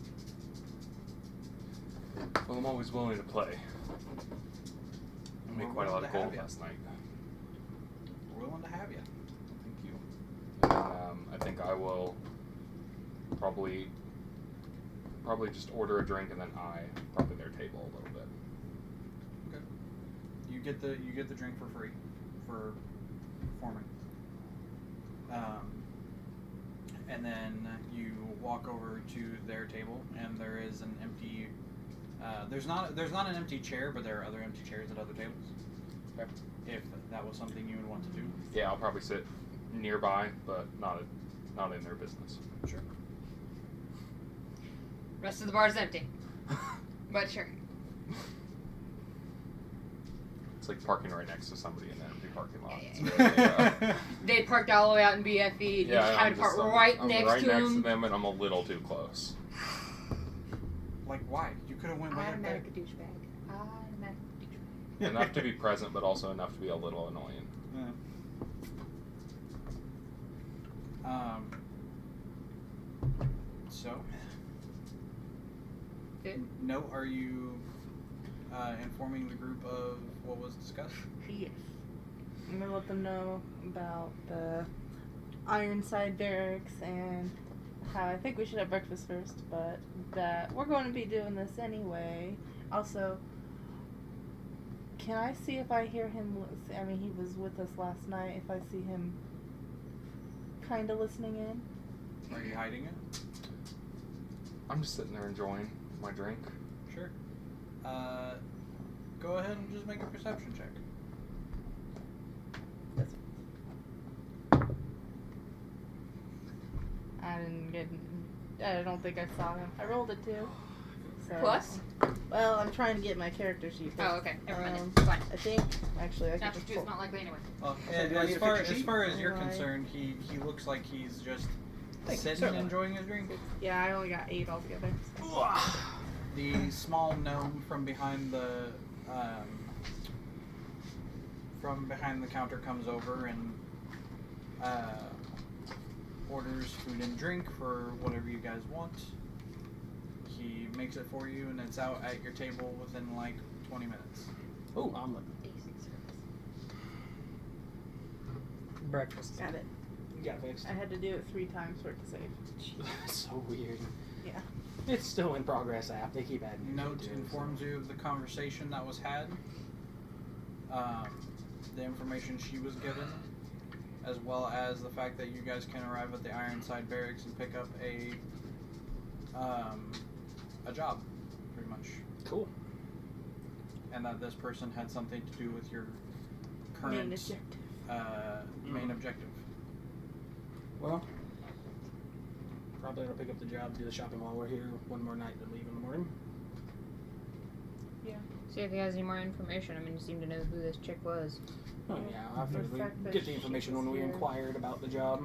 Well, I'm always willing to play. I made We're quite a lot willing of to have gold you. last night. We're willing to have you. Thank you. And, I think I will probably just order a drink and then probably their table a little bit. Okay. You get the drink for free for performing. And then you walk over to their table, and there is an empty. There's not an empty chair, but there are other empty chairs at other tables. Okay. If that was something you would want to do. Yeah, I'll probably sit nearby, but not in their business. Sure. Rest of the bar is empty. But sure. It's like parking right next to somebody in an empty parking lot. Yeah, It's really, They parked all the way out in BFE. You just had to park right I'm next right to next him. to them, and I'm a little too close. Like why? You could have went way up there. Automatic douchebag. Automatic douchebag. Enough to be present, but also enough to be a little annoying. So. Good. No, are you informing the group of what was discussed? Yes. I'm gonna let them know about the Ironside barracks and how I think we should have breakfast first, but that we're going to be doing this anyway. Also, Can I see if I hear him? I mean, he was with us last night. If I see him, kind of listening in. Are you hiding it? I'm just sitting there enjoying my drink. Sure. Go ahead and just make a perception check. I didn't get. I don't think I saw him. I rolled a 2. So, Plus? Well, I'm trying to get my character sheet. Oh, okay. Never mind. Um, It's fine. I think actually I can Natural just 2 pull. is not likely anyway. Well, So do I need as a far picture as sheet? far as you're Right. concerned, he looks like he's just Thank you, sitting certainly. enjoying his drink. Yeah, I only got 8 altogether. The small gnome from behind the counter comes over and orders food and drink for whatever you guys want. He makes it for you, and it's out at your table within like 20 minutes. Oh, omelet. Basic service. Breakfast. Got it. You got it fixed. I had to do it 3 times for it to save. So weird. Yeah. It's still in progress app. They keep adding. Note to it, informs you of the conversation that was had, the information she was given, as well as the fact that you guys can arrive at the Ironside Barracks and pick up a job, pretty much, Cool. and that this person had something to do with your Main current objective. main objective. Well, probably gonna pick up the job, do the shopping while we're here one more night, and leave in the morning. Yeah. See if he has any more information. I mean, you seem to know who this chick was. Oh yeah, I The figured fact we'd that get the she information was when we here. inquired about the job.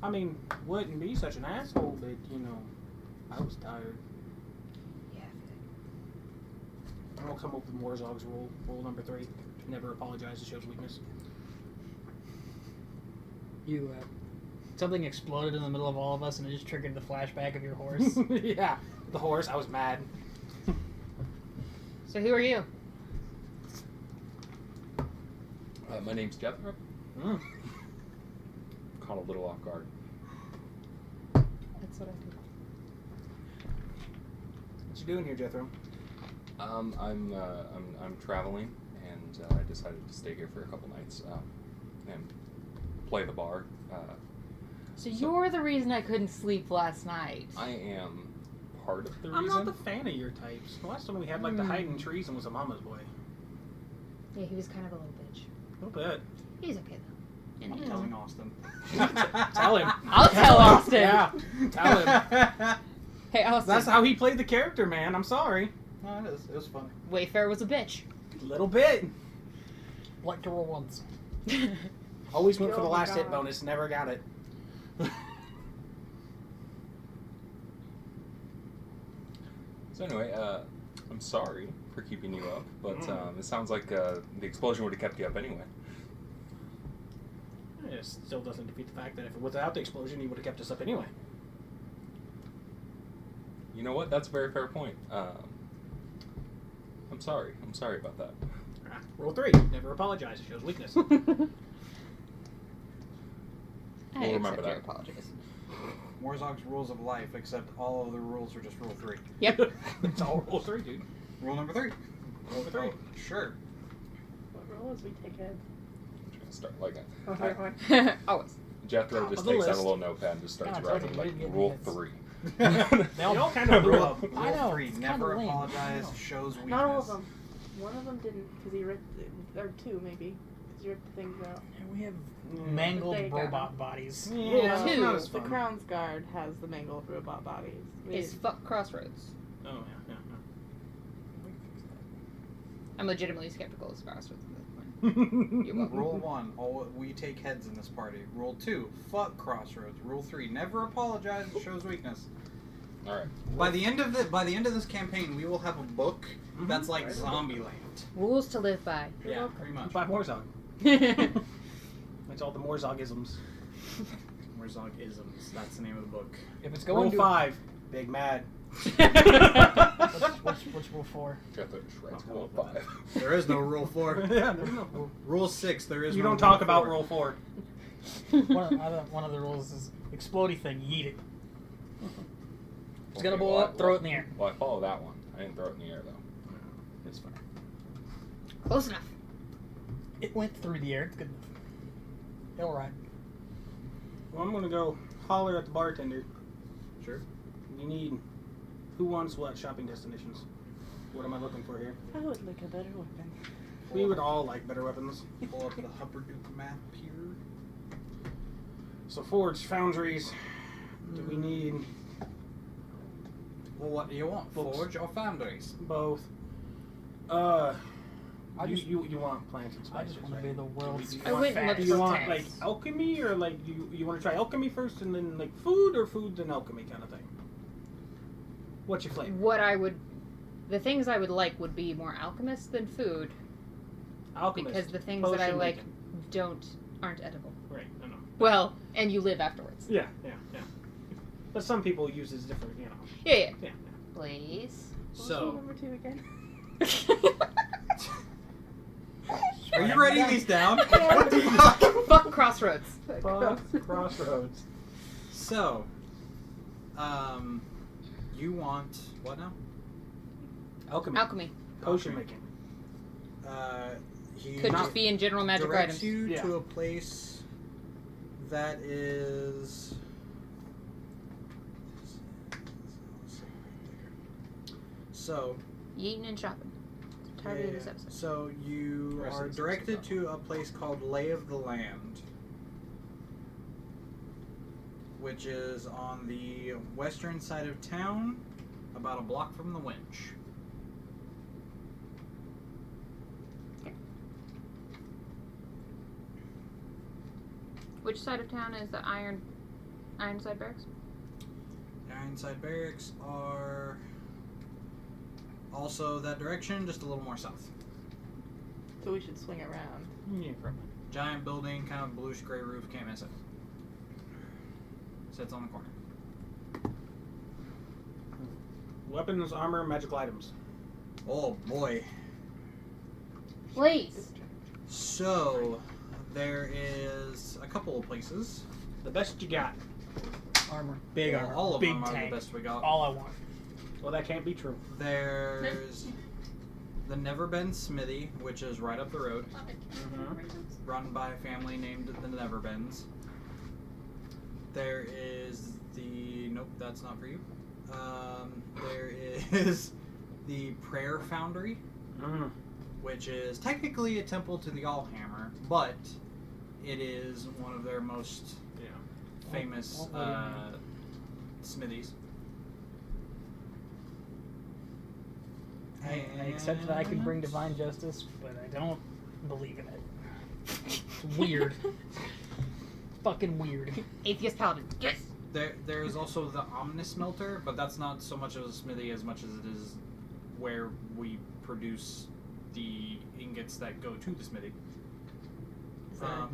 I mean, wouldn't be such an asshole, but you know, I was tired. Yeah. And I'll come up with Morzog's rule. Rule number 3: never apologize to shows weakness. You, something exploded in the middle of all of us, and it just triggered the flashback of your horse. Yeah, the horse. I was mad. So who are you? My name's Jethro. Mm. Caught a little off guard. That's what I do. What you doing here, Jethro? I'm traveling, and I decided to stay here for a couple nights and play the bar. So you're the reason I couldn't sleep last night. I am part of the I'm reason. not the fan of your types. The last time we had like the hiding trees and was a mama's boy. Yeah, he was kind of a little bitch. A little bit. He's okay though. I'm And telling Austin. Tell him. I'll tell Austin. Yeah, tell him. Hey, Austin. That's how he played the character, man. I'm sorry. No, it is. It was funny. Wayfair was a bitch. A little bit. Like to roll once. Always went for the Oh my last hit God. bonus. Never got it. So anyway, I'm sorry for keeping you up, but it sounds like the explosion would have kept you up anyway. It still doesn't defeat the fact that if it was without the explosion, he would have kept us up anyway. You know what? That's a very fair point. I'm sorry. I'm sorry about that. Rule 3: never apologize. It shows weakness. I We'll remember accept your that. apologies. Warzog's rules of life, except all other rules are just rule 3. Yep. It's all Rule 3, dude. Rule number 3. Rule number 3. Oh, sure. What role is we take heads? I'm trying to start like a, Okay. Always. Jethro Top just of the takes out a list. little notepad and just starts God, writing it's like like getting rule hits. 3. They all kind of blew up. I Rule know, 3. it's Never kinda lame. apologize. I know. Shows weakness. Not all of them. One of them didn't, because he ripped, or 2 maybe, because he ripped the things out. And we have They mangled got robot bodies. Rule Yeah, it's 2, not as the fun. Crown's Guard has the mangled robot bodies. Is fuck Crossroads. Oh, yeah, yeah, I'm legitimately skeptical of Crossroads at this point. yeah. You're welcome. Rule 1. We take heads in this party. Rule 2. Fuck Crossroads. Rule 3. Never apologize. It shows weakness. All right. By the end of this campaign, we will have a book that's like Zombieland. Rules to live by. Yeah, pretty much. By Morzog. That's It's all the Morzogisms. Warzog isms. That's the name of the book. If it's Rule going to 5: big mad. What's rule 4? Jethro just writes rule 5. There is no rule 4. Yeah, there's no. Rule 6. There is You no don't talk rule about 4. Rule 4. One of the rules is explodey thing, yeet it. It's gonna Okay, blow well, up, throw it in the air. Well, I follow that one. I didn't throw it in the air though. It's fine. Close enough. It went through the air. It's good enough. It'll ride. Well, I'm gonna go holler at the bartender. Sure. You need who wants what shopping destinations? What am I looking for here? I would like a better weapon. We would all like better weapons. Pull up the Hupperdook map here. So forge, foundries. Do we need Well, what do you want? Books. Forge or foundries? both? You want plants and I spices, just want to right? be the world's I went and fat. looked Do you for want like tanks. alchemy or like you want to try alchemy first and then like food or food then alchemy kind of thing? What's your flavor? The things I would like would be more alchemist than food, Alchemist. because the things that I potion like making. aren't edible. Right. I know. Well, and you live afterwards. Yeah. But some people use it different, you know. Yeah. Yeah. Please. What was So, number 2 again? are you writing these down? What the fuck? Fuck Crossroads. Crossroads. So, you want what now? Alchemy. Alchemy. Potion making. He Could just be in general magic directs items. you Yeah. to a place that is. So, Eating and shopping. It's entirely yeah, this episode. so you The rest are of this directed episode. to a place called Lay of the Land, which is on the western side of town, about a block from the winch. Which side of town is the Ironside Barracks? The Ironside Barracks are also that direction, just a little more south. So we should swing around. Yeah, probably. Giant building, kind of bluish gray roof, can't miss it. Sits on the corner. Weapons, armor, magical items. Oh boy. Please. So, there is a couple of places. The best you got. Armor. Big Well, armor. all of big them are tank. the best we got. All I want. Well, that can't be true. There's the Never Been Smithy, which is right up the road, run by a family named the Neverbends. There is the nope, that's not for you. There is the Prayer Foundry, which is technically a temple to the Allhammer, but it is one of their most famous smithies. I accept that I can bring divine justice, but I don't believe in it. It's weird. Fucking weird. Atheist Paladin. Yes! There is also the Omnis Smelter, but that's not so much of a smithy as much as it is where we produce the ingots that go to the smithy.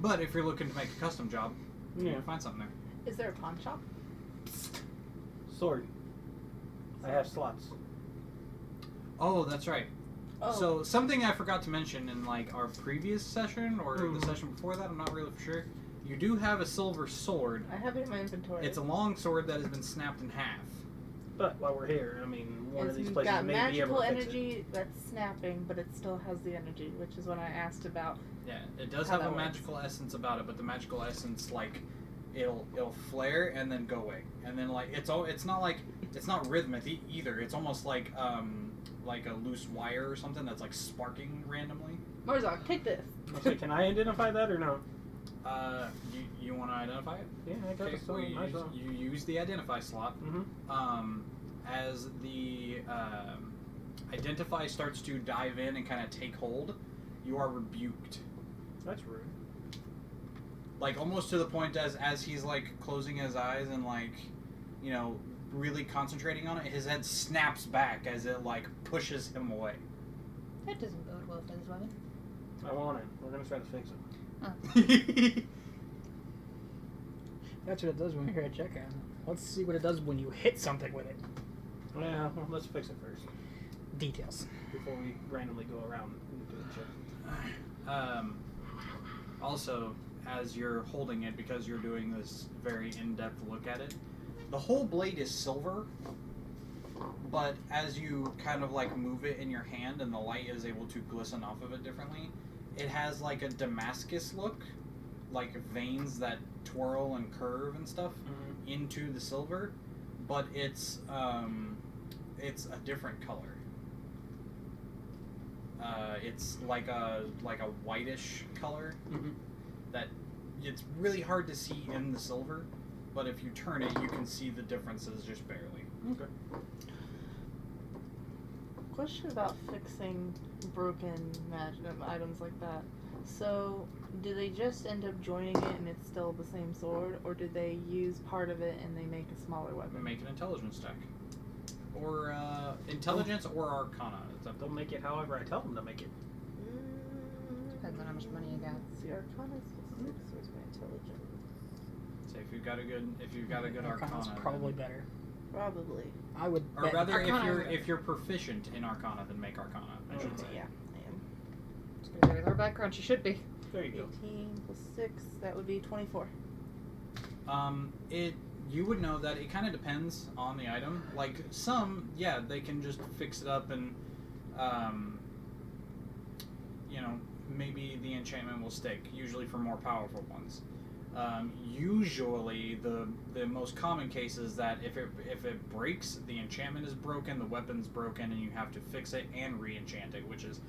But if you're looking to make a custom job, you can find something there. Is there a pawn shop? Sword. I have slots. Oh, that's right. Oh. So something I forgot to mention in like our previous session or the session before that, I'm not really for sure. You do have a silver sword. I have it in my inventory. It's a long sword that has been snapped in half. But while we're here, I mean, one of these It's places got may be able magical to fix it. energy that's snapping, but it still has the energy, which is what I asked about. Yeah, it does How have that a works. magical essence about it, but the magical essence like it'll flare and then go away, and then like it's not rhythmic either. It's almost like a loose wire or something that's like sparking randomly. Morzok, take this. Okay, can I identify that or no? You want to identify it? Yeah, I got Okay, the well, sword. Might as well. you use the identify slot. Mm-hmm. As the identify starts to dive in and kind of take hold, you are rebuked. That's rude. Like almost to the point as he's like closing his eyes and like, you know, really concentrating on it, his head snaps back as it like pushes him away. That doesn't bode well for this weapon. I want it. We're gonna try to fix it. That's what it does when you're a checker. Let's see what it does when you hit something with it. Yeah, well, let's fix it first Details. before we randomly go around and do the check. Also, as you're holding it, because you're doing this very in-depth look at it, the whole blade is silver, but as you kind of like move it in your hand and the light is able to glisten off of it differently, it has like a Damascus look, like veins that twirl and curve and stuff into the silver, but it's a different color. It's like a whitish color that it's really hard to see in the silver, but if you turn it, you can see the differences just barely. Okay. Question about fixing broken items like that. So, do they just end up joining it and it's still the same sword, or do they use part of it and they make a smaller weapon? Make an intelligence check, or intelligence or Arcana. They'll make it however I tell them to make it. Depends on how much money you got. See, Arcana is +6, where's my intelligence? Say if you've got a good Arcana's Arcana, probably then- better. Probably. I would. Or bet rather, Arcana- if you're proficient in Arcana, then make Arcana. I should say. Yeah, I am. Just gonna say with her background, she should be. There you go. 18 +6, that would be 24. You would know that it kind of depends on the item. Like some, yeah, they can just fix it up and, maybe the enchantment will stick. Usually for more powerful ones. Usually the most common case is that if it breaks, the enchantment is broken, the weapon's broken, and you have to fix it and re-enchant it, which is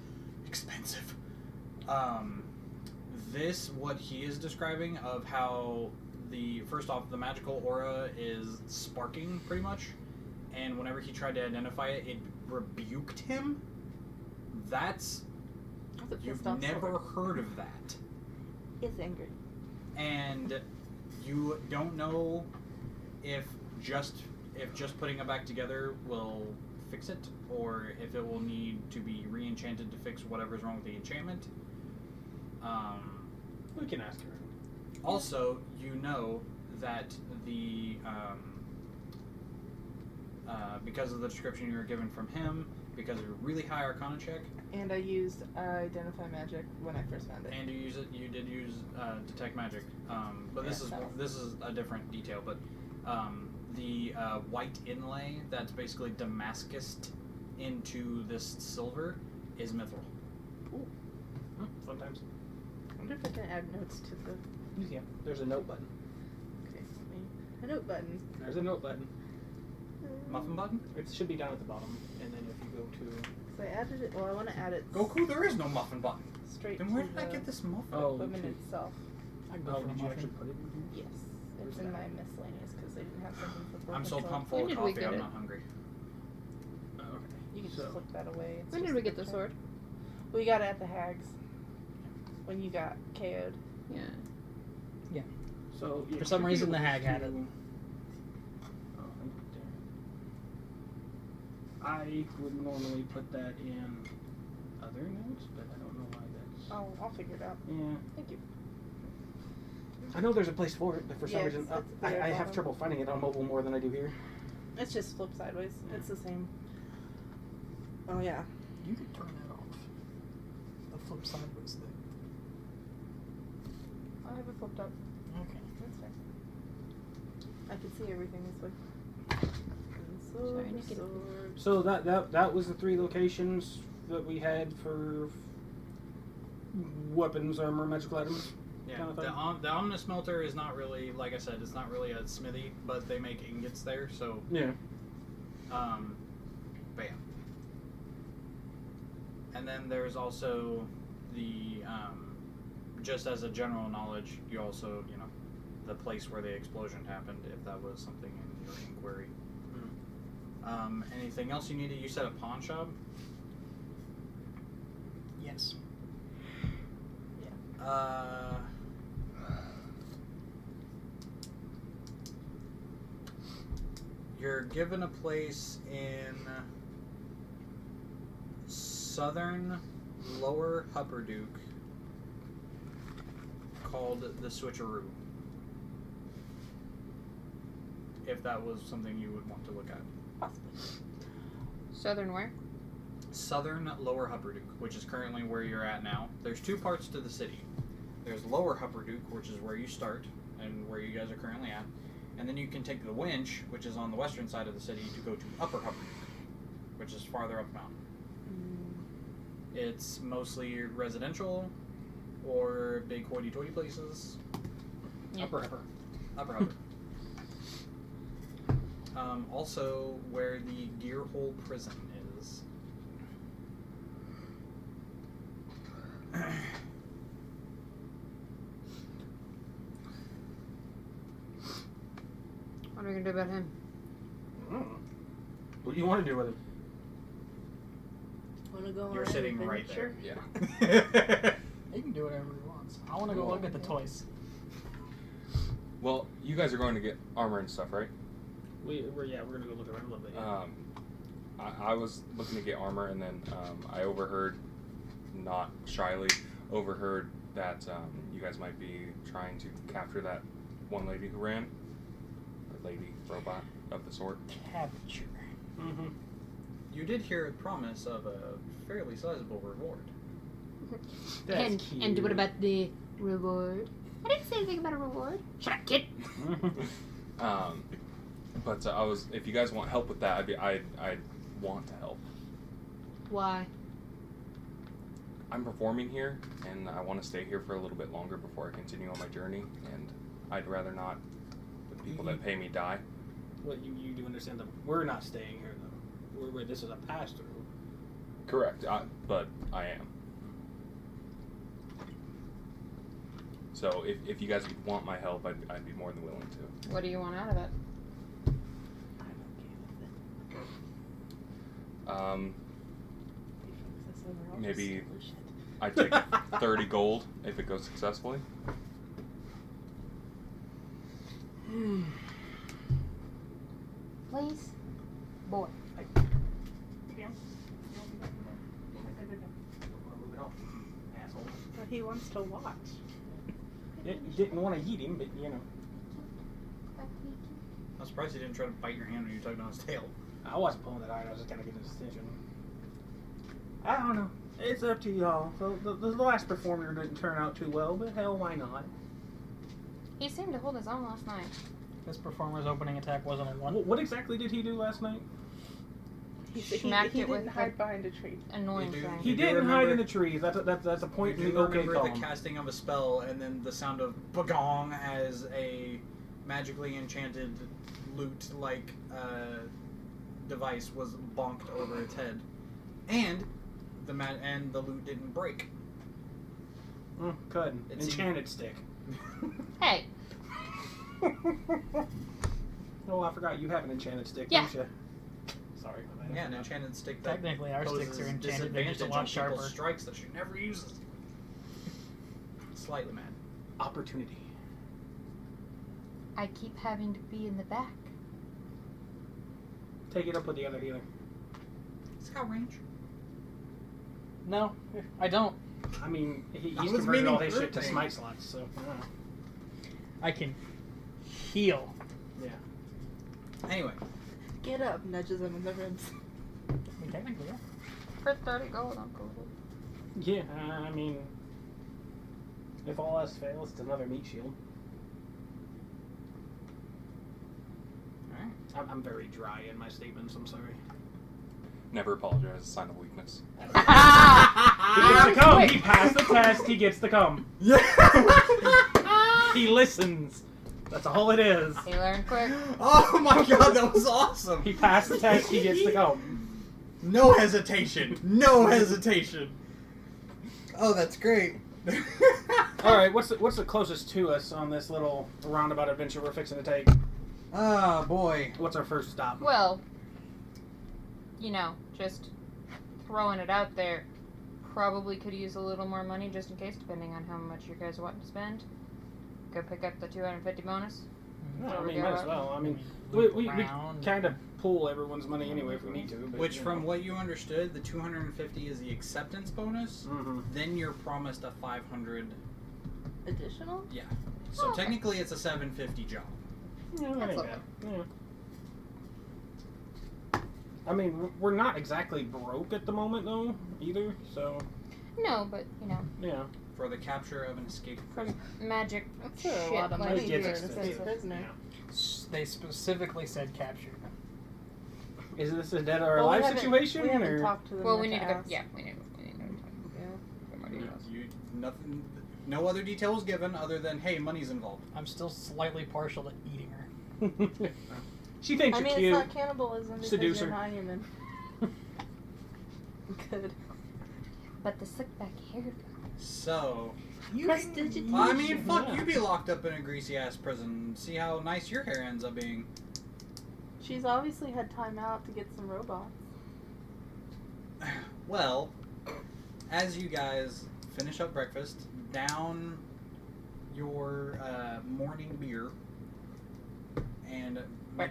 expensive. What he is describing of how first off, the magical aura is sparking pretty much, and whenever he tried to identify it, it rebuked him. You've never heard of that. It's angry. And you don't know if just putting it back together will fix it, or if it will need to be re-enchanted to fix whatever's wrong with the enchantment. We can ask her. Also, you know that because of the description you were given from him, because of your really high Arcana check, And I used Identify Magic when I first found it. and you did use Detect Magic, but this is a different detail. But the white inlay that's basically Damascused into this silver is mithril. Sometimes. I wonder if I can add notes to the... Yeah. There's a note button. Okay, a note button. There's a note button. Muffin button? It should be down at the bottom, and then if you go to... So I added it... Well, I want to add it Goku, there is no muffin button. straight Then where to did I the get this muffin? Oh, equipment to- itself. I'd go Oh, for a did you muffin. actually put it in here? Yes. Where's It's in that? my miscellaneous because they didn't have something for broken I'm so sword. pumped full When of did we coffee, get I'm it? not hungry. Oh, okay. You can So- just flip that away. It's When just did we a get the picture. sword? We got it at the Hags. When you got KO'd. Yeah. So yeah, For some should be reason, able the hag to- had it. Oh, right there. I would normally put that in other notes, but I don't know why that's. Oh, I'll figure it out. Yeah. Thank you. I know there's a place for it, but for some Yes, reason it's I there, have bottom. trouble finding it on mobile more than I do here. It's just flip sideways. Yeah. It's the same. Oh, yeah. You could turn that off. The flip sideways thing. I have it flipped up. Okay. That's fine. I can see everything this way. Sorry, Sword, Nikki. sword. So that was the 3 locations that we had for weapons, armor, magical items. Yeah, kind of the, thing. the Omnis Smelter is not really, like I said, it's not really a smithy, but they make ingots there, so, Yeah. but yeah. And then there's also the, just as a general knowledge, you also, the place where the explosion happened, if that was something in your inquiry. Anything else you needed? You said a pawn shop? Yes. You're given a place in southern Lower Hupperduke called the Switcheroo. If that was something you would want to look at. Possibly. Southern where? Southern Lower Hupperduke, which is currently where you're at now. There's 2 parts to the city. There's Lower Hupperduke, which is where you start and where you guys are currently at, And then you can take the winch, which is on the western side of the city, to go to Upper Hubbard, which is farther up the mountain. It's mostly residential or big hoity-toity places. Yeah. Upper Hubbard. Upper Hubbard. Also, where the Gearhole Prison is. What are we gonna do about him? What do you want to do with it? Want to go You're on an sitting right there. adventure? Yeah. He can do whatever he wants. I want to go look at the toys. Well, you guys are going to get armor and stuff, right? We're gonna go look around a little bit. I was looking to get armor, and then I overheard, not shyly, that you guys might be trying to capture that one lady who ran, or lady robot of the sort. Capture. Mm-hmm. You did hear a promise of a fairly sizable reward. And what about the reward? I didn't say anything about a reward. Shut up, kid. But if you guys want help with that, I'd want to help. Why? I'm performing here, and I want to stay here for a little bit longer before I continue on my journey, and I'd rather not the people that pay me die. Well, you do understand that we're not staying here, though. This is a pass-through. Correct, but I am. So if you guys would want my help, I'd be more than willing to. What do you want out of it? Maybe I'd take 30 gold if it goes successfully. Please? Boy. But he wants to watch. You didn't want to eat him, but you know. I'm surprised he didn't try to bite your hand when you tugged on his tail. I wasn't pulling that iron. I was just kind of getting his attention. I don't know. It's up to y'all. So the last performer didn't turn out too well, but hell, why not? He seemed to hold his own last night. This performer's opening attack wasn't a one. What exactly did he do last night? He Smacked it with didn't hide behind a tree. Annoying You do- thing. He You do didn't hide in remember- the trees. That's a point You in do the okay remember column. the casting of a spell and then the sound of bagong as a magically enchanted lute-like device was bonked over its head, and the lute didn't break. Good. It seemed- Enchanted stick. Hey, Oh, I forgot you have an enchanted stick, Yeah. don't you? Sorry. Yeah, an enchanted stick that Technically, our poses sticks are enchanted. They're just a disadvantage lot on sharper. people's strikes that she never uses. Slightly mad. Opportunity. I keep having to be in the back. Take it up with the other healer. Scout range. No, I don't. I mean, he's I was converted all meaning his shit to hurting. smite slots, so. I can heal. Yeah. Anyway, Get up, nudges him in the ribs. I mean, technically, yeah. For 30 gold, I'm cool. Yeah, I mean, if all else fails, it's another meat shield. alright. I'm very dry in my statements, I'm sorry. Never apologize. It's a sign of weakness. He gets to come! He passed the test, he gets to come. He listens. That's all it is. He learned quick. Oh my god, that was awesome! He passed the test, he gets to come. No hesitation. No hesitation. Oh, that's great. Alright, what's the closest to us on this little roundabout adventure we're fixing to take? Oh boy. What's our first stop? Well, you know, just throwing it out there. Probably could use a little more money just in case, depending on how much you guys want to spend. Go pick up the 250 bonus. No, There I we mean, go. might as well. I mean, Loop we around. kind of pull everyone's money anyway if we need to. But, Which, from what you understood, the 250 is the acceptance bonus. Mm-hmm. Then you're promised a 500. Additional? Yeah. So Oh, okay. technically, it's a 750 job. Yeah, that That's ain't okay. bad. Yeah. I mean, we're not exactly broke at the moment, though, either. So, No, but, you know, yeah. For the capture of an escaped from prisoner. magic That's shit. a lot of like money gets here to expensive. save a prisoner. Yeah. They specifically said captured. Is this a dead or Well, alive situation? We haven't or? talked to them. Well, yet we need to go. ask. Yeah, we need to Yeah. get more details. Nothing. No other details given other than hey, money's involved. I'm still slightly partial to eating her. She thinks I mean, you're it's cute. not cannibalism because Seducer. you're not human. Good. But the slick back hair. So, Prestidigitation. I mean, fuck, Yeah. you be locked up in a greasy ass prison. See how nice your hair ends up being. She's obviously had time out to get some robots. Well, as you guys finish up breakfast, down your morning beer, and make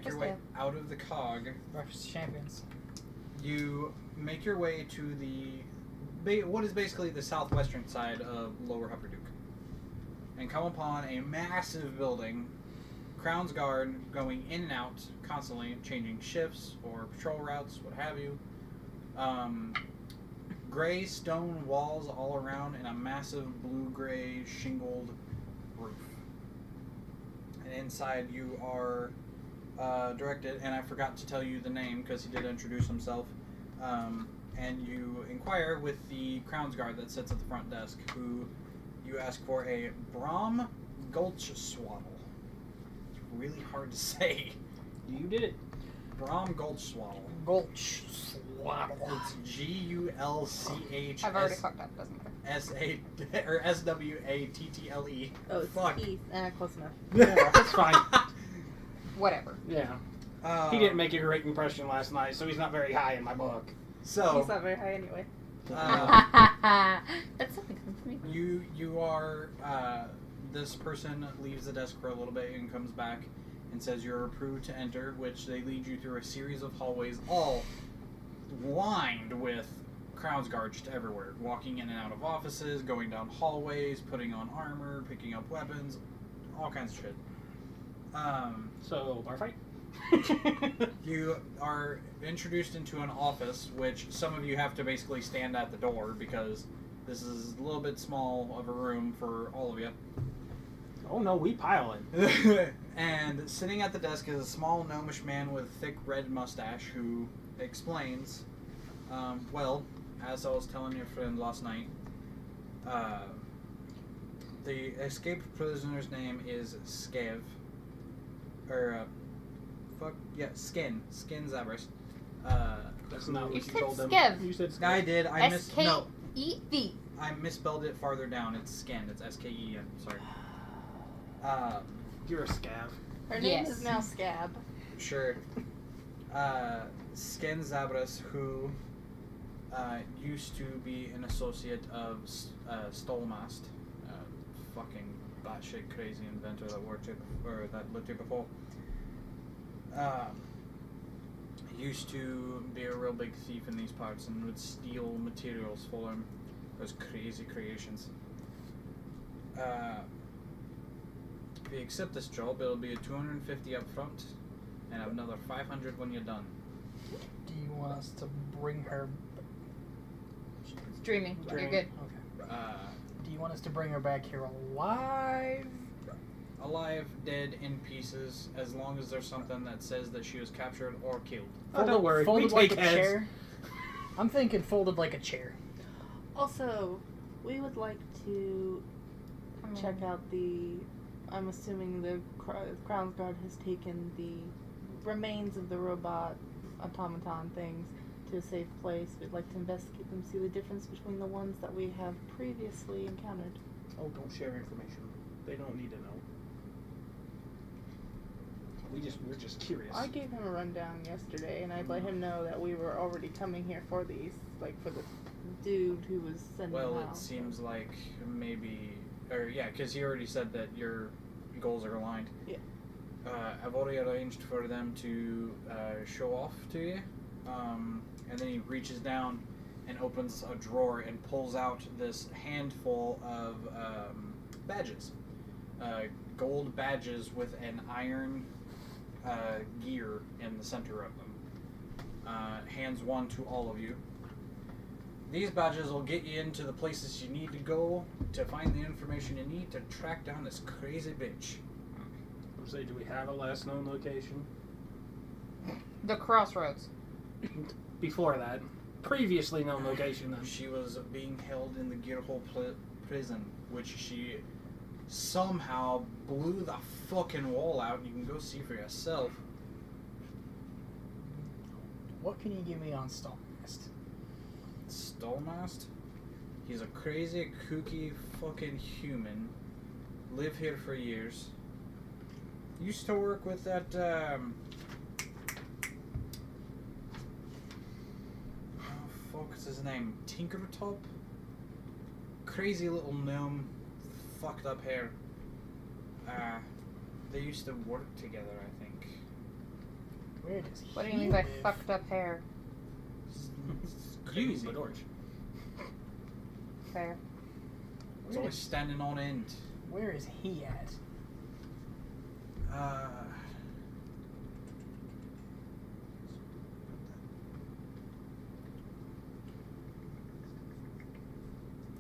your Breakfast way ale. out of the cog, Breakfast champions. you make your way to what is basically the southwestern side of Lower Upper Duke, and come upon a massive building, Crown's Guard going in and out constantly, changing shifts or patrol routes, what have you. Gray stone walls all around and a massive blue-gray shingled roof. And inside you are directed, and I forgot to tell you the name because he did introduce himself. And you inquire with the Crown's Guard that sits at the front desk, who you ask for a Brom Gulchswaddle. It's really hard to say. You did it. Brom Gulchswaddle. Gulch swaddle. It's Gulchs. I've already fucked up, doesn't it? Swattle. Oh, it's Fuck. Keith. Close enough. Yeah, that's fine. Whatever. Yeah. He didn't make a great impression last night, so he's not very high in my book. So He's not very high anyway. That's something for me. you are this person leaves the desk for a little bit and comes back and says you're approved to enter, which they lead you through a series of hallways, all lined with Crown's Guard just everywhere, walking in and out of offices, going down hallways, putting on armor, picking up weapons, all kinds of shit. So, bar fight? You are introduced into an office, which some of you have to basically stand at the door because this is a little bit small of a room for all of you. Oh no, we pile in. And sitting at the desk is a small gnomish man with a thick red mustache who explains, well, as I was telling your friend last night, the escaped prisoner's name is Skev. Skin Zabras. That's not You what you said told them. Skev. You said Skev. I did. I S-K-E-V. I misspelled it farther down. It's Skin. It's S-K-E-N. Sorry. You're a scav. Her name Yes. is now Scab. Sure. Skin Zabras, who used to be an associate of Stolmast, fucking batshit crazy inventor that lived here before. Used to be a real big thief in these parts and would steal materials for him. Those crazy creations. If you accept this job, it'll be a 250 up front and another 500 when you're done. Do you want us to bring her? It's dreaming. You're Dreaming. good. Okay. Do you want us to bring her back here alive? Alive, dead, in pieces, as long as there's something that says that she was captured or killed. Oh, don't worry. Folded We like take a heads. chair. I'm thinking folded like a chair. Also, we would like to check out I'm assuming the Crown's Guard has taken the remains of the robot automaton things to a safe place. We'd like to investigate them, see the difference between the ones that we have previously encountered. Oh, don't share information. They don't need to know. We're just curious. I gave him a rundown yesterday, and I'd let him know that we were already coming here for these, like for the dude who was sending Well, them it out. seems like because he already said that your goals are aligned. Yeah. I've already arranged for them to show off to you. And then he reaches down and opens a drawer and pulls out this handful of badges. Gold badges with an iron gear in the center of them. Hands one to all of you. These badges will get you into the places you need to go to find the information you need to track down this crazy bitch. Say, do we have a last known location? The crossroads. Before that, previously known location. Then She was being held in the Gearhole prison, which she somehow blew the fucking wall out. You can go see for yourself. What can you give me on Stallmast? Stallmast? He's a crazy, kooky fucking human. Lived here for years. Used to work with that, oh, fuck, what's his name? Tinkertop? Crazy little gnome. Fucked up hair. They used to work together, I think. Where does he What do you mean by live? fucked up hair? It's you, crazy. Bedorch. Fair. It's Where always is, standing on end. where is he at?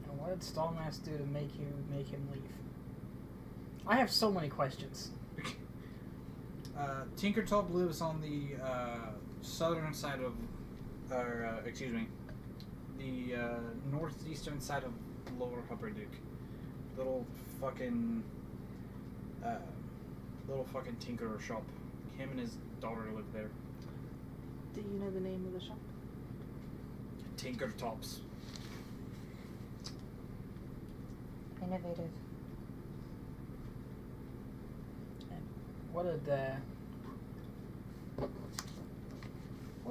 And what did Stallmast do to make him leave? I have so many questions. Tinkertop lives on the southern side of, excuse me, the northeastern side of Lower Hupperduke. Little fucking tinkerer shop. Him and his daughter live there. Do you know the name of the shop? Tinkertops. Innovative. What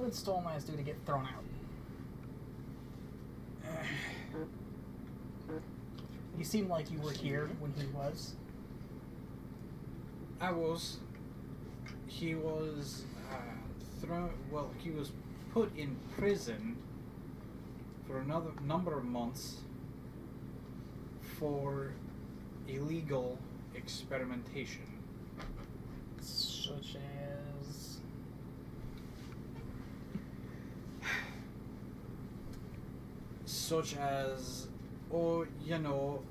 did Stallmast do to get thrown out? You seem like you were here when he was. I was. He was thrown. Well, he was put in prison for another number of months for illegal experimentation. Such as... Such as, oh, you know,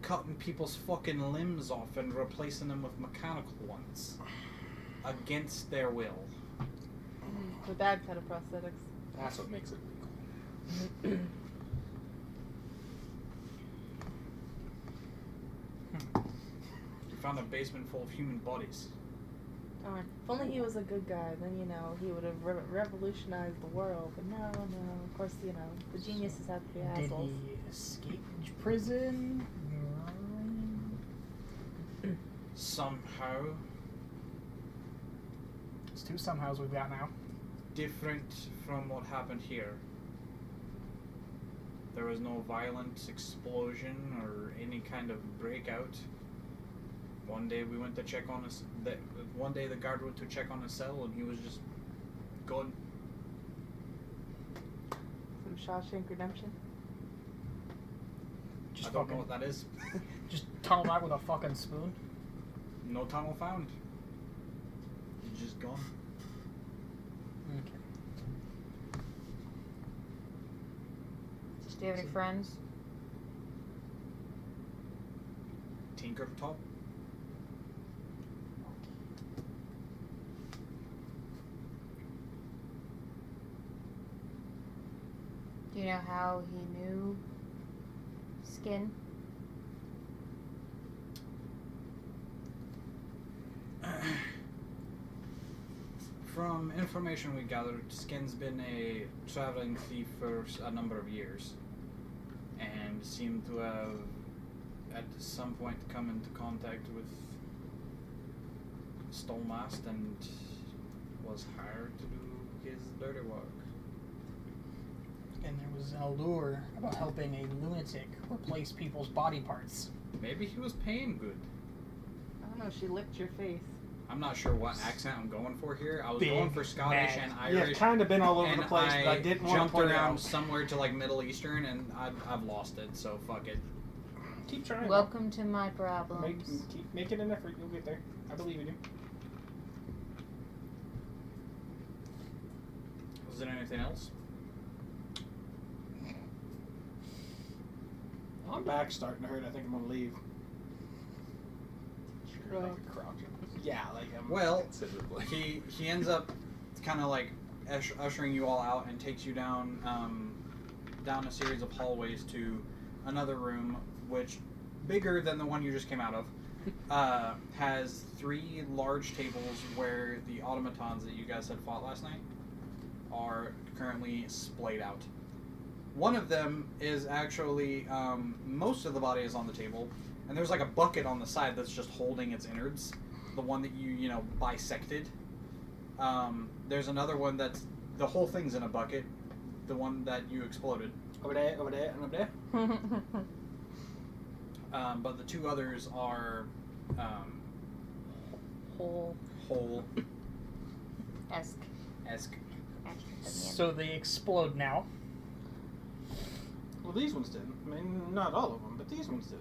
cutting people's fucking limbs off and replacing them with mechanical ones. Against their will. The bad kind of prosthetics. That's what makes it legal. We found a basement full of human bodies. Oh, if only he was a good guy, then, you know, he would have revolutionized the world. But no. Of course, you know, the geniuses have to be Did assholes. he escape prison? Somehow It's two somehows we've got now. different from what happened here. There was no violent explosion or any kind of breakout. One day we went to check on his. One day the guard went to check on his cell and he was just gone. Some Shawshank Redemption. Just I don't know fucking, what that is. just tunneled out with a fucking spoon. No tunnel found. He's just gone. Okay. Do you have any friends? Tinkertop. Do you know how he knew Skin? From information we gathered, Skin's been a traveling thief for a number of years, and seemed to have, at some point, come into contact with Stallmast and was hired to do his dirty work. And there was an allure about helping a lunatic replace people's body parts. Maybe he was paying good. I don't know, she licked your face. I'm not sure what accent I'm going for here. I was Big, going for Scottish mad. and Yeah, Irish. kind of been all over and the place, but I didn't want jumped to point it around out. somewhere to like Middle Eastern, and I've lost it. So fuck it. Keep trying. Welcome to my problems. Keep making an effort. You'll get there. I believe in you. Was there anything else? My back's starting to hurt. I think I'm gonna leave. like a crouch. Yeah, like Well, Considerably. he ends up kind of like ushering you all out and takes you down down a series of hallways to another room, which bigger than the one you just came out of. Has 3 large tables where the automatons that you guys had fought last night are currently splayed out. One of them is actually, most of the body is on the table, and there's like a bucket on the side that's just holding its innards, the one that you know, bisected. There's another one that's, the whole thing's in a bucket, the one that you exploded. over there, and over there. But the 2 others are Whole. whole Esque. esque. So they explode now. Well, these ones did. I mean, not all of them, but these ones did.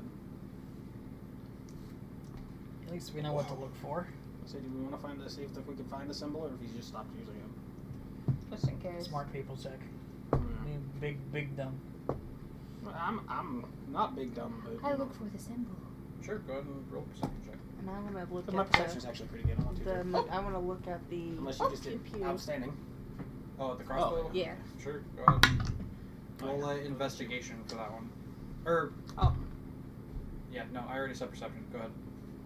At least we know what to look for. So do we want to see if we can find a symbol, or if he's just stopped using it? Just in case. Smart people check. Yeah. Big dumb. Well, I'm not big dumb, but I look for the symbol. Sure, go ahead and roll perception check. And I want to look but my at perception's actually pretty good. I want to. I want to look at the. Unless you just did pew. outstanding. Oh, the crossbow? Yeah. Sure, go ahead and roll investigation for that one. Or, Oh. yeah, no, I already said perception. Go ahead.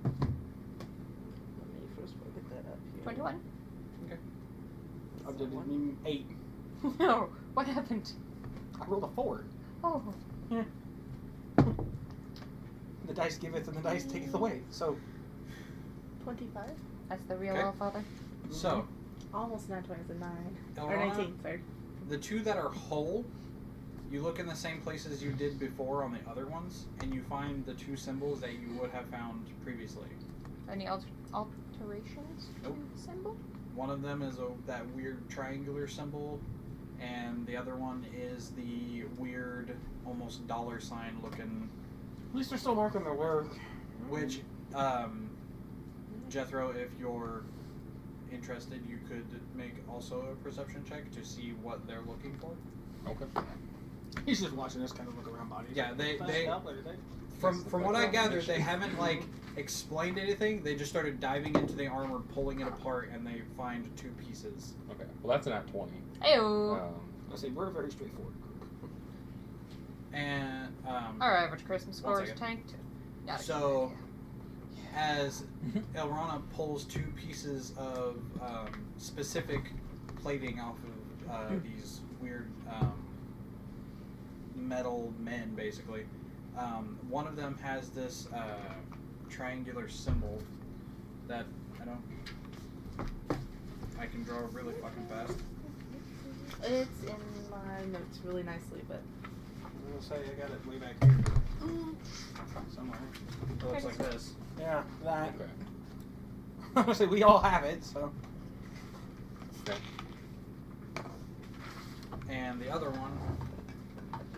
Let me first look that up here. 21. I did 8. No. What happened? I rolled a 4. Oh. The dice giveth and the dice taketh away. So 25? That's the real Okay. Allfather. So, Almost not 20, it's a 9. Or Elrana, 19, sorry. the 2 that are whole, you look in the same places you did before on the other ones, and you find the 2 symbols that you would have found previously. Any alterations to Nope. the symbol? One of them is that weird triangular symbol, and the other one is the weird, almost $sign looking, at least they're still marking their work. which, Jethro, if you're interested, you could make also a perception check to see what they're looking for. Okay. He's just watching us kind of look around bodies. Yeah, they From from what I gathered, they haven't like explained anything. They just started diving into the armor, pulling it apart, and they find 2 pieces. Okay. Well, that's an at 20. Ew. I say we're a very straightforward group. And Our average Christmas score is second. tanked. Got it. so as Elrana pulls 2 pieces of specific plating off of these weird metal men, basically. One of them has this triangular symbol that I can draw really fucking fast. It's in my notes really nicely, but. I'm gonna say I got it way back here. Somewhere. It looks like this. Yeah, that. Okay. I'm gonna say we all have it, so. Okay. And the other one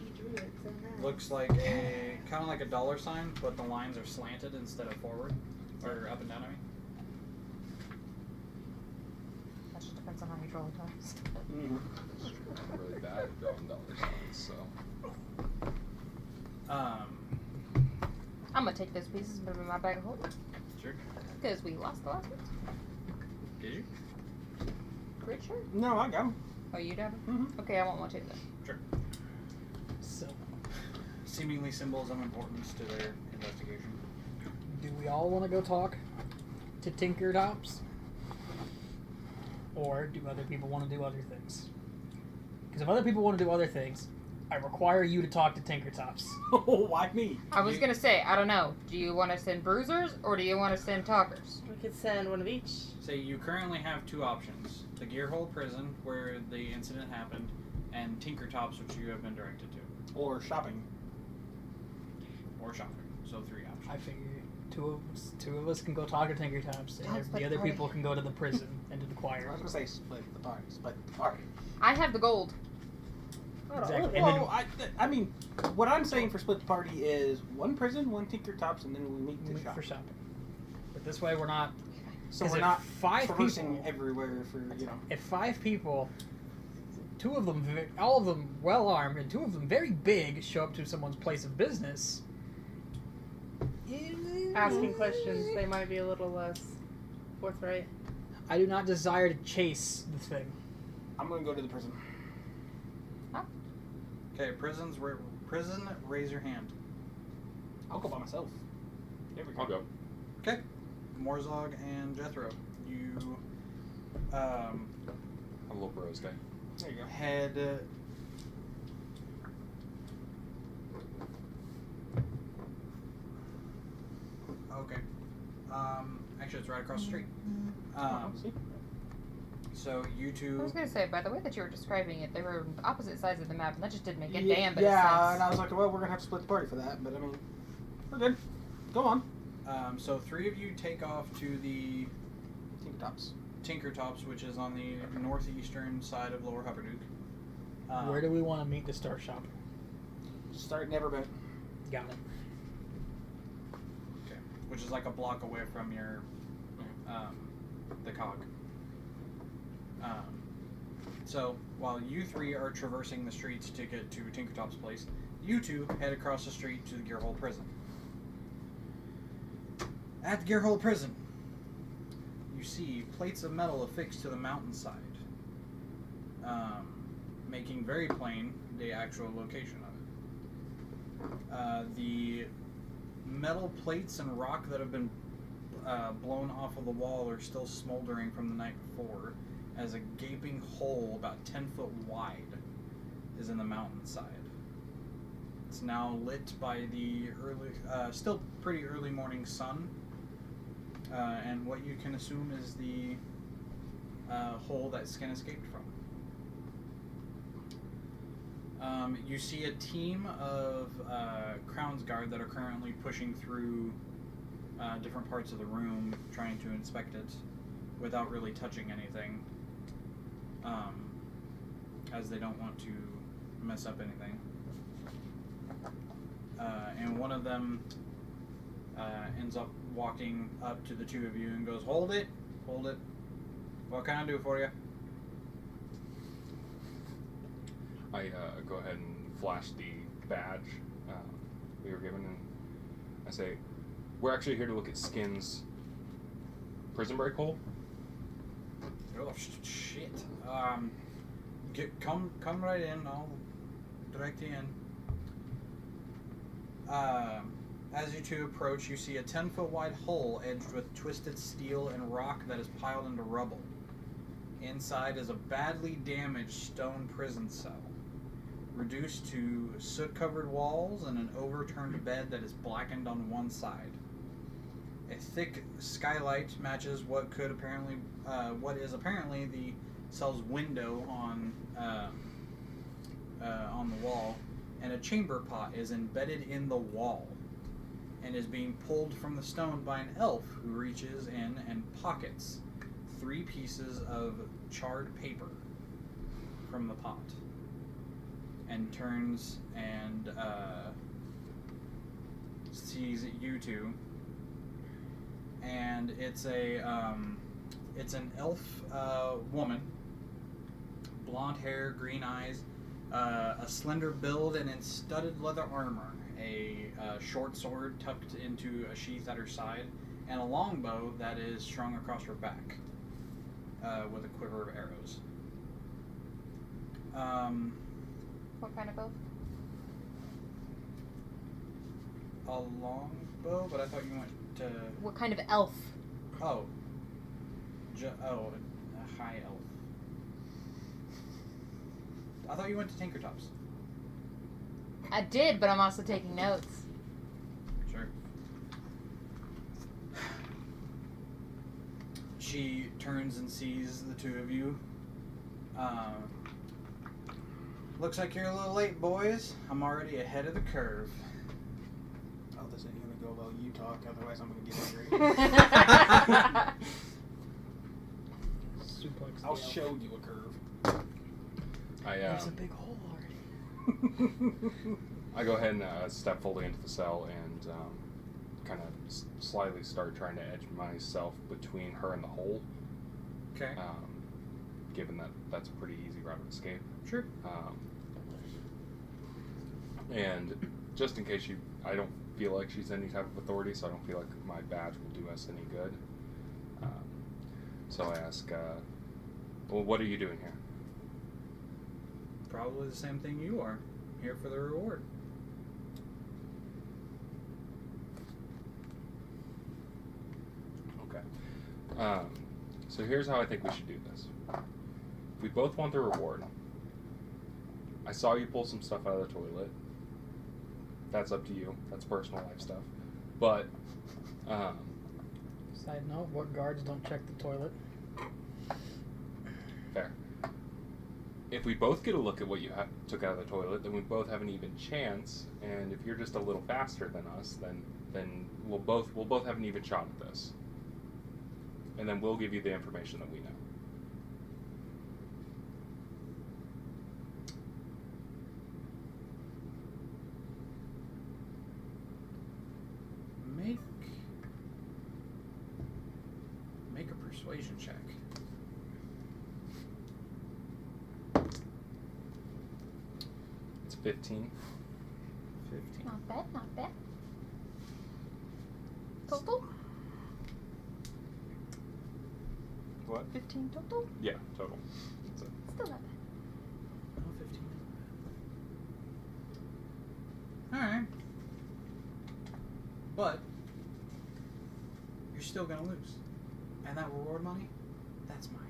You drew it, so nice. looks like a kind of like a $sign, but the lines are slanted instead of forward or up and down. I mean, That just depends on how you draw the dice. Mm-hmm. I'm really bad at drawing $signs, so. I'm gonna take those pieces and put them in my bag of holding. Sure. Because we lost the last one. Did you? Pretty sure. No, I got 'em. Oh, you did? Mhm. Okay, I want one too then. Sure. So, Seemingly symbols of importance to their investigation. do we all want to go talk to Tinkertops? Or do other people want to do other things? Because if other people want to do other things, I require you to talk to Tinkertops. Why me? I was gonna say, I don't know. Do you want to send bruisers or do you want to send talkers? We could send one of each. So you currently have 2 options: the Gearhole Prison, where the incident happened, and Tinkertops, which you have been directed to, Or shopping. or shopping. So 3 options. I figure two of us can go talk to Tinkertops, and Don't split the other the party. people can go to the prison and to the I choir. was gonna say split the party. Split the party. I have the gold. Exactly. And Well, I mean, what I'm saying for split the party is 1 prison, 1 Tinkertops, and then we meet to then shop. for shopping. But this way, we're not. So 'cause we're if not 5 traversing people, everywhere for, you know. if 5 people, 2 of them, all of them well armed, and 2 of them very big, show up to someone's place of business. asking questions, they might be a little less forthright. I do not desire to chase the thing. I'm gonna go to the prison. Okay, prison, raise your hand. I'll go by myself. There we go. I'll go. Okay. Morzog and Jethro, you A little bros day. There you go. head okay. Actually, it's right across the street. See? So you I two. was gonna say, by the way that you were describing it, they were on opposite sides of the map, and that just didn't make a Yeah, damn bit and of I sense. was like, well, we're gonna have to split the party for that, but I mean, we're good. Go on. So 3 of you take off to the Tinker Tops. Tinker Tops, which is on the northeastern side of Lower Hupperduke. Where do we want to meet to start shopping? Start Neverbent. Got it. Okay. Which is like a block away from your the cog. So while you 3 are traversing the streets to get to Tinkertop's place, you 2 head across the street to the Gearhole Prison. At the Gearhole Prison, you see plates of metal affixed to the mountainside, making very plain the actual location of it. The metal plates and rock that have been blown off of the wall are still smoldering from the night before, as a gaping hole about 10 foot wide is in the mountainside. It's now lit by the early, still pretty early morning sun, and what you can assume is the hole that Skin escaped from. You see a team of Crown's Guard that are currently pushing through different parts of the room, trying to inspect it without really touching anything, as they don't want to mess up anything. And one of them ends up walking up to the 2 of you and goes, hold it. What can I do for you?" I go ahead and flash the badge we were given, and I say, "We're actually here to look at Skin's prison break hole." Oh shit! Come right in. I'll direct you in. As you 2 approach, you see a 10-foot wide hole edged with twisted steel and rock that is piled into rubble. Inside is a badly damaged stone prison cell, reduced to soot-covered walls and an overturned bed that is blackened on one side. A thick skylight matches what is apparently the cell's window on the wall, and a chamber pot is embedded in the wall and is being pulled from the stone by an elf who reaches in and pockets 3 pieces of charred paper from the pot and turns and sees you 2. And it's an elf woman, blonde hair, green eyes, a slender build, and in studded leather armor, a short sword tucked into a sheath at her side, and a longbow that is strung across her back with a quiver of arrows. What kind of elf? A longbow, but I thought you went to... What kind of elf? Oh. A high elf. I thought you went to Tinkertops. I did, but I'm also taking notes. Sure. She turns and sees the 2 of you. Looks like you're a little late, boys. I'm already ahead of the curve. Oh, this ain't gonna go well. You talk, otherwise I'm gonna get angry. Suplex. I'll the elf. show you a curve. There's a big hole already. I go ahead and step fully into the cell and kind of slyly start trying to edge myself between her and the hole. Okay. Given that that's a pretty easy route of escape. Sure. And just in case I don't feel like she's any type of authority, so I don't feel like my badge will do us any good. So I ask, well, what are you doing here? Probably the same thing you are. Here for the reward. Okay. So here's how I think we should do this. We both want the reward. I saw you pull some stuff out of the toilet. That's up to you. That's personal life stuff. But, Side note, what guards don't check the toilet? fair. If we both get a look at what you took out of the toilet, then we both have an even chance. And if you're just a little faster than us, then we'll both have an even shot at this. And then we'll give you the information that we know. Make a persuasion check. It's 15. 15. Not bad, not bad. Total? What? 15 total? Yeah, total. That's it. Still not bad. Oh, 15. Alright. But you're still gonna lose. And that reward money, that's mine.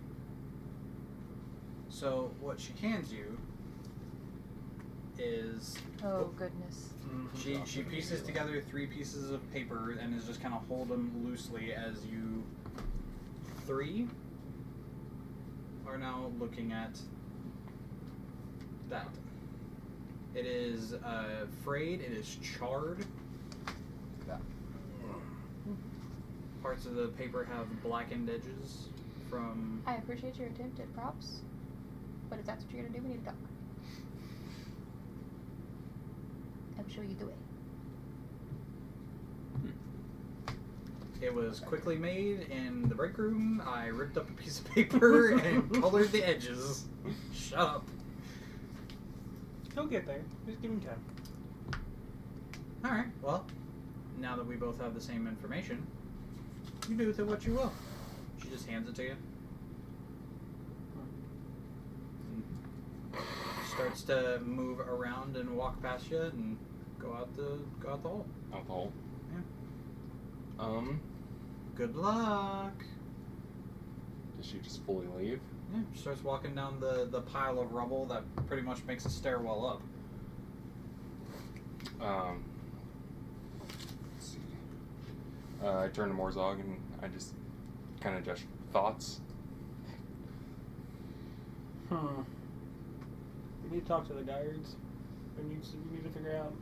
So what she hands you is Oh, goodness. she pieces together 3 pieces of paper and is just kind of hold them loosely as you 3 are now looking at that. It is frayed. It is charred. That. Parts of the paper have blackened edges from. I appreciate your attempt at props, but if that's what you're gonna do, we need to talk. I'll show you the way. It was quickly made in the break room. I ripped up a piece of paper and colored the edges. Shut up. He'll get there. Just give him time. Alright, well, now that we both have the same information, you do with it what you will. She just hands it to you. And starts to move around and walk past you and go out the hole. Out the hole. Yeah. Good luck. Does she just fully leave? Yeah, she starts walking down the pile of rubble that pretty much makes a stairwell up. Let's see. I turn to Morzog and I just kind of just thoughts. We need to talk to the guards. We need to figure out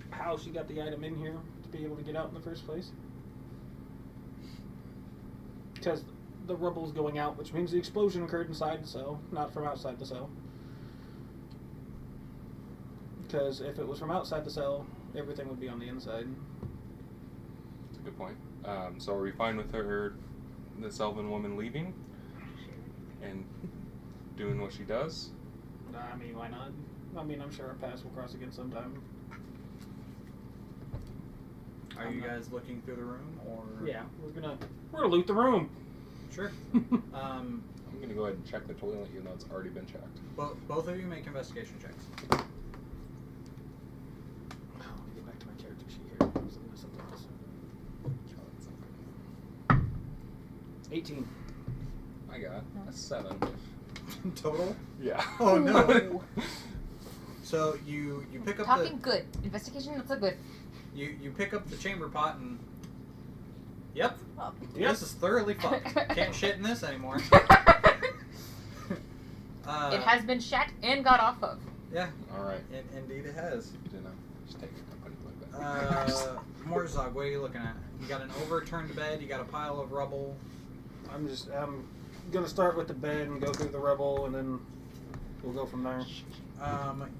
how she got the item in here to be able to get out in the first place. Because the rubble's going out, which means the explosion occurred inside the cell, not from outside the cell. Because if it was from outside the cell, everything would be on the inside. That's a good point. So are we fine with her, this elven woman, leaving and doing what she does? I mean, why not? I mean, I'm sure our paths will cross again sometime. Are you guys looking through the room, or? Yeah, we're gonna loot the room. Sure. I'm gonna go ahead and check the toilet, even though it's already been checked. Both of you make investigation checks. Oh, let me get back to my character sheet here. I was looking at something else. 18. I got a 7. Total? Yeah. Oh no. So you pick up Talking good. Investigation, that's a good. you pick up the chamber pot and. Yep. Oh. This is thoroughly fucked. Can't shit in this anymore. It has been shat and got off of. Yeah. Alright. Indeed it has. You didn't know. Just take it. Put it like that. Morzog, what are you looking at? You got an overturned bed. You got a pile of rubble. I'm gonna start with the bed and go through the rubble, and then we'll go from there.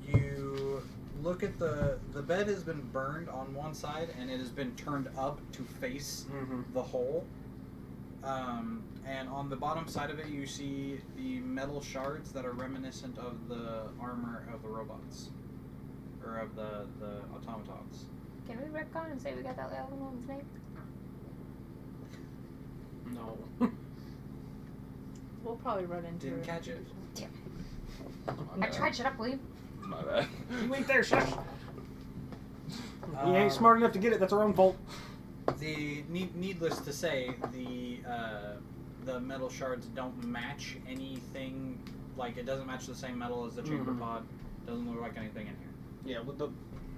You look at the bed has been burned on one side and it has been turned up to face the hole. And on the bottom side of it, you see the metal shards that are reminiscent of the armor of the robots, or of the automatons. Can we retcon and say we got that other one's name? No. We'll probably run into Didn't it. catch it. I tried. Shut up, William. My bad. You ain't there, shush. He ain't smart enough to get it. That's our own fault. Needless to say, the metal shards don't match anything. Like, it doesn't match the same metal as the chamber pod. Doesn't look like anything in here. Yeah, with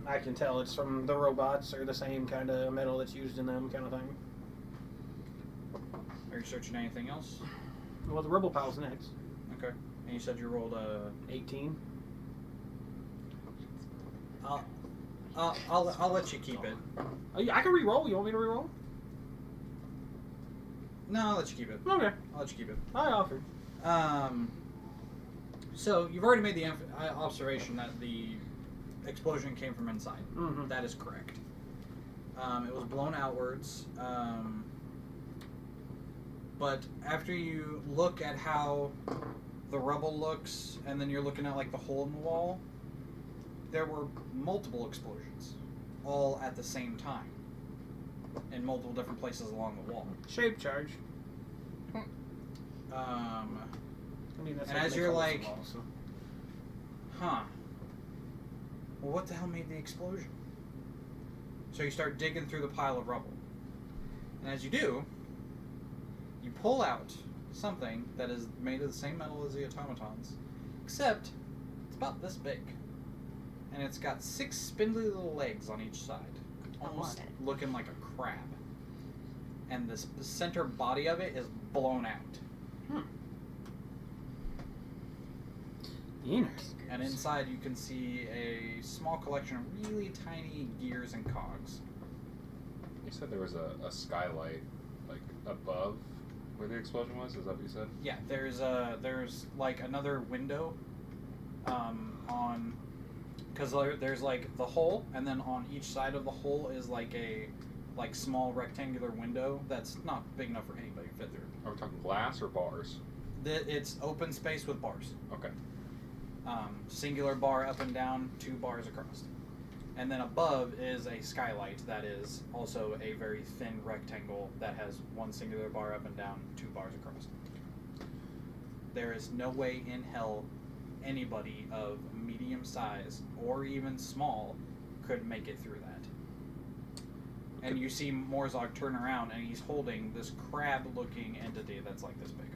I can tell it's from the robots or the same kind of metal that's used in them, kind of thing. Are you searching anything else? Well, the Rebel Pal's next. Okay. And you said you rolled a 18. I'll let you keep it. I can re-roll. You want me to re-roll? No, I'll let you keep it. Okay. I'll let you keep it. I offered. So you've already made the observation that the explosion came from inside. Mm-hmm. That is correct. It was blown outwards. But after you look at how the rubble looks, and then you're looking at like the hole in the wall, there were multiple explosions, all at the same time, in multiple different places along the wall. Shape charge. I mean, that's And what as they you're call us like- in law, so. Huh. Well, what the hell made the explosion? So you start digging through the pile of rubble. And as you do, you pull out something that is made of the same metal as the automatons, except it's about this big. And it's got 6 spindly little legs on each side, almost looking like a crab. And the center body of it is blown out. Interesting. And inside you can see a small collection of really tiny gears and cogs. You said there was a skylight, like, above where the explosion was? Is that what you said? Yeah, there's like another window on, because there's like the hole, and then on each side of the hole is like a small rectangular window that's not big enough for anybody to fit through. Are we talking glass or bars? It's open space with bars. Okay. Singular bar up and down, 2 bars across. And then above is a skylight that is also a very thin rectangle that has 1 singular bar up and down, 2 bars across. There is no way in hell anybody of medium size or even small could make it through that. And you see Morzog turn around and he's holding this crab-looking entity that's like this big.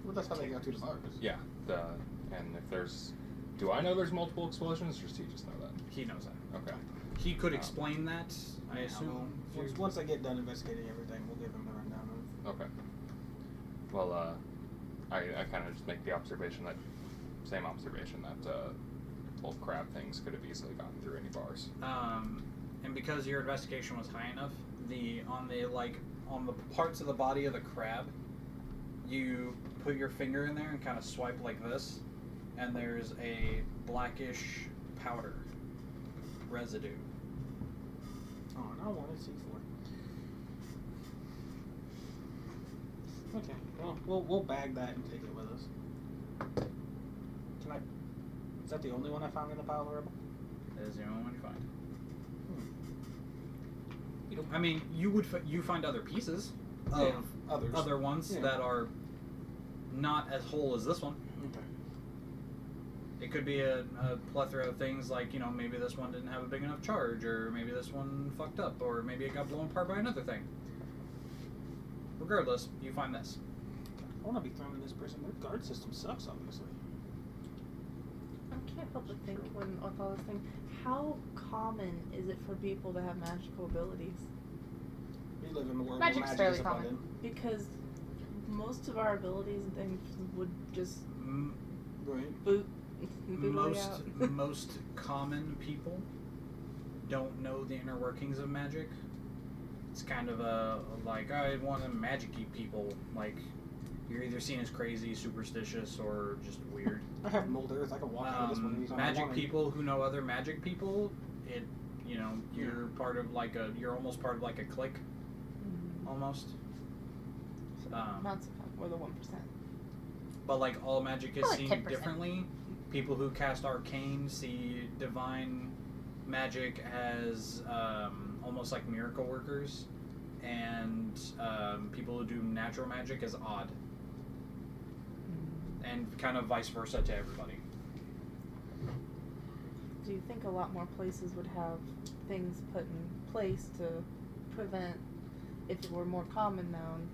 Well, that's how they got through the virus. Yeah. And if there's... Do I know there's multiple explosions, or does he just know that? He knows that. Okay. He could explain that, I Yeah, assume. well, once I get done investigating everything, we'll give him the rundown of. Okay. Well, I kind of just make the observation same observation that little crab things could have easily gotten through any bars. And because your investigation was high enough, on the parts of the body of the crab, you put your finger in there and kind of swipe like this, and there's a blackish powder residue. Oh, no, I wanted C4. Okay, well, we'll bag that and take it with us. Is that the only one I found in the pile of rubble? That is the only one you find. I mean, you find other pieces of others. other ones that are not as whole as this one. Okay. It could be a plethora of things like, maybe this one didn't have a big enough charge, or maybe this one fucked up, or maybe it got blown apart by another thing. Regardless, you find this. I want to be thrown in this prison. Their guard system sucks, obviously. I can't help but think with all this thing, how common is it for people to have magical abilities? We live in the world Magic's where magic fairly is common. abundant. Because most of our abilities and things would just Right. boot away out. Most common people don't know the inner workings of magic. It's kind of one of them magic-y people. Like, you're either seen as crazy, superstitious, or just weird. I have mold earth. I can walk out of this one anytime I Magic want. people who know other magic people, you're part of you're almost part of like a clique, almost. Not so we're the 1%. But like all magic is Probably seen 10%. differently. people who cast arcane see divine magic as almost like miracle workers, and people who do natural magic as odd, and kind of vice versa to everybody. Do you think a lot more places would have things put in place to prevent, if it were more common known,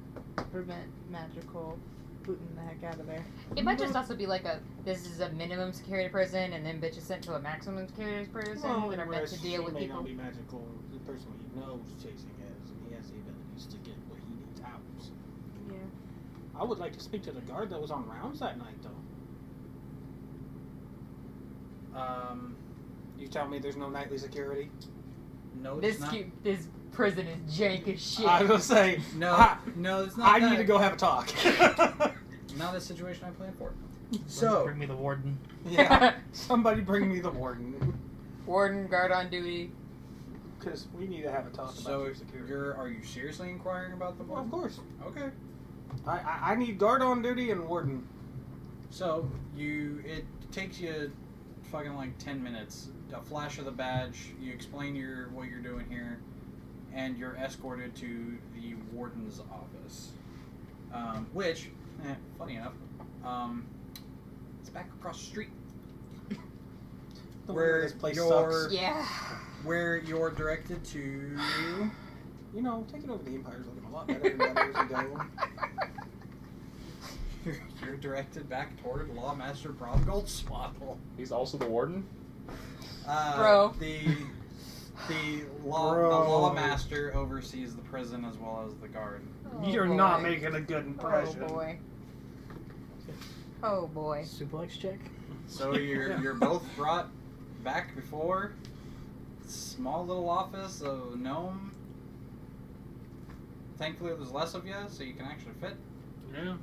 prevent magical booting the heck out of there? It might just also be like this is a minimum security prison, and then bitches sent to a maximum security prison that are meant to deal with may people. not be magical. The person he knows chasing is, and he has the abilities to get what he needs out. Yeah. I would like to speak to the guard that was on rounds that night, though. You tell me there's no nightly security? No, it's This not. this prison is jank as shit. I was gonna say No, it's not. I that. need to go have a talk. Not a situation I planned for. Bring me the warden. Yeah, somebody bring me the warden, Warden, guard on duty. because we need to have a talk about So your security. are you seriously inquiring about the Well, of warden? course. Okay. I need guard on duty and warden. So it takes you fucking like 10 minutes. A flash of the badge. You explain what you're doing here, and you're escorted to the warden's office. Which, funny enough, it's back across the street. Where this place you're- sucks. Yeah. Where you're directed to. You know, taking over the Empire's looking a lot better than that years ago. You're directed back toward Lawmaster Prom Goldswaddle. He's also the warden? Bro. The Lawmaster oversees the prison as well as the guard. You're boy. not making a good impression. Oh boy. Oh boy. Suplex check. So you're both brought back before small little office of gnome. Thankfully, there's less of you, so you can actually fit. Yeah.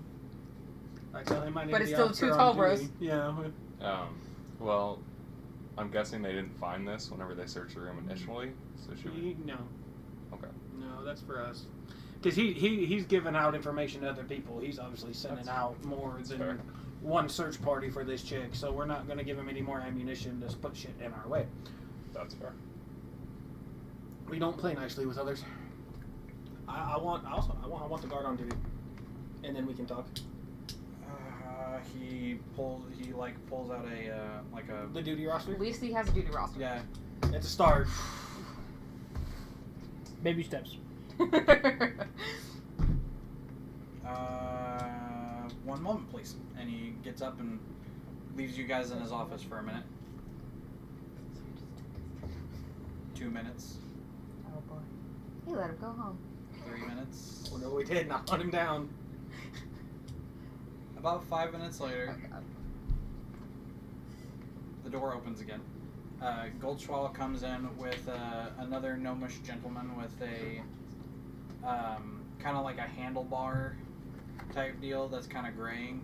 I tell him I need But to it's be still out two there tall on bros. duty. Yeah. Well, I'm guessing they didn't find this whenever they searched the room initially, so should we? No. Okay. No, that's for us. Because he's giving out information to other people. He's obviously sending out more That's than fair. one search party for this chick, so we're not going to give him any more ammunition to put shit in our way. That's fair. We don't play nicely with others. I want the guard on duty, and then we can talk. He pulls out a The duty roster. At least he has a duty roster. yeah. It's a start. Baby steps. One moment, please. And he gets up and leaves you guys in his office for a minute. 2 minutes. Oh boy. He let him go home. 3 minutes. Oh, no, we did not hunt him down. About 5 minutes later, Oh god. the door opens again. Goldschwall comes in with another gnomish gentleman with a kind of like a handlebar type deal that's kind of graying.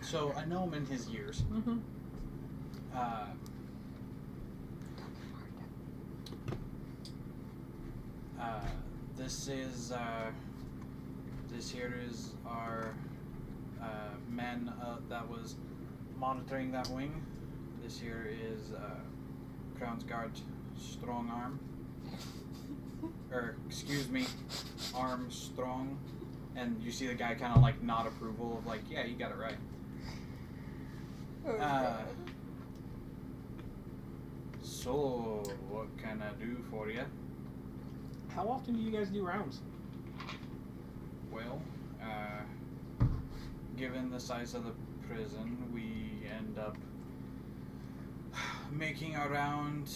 So a gnome in his years. Mm-hmm. This here is our man that was monitoring that wing. This here is Crown's Guard Strong Arm. Or, excuse me, Armstrong. And you see the guy kind of like nod approval of like, yeah, you got it right. So, what can I do for you? How often do you guys do rounds? Well, given the size of the prison, we end up making around,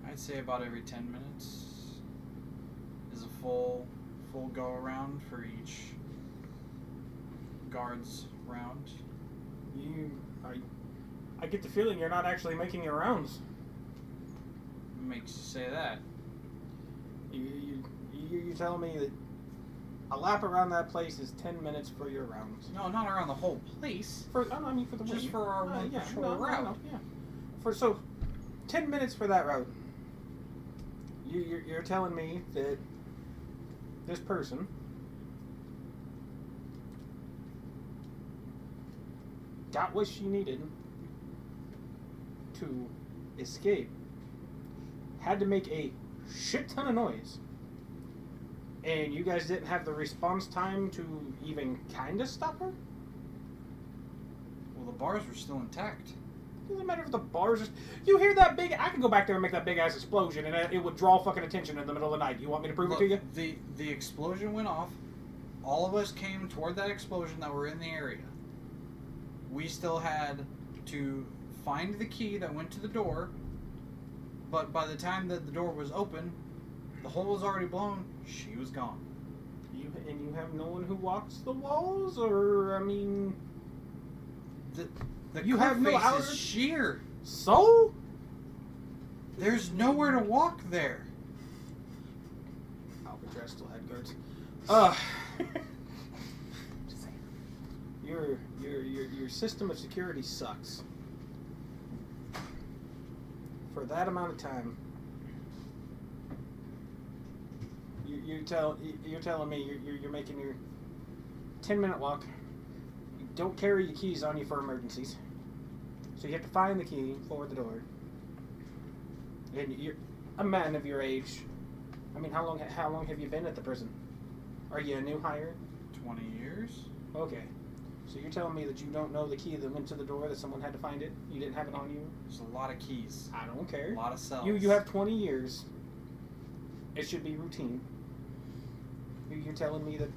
I'd say about every 10 minutes is a full go around for each guard's round. I get the feeling you're not actually making your rounds. Makes you say that. You're telling me that a lap around that place is 10 minutes for your rounds. No, not around the whole place. For the Just wing. for our one patrol no, route. yeah. So 10 minutes for that route. You're telling me that this person got what she needed to escape, had to make a shit ton of noise, and you guys didn't have the response time to even kind of stop her? Well, the bars were still intact. Doesn't matter if the bars are... You hear that big... I could go back there and make that big-ass explosion, and it would draw fucking attention in the middle of the night. You want me to prove Look, it to you? the explosion went off. All of us came toward that explosion that were in the area. We still had to find the key that went to the door, but by the time that the door was open, the hole was already blown. She was gone. And you have no one who walks the walls, or, I mean... The You have no cliff face outer- is sheer. So? There's nowhere to walk there. Alcatraz still had guards. Your system of security sucks. For that amount of time, you're telling me you're making your 10-minute walk. You don't carry your keys on you for emergencies, so you have to find the key for the door. And you're a man of your age. I mean, how long have you been at the prison? Are you a new hire? 20 years? Okay. So you're telling me that you don't know the key that went to the door, that someone had to find it? You didn't have it on you? There's a lot of keys. I don't care. A lot of cells. You have 20 years. It should be routine. You're telling me that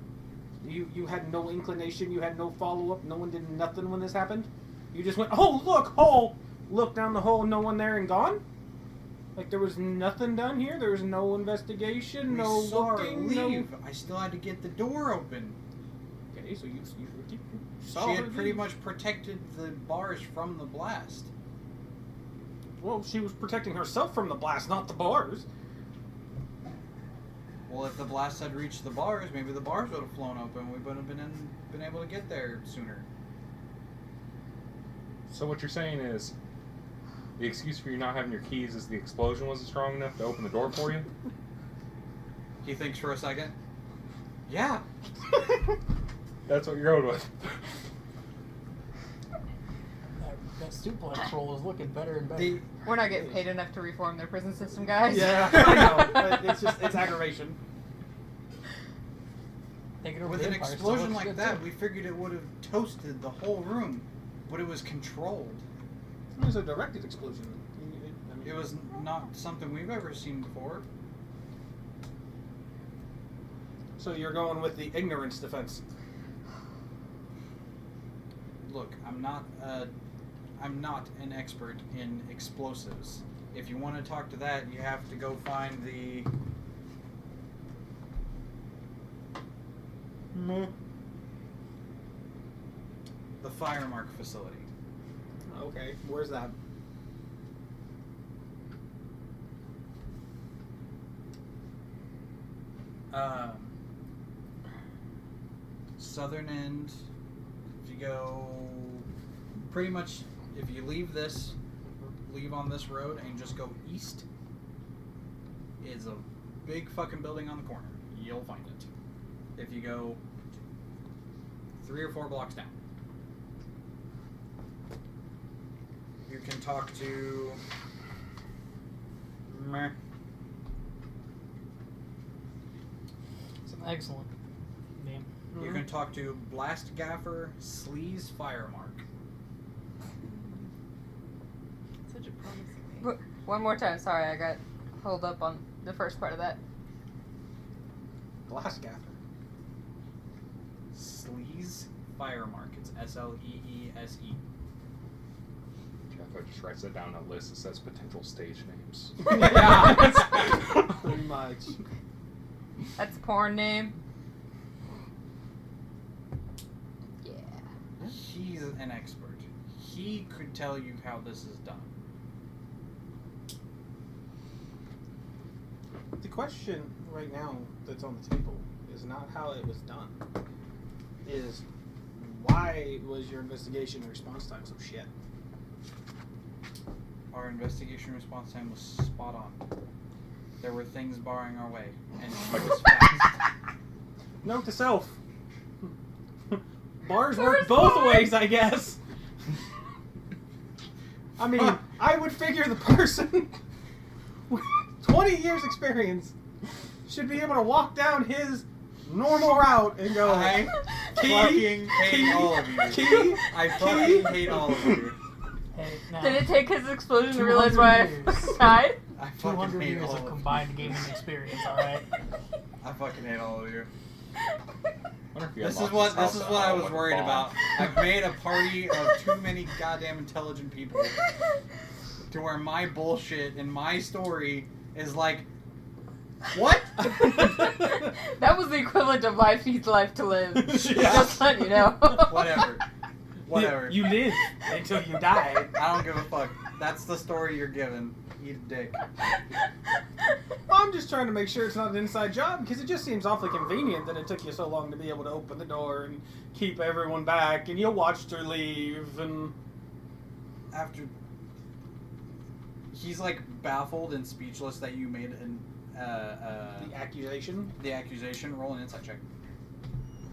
you had no inclination, you had no follow-up, no one did nothing when this happened? You just went, oh, look, hole! Look down the hole, no one there and gone? Like there was nothing done here? There was no investigation, We no saw her looking, leave. I still had to get the door open. Okay, so you saw She her had pretty leave. much protected the bars from the blast. Well, she was protecting herself from the blast, not the bars. Well, if the blast had reached the bars, maybe the bars would have flown open. We would have been able to get there sooner. So what you're saying is, the excuse for you not having your keys is the explosion wasn't strong enough to open the door for you? He thinks for a second. Yeah. That's what you're going with. That suplex roll is looking better and better. We're not getting paid enough to reform their prison system, guys. Yeah, I know. It's aggravation. Taking over With the an Empire still explosion looks like good, that, too. we figured it would have toasted the whole room, but it was controlled. It was a directed explosion. It was not something we've ever seen before. So you're going with the ignorance defense. Look, I'm not an expert in explosives. If you want to talk to that, you have to go find the Firemark facility. Okay, where's that? Southern end. If you go, pretty much, if you leave on this road and just go east, is a big fucking building on the corner. You'll find it. If you go 3 or 4 blocks down, you can talk to. It's an excellent name. You can talk to Blast Gaffer Sleaze Firemark. Such a promising name. One more time. Sorry, I got hold up on the first part of that. Glass gaffer. Sleaze Firemark. It's Sleese. Jeff just writes that down on a list that says potential stage names. Yeah, pretty much. That's a porn name. Yeah. He's an expert. He could tell you how this is done. The question right now that's on the table is not how it was done. Is why was your investigation and response time so shit? Our investigation response time was spot on. There were things barring our way, and it was fast. Note to self. Bars work both ways, I guess. I mean, I would figure the person with 20 years experience should be able to walk down his normal route and go, I key, fucking hate all of you. key, I fucking hate all of you. Hey, now, Did it take his explosion to 200 realize why years. I fucking died? I fucking 200 hate years all of of combined gaming experience, alright? I fucking hate all of you. Wonder if you This is unlocked what his house this is to what I how was it worried bomb. about. I've made a party of too many goddamn intelligent people to where my bullshit and my story is like, what? That was the equivalent of life needs life to live. Yeah. Just letting you know. Whatever. You live until you die. I don't give a fuck. That's the story you're given. Eat a dick. I'm just trying to make sure it's not an inside job because it just seems awfully convenient that it took you so long to be able to open the door and keep everyone back, and you watched her leave, and After he's like baffled and speechless that you made the accusation. the accusation. Roll an insight check.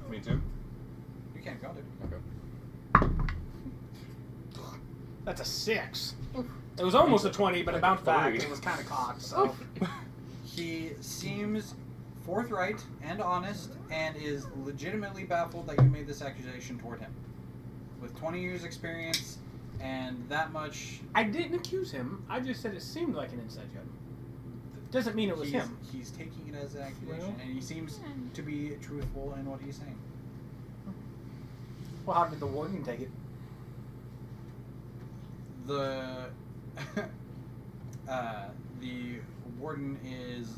Me too. You can't go, dude. Okay. That's a 6. It was almost a 20, but it bounced back. And it was kind of cocked. So He seems forthright and honest and is legitimately baffled that you made this accusation toward him. With 20 years experience and that much... I didn't accuse him. I just said it seemed like an inside job. Doesn't mean it was him. He's taking it as an accusation, Well. and he seems to be truthful in what he's saying. Well, how did the warden take it? The the warden is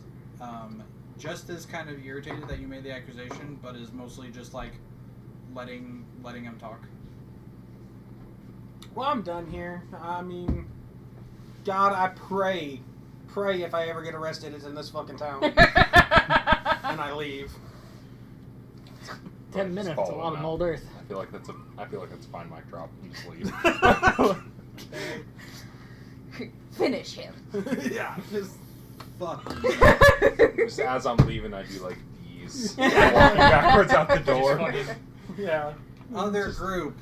just as kind of irritated that you made the accusation, but is mostly just like letting him talk. Well, I'm done here. I mean, God, I pray if I ever get arrested, it's in this fucking town, and I leave. 10 minutes, a lot of mold earth. I feel like that's a fine mic drop. And just leave. Finish him. Yeah, just Fuck. Just as I'm leaving, I do like these, walking backwards out the door. yeah. Other group.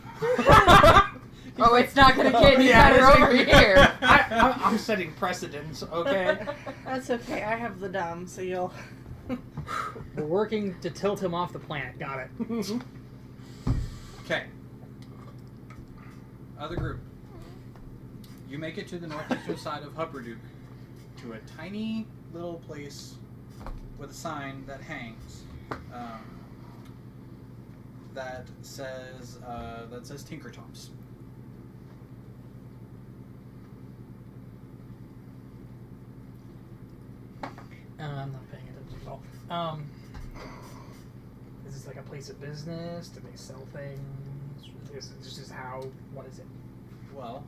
Oh, it's not gonna get any Yeah, better it's- over here. I'm setting precedents, okay? That's okay. I have the dumb, so you'll. We're working to tilt him off the planet. Got it. Okay. Other group. You make it to the northeastern side of Hupperduke to a tiny little place with a sign that hangs that says Tinkertops. I'm not paying attention at all. Is this like a place of business? Do they sell things? Is it just how? What is it? Well,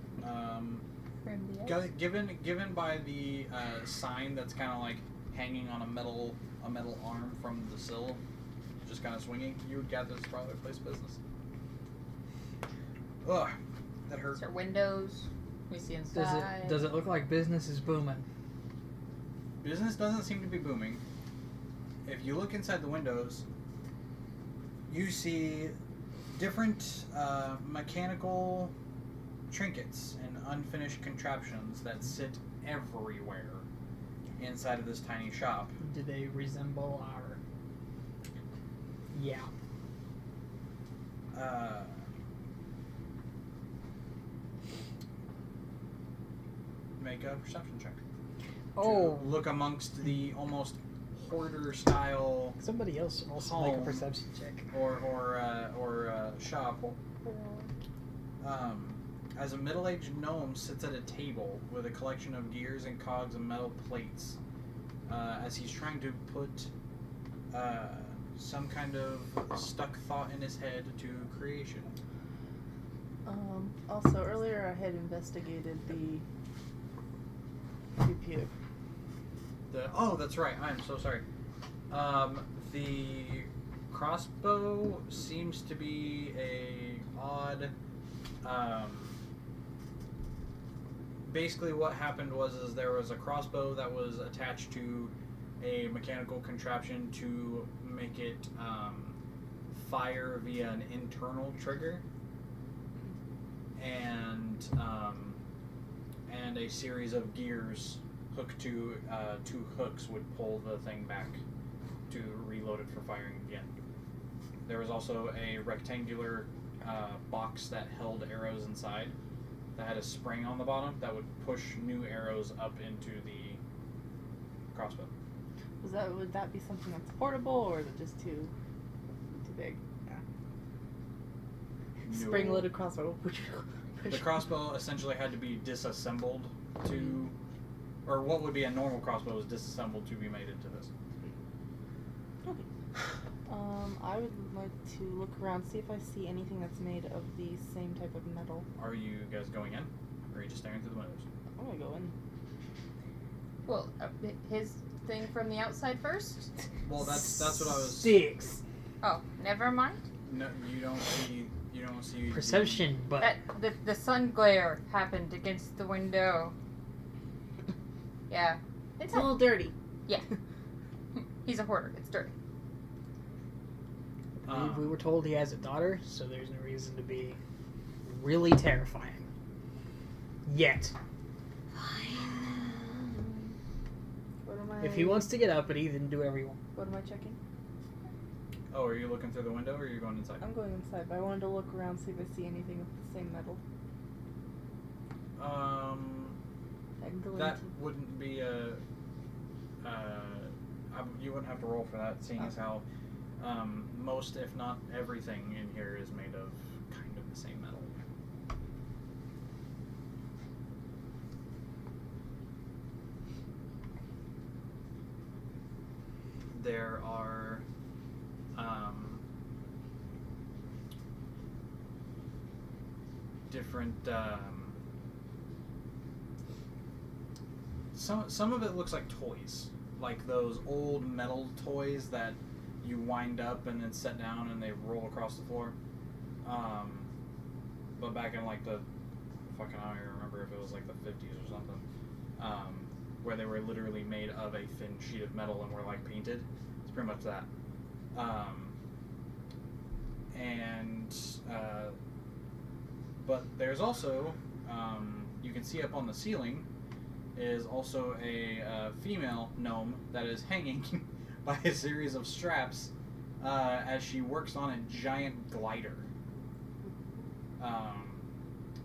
given by the sign that's kind of like hanging on a metal arm from the sill, just kind of swinging, you would gather it's probably a place of business. Ugh, that hurt. Is there windows? We see inside. Does it look like business is booming? Business doesn't seem to be booming. If you look inside the windows, you see different mechanical trinkets and unfinished contraptions that sit everywhere inside of this tiny shop. Do they resemble our? Yeah. Make a perception check. Oh, To look amongst the almost hoarder style somebody else also make a Home. perception check. or shop. As a middle-aged gnome sits at a table with a collection of gears and cogs and metal plates, as he's trying to put some kind of stuck thought in his head to creation. Also, earlier I had investigated the pew. Oh, that's right. I'm so sorry. The crossbow seems to be a odd. Basically, what happened was there was a crossbow that was attached to a mechanical contraption to make it fire via an internal trigger, and and a series of gears hooked to 2 hooks would pull the thing back to reload it for firing again. There was also a rectangular box that held arrows inside that had a spring on the bottom that would push new arrows up into the crossbow. Would that be something that's portable, or is it just too big? No. Spring-loaded crossbow. The crossbow essentially had to be disassembled to, or what would be a normal crossbow is disassembled to be made into this. Okay. I would like to look around, see if I see anything that's made of the same type of metal. Are you guys going in, or are you just staring through the windows? I'm gonna go in. Well, his thing from the outside first? Well, that's what I was. 6 Oh, never mind. No, you don't see. perception, but The sun glare happened against the window. Yeah. It's a little dirty. Yeah. He's a hoarder. It's dirty. I believe we were told he has a daughter, so there's no reason to be really terrifying. Yet. What am I? If he wants to get up, but he didn't do whatever he wants. What am I checking? Oh, are you looking through the window, or are you going inside? I'm going inside, but I wanted to look around, see if I see anything of the same metal. I'd go That into... wouldn't be a. You wouldn't have to roll for that, seeing as how most, if not everything, in here is made of kind of the same metal. There are different. Some of it looks like toys, like those old metal toys that you wind up and then set down and they roll across the floor. But back in like the I don't even remember if it was like the 50s or something, where they were literally made of a thin sheet of metal and were like painted. It's pretty much that. But there's also, you can see up on the ceiling, is also a female gnome that is hanging by a series of straps as she works on a giant glider.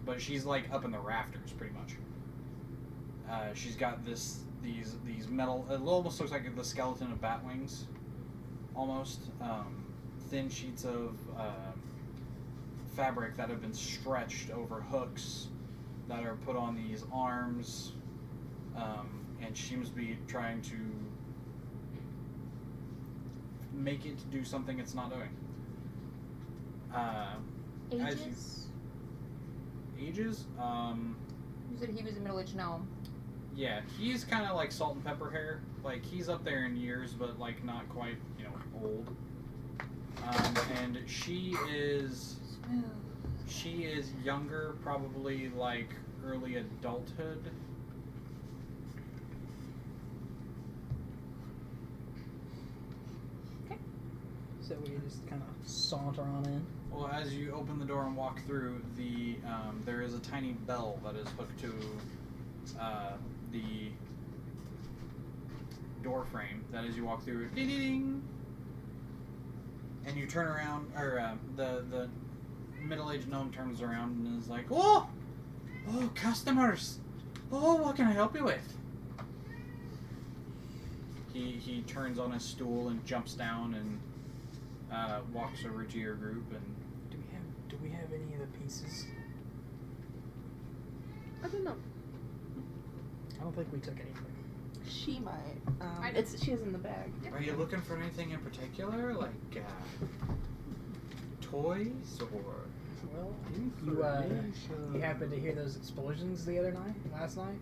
But she's like up in the rafters, pretty much. She's got these metal. It almost looks like the skeleton of bat wings, almost. Thin sheets of fabric that have been stretched over hooks that are put on these arms, and she seems to be trying to make it do something it's not doing. Ages? Ages? You said he was a middle-aged gnome. Yeah, he's kind of like salt and pepper hair. Like, he's up there in years, but like not quite, old. And she is younger, probably like early adulthood. Okay. So we just kind of saunter on in. Well, as you open the door and walk through, there is a tiny bell that is hooked to the door frame. That as you walk through, ding ding ding, and you turn around, or the middle-aged gnome turns around and is like, "Oh, customers! Oh, what can I help you with?" He turns on his stool and jumps down and walks over to your group and. Do we have any of the pieces? I don't know. I don't think we took anything. She might. She is in the bag. Are you looking for anything in particular, like toys or? Well, you happened to hear those explosions last night?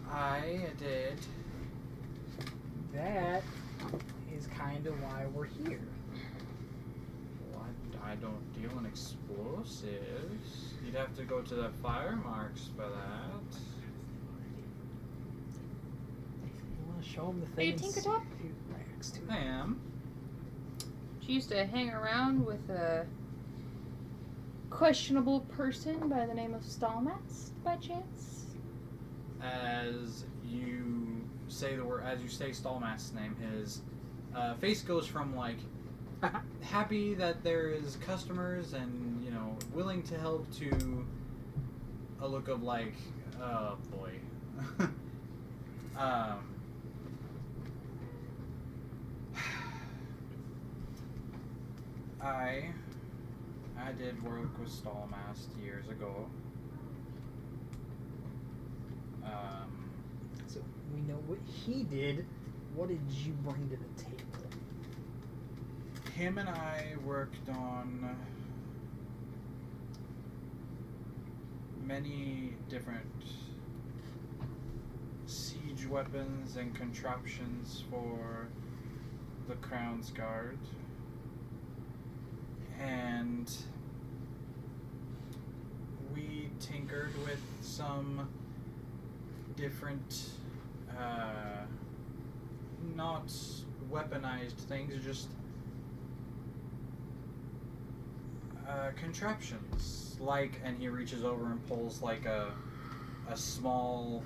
I did. That is kind of why we're here. What? I don't deal in explosives. You'd have to go to the fire marks for that. You want to show them the Are you things? Tinkertop? Right next to it. I am. She used to hang around with a questionable person by the name of Stallmats, by chance. as you say the word, as you say Stallmast's name, his face goes from like happy that there is customers and willing to help to a look of like, oh boy. I did work with Stallmast years ago. So we know what he did. What did you bring to the table? Him and I worked on many different siege weapons and contraptions for the Crown's Guard. And we tinkered with some different, not weaponized things, just contraptions. Like, and he reaches over and pulls like a small,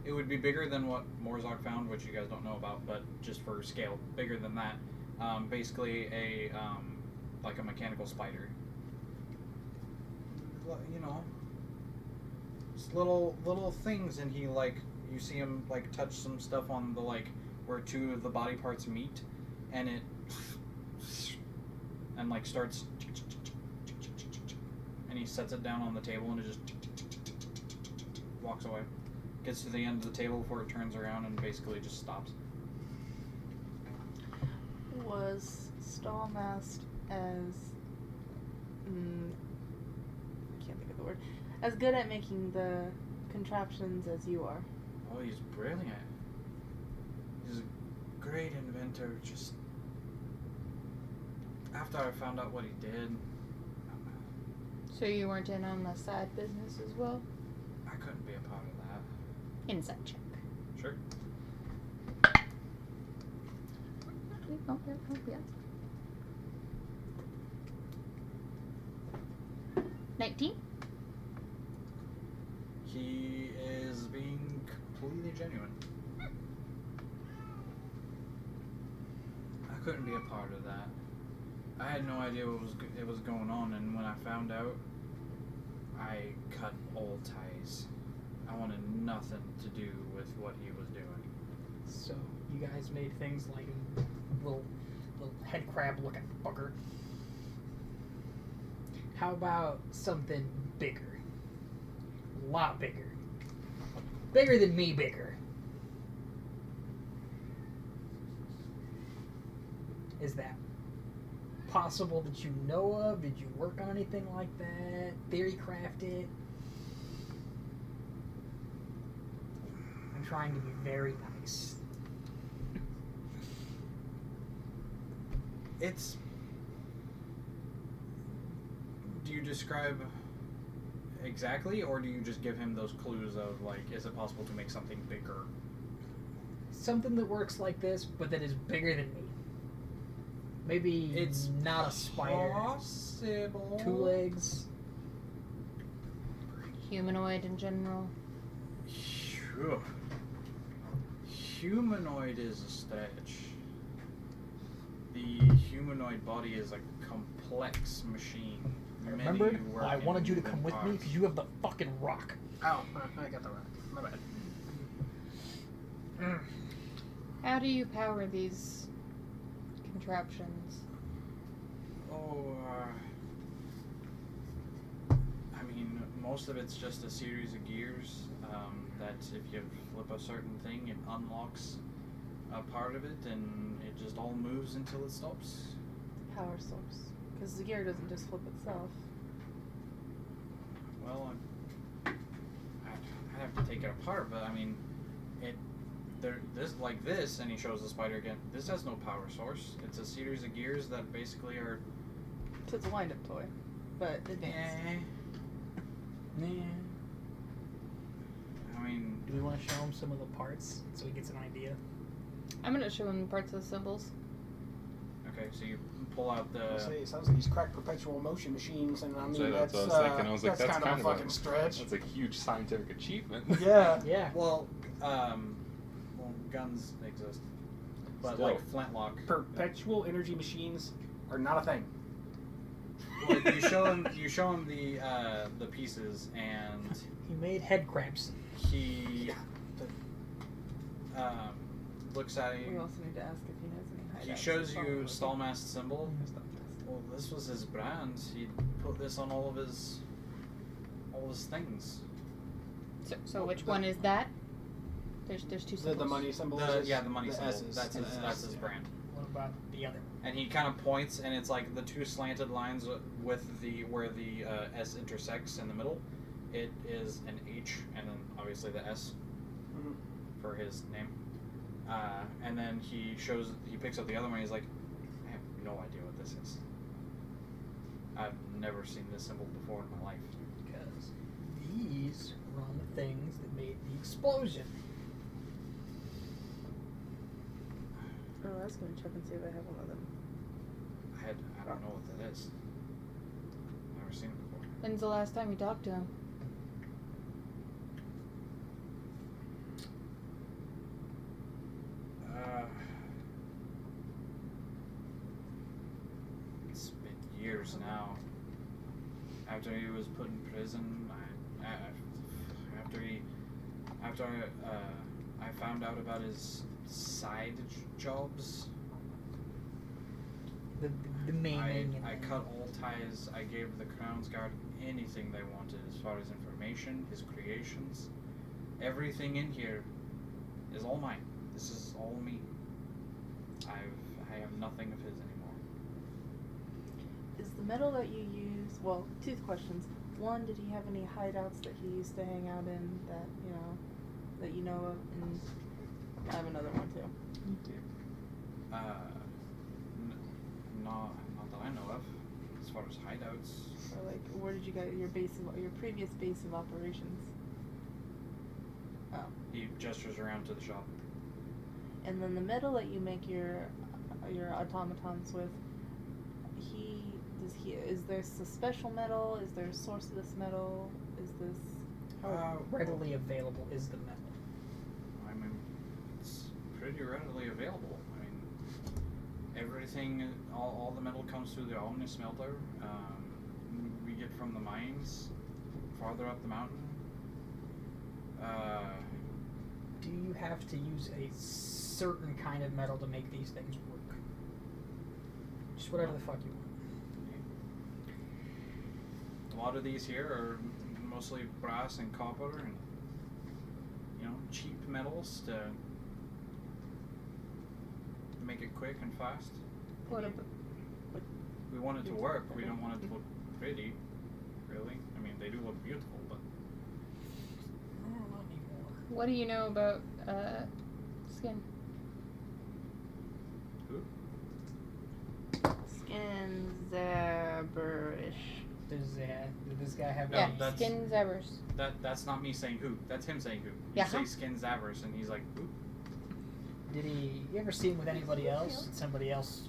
it would be bigger than what Morzok found, which you guys don't know about, but just for scale, bigger than that. Basically a like a mechanical spider. Just little things, and he like, you see him like touch some stuff on the like where two of the body parts meet, and it and like starts, and he sets it down on the table and it just walks away. Gets to the end of the table before it turns around and basically just stops. Was Stallmast as I can't think of the word, as good at making the contraptions as you are? Oh, he's brilliant. He's a great inventor. Just after I found out what he did, So you weren't in on the side business as well? I couldn't be a part of that. Insight check. Sure. Oh, yeah. 19? He is being completely genuine. I couldn't be a part of that. I had no idea what was going on, and when I found out, I cut all ties. I wanted nothing to do with what he was doing. So you guys made things like little head crab looking fucker. How about something bigger? A lot bigger. Bigger than me bigger. Is that possible that you know of? Did you work on anything like that? Theory crafted? I'm trying to be very nice. It's... Do you describe exactly, or do you just give him those clues of, like, is it possible to make something bigger? Something that works like this, but that is bigger than me. Maybe It's not a spider. Possible. 2 legs. Humanoid in general. Phew. Humanoid is a stretch. The humanoid body is a complex machine. Remember, I wanted you to come with me because you have the fucking rock. Oh, I got the rock. My bad. How do you power these contraptions? Oh, I mean, most of it's just a series of gears that if you flip a certain thing, it unlocks a part of it, and it just all moves until it stops. Power source. Because the gear doesn't just flip itself. Well, I'd have to take it apart, but I mean, this, and he shows the spider again. This has no power source. It's a series of gears that basically are. So it's a wind-up toy, but advanced. Yeah. I mean, Do we want to show him some of the parts so he gets an idea? I'm gonna show him parts of the symbols. Okay, so you pull out I the. say it sounds like he's cracked perpetual motion machines, and I mean So that's, that's what I was thinking. I was like, that's that's kind of a fucking stretch. That's a huge scientific achievement. Yeah. Yeah. Well, guns exist, but Still. like flintlock. Perpetual energy machines are not a thing. Like you show him the pieces, and He made head cramps. he looks at We you. also need to ask if he has any hideouts. He shows or you something. Stallmast symbol. Well, this was his brand. He put this on all of his things. So which one is that? There's two symbols. The money symbol. The is money symbol. S's. That's his yeah. brand. What about the other? And he kind of points, and it's like the two slanted lines with where the S intersects in the middle. It is an H, and then obviously the S Mhm. for his name. And then he picks up the other one. He's like, I have no idea what this is. I've never seen this symbol before in my life. Because these were on the things that made the explosion. Oh, I was gonna check and see if I have one of them. I don't know what that is. Never seen it before. When's the last time you talked to him? It's been years now. After he was put in prison, I found out about his side jobs. The maiming. I cut all ties. I gave the Crown's Guard anything they wanted as far as information, his creations. Everything in here is all mine. This is all me. I have nothing of his anymore. Is the metal that you use? Well, two questions. One, did he have any hideouts that he used to hang out in that you know of? And I have another one too. Not that I know of. As far as hideouts, Or like, where did you get your previous base of operations? Oh, he gestures around to the shop. and then the metal that you make your automatons with. Is there a special metal? Is there a source of this metal? Is this? How readily available is the metal? I mean, it's pretty readily available. I mean, everything, all the metal comes through the Omni smelter. We get from the mines farther up the mountain. Do you have to use a certain kind of metal to make these things work? Just whatever the fuck you want. A lot of these here are mostly brass and copper and, cheap metals to make it quick and fast. What about? We want it to work. We don't want it to look pretty, really. I mean, they do look beautiful, but Not anymore. What do you know about skin? who? Skinzaberish. Did this guy have No, Yeah, that's- skin zabbers. That's not me saying who. That's him saying who. You Yeah. say Skin Zavers, and he's like, who? Did you ever see him with anybody else? Did somebody else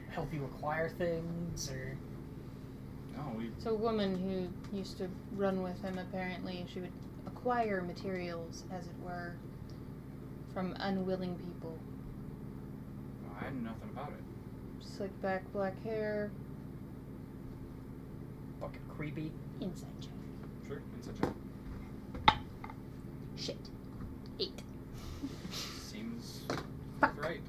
help you acquire things, or No, we. So a woman who used to run with him, apparently, she would acquire materials, as it were, from unwilling people. I knew nothing about it. Slick back black hair, fucking creepy? inside joke. Sure, it's a joke. Shit. 8. Seems Fuck. right.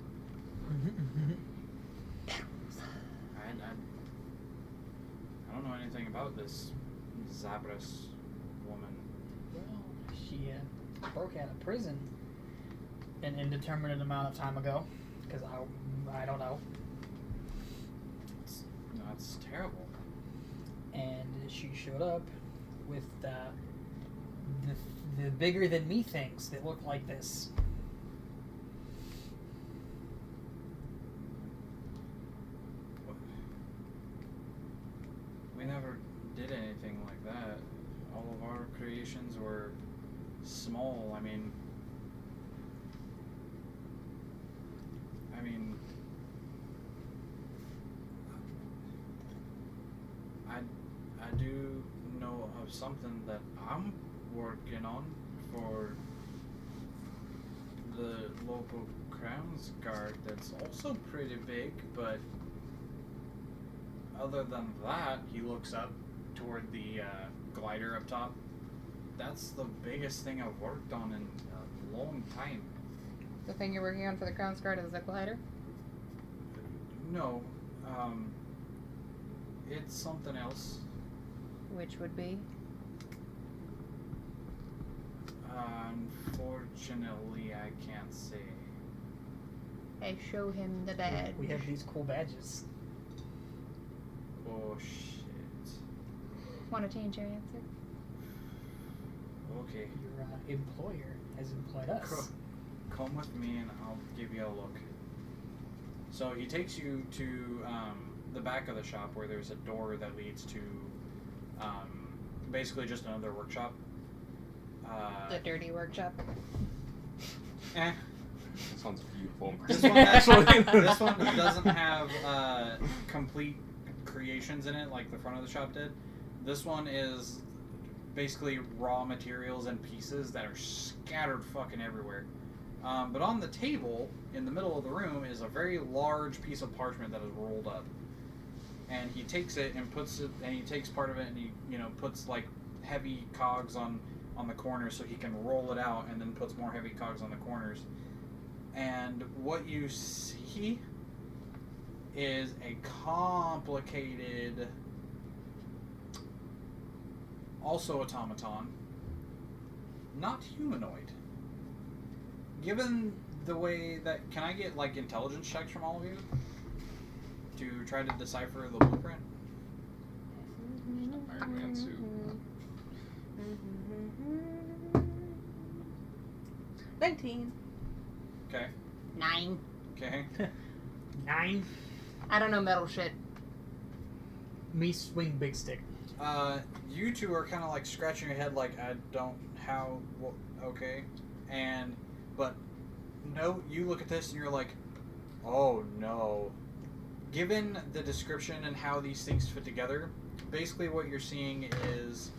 I don't know anything about this Zabras woman. Well, she broke out of prison an indeterminate amount of time ago, because I don't know. That's terrible. And she showed up with the bigger than me things that look like this. We never did anything like that. All of our creations were small. I mean, something that I'm working on for the local Crown's Guard that's also pretty big, but other than that, he looks up toward the glider up top. That's the biggest thing I've worked on in a long time. The thing you're working on for the Crown's Guard is a glider? No, it's something else. Which would be? Unfortunately, I can't say. I show him the badge. We have these cool badges. Oh shit. Want to change your answer? Okay. Your employer has employed us. Come with me and I'll give you a look. So he takes you to the back of the shop where there's a door that leads to basically just another workshop. The dirty workshop. Sounds beautiful. This one actually, this one doesn't have complete creations in it like the front of the shop did. This one is basically raw materials and pieces that are scattered fucking everywhere. But on the table in the middle of the room is a very large piece of parchment that is rolled up. And he takes it and puts it, and he takes part of it and he, puts like heavy cogs on the corners so he can roll it out, and then puts more heavy cogs on the corners. And what you see is a complicated, also automaton, not humanoid. Given the way that, can I get like intelligence checks from all of you to try to decipher the blueprint? Iron Man suit. 19. Okay. 9. Okay. 9. I don't know metal shit. Me swing big stick. You two are kind of like scratching your head, like okay, but no, you look at this and you're like, oh no. Given the description and how these things fit together, basically what you're seeing is,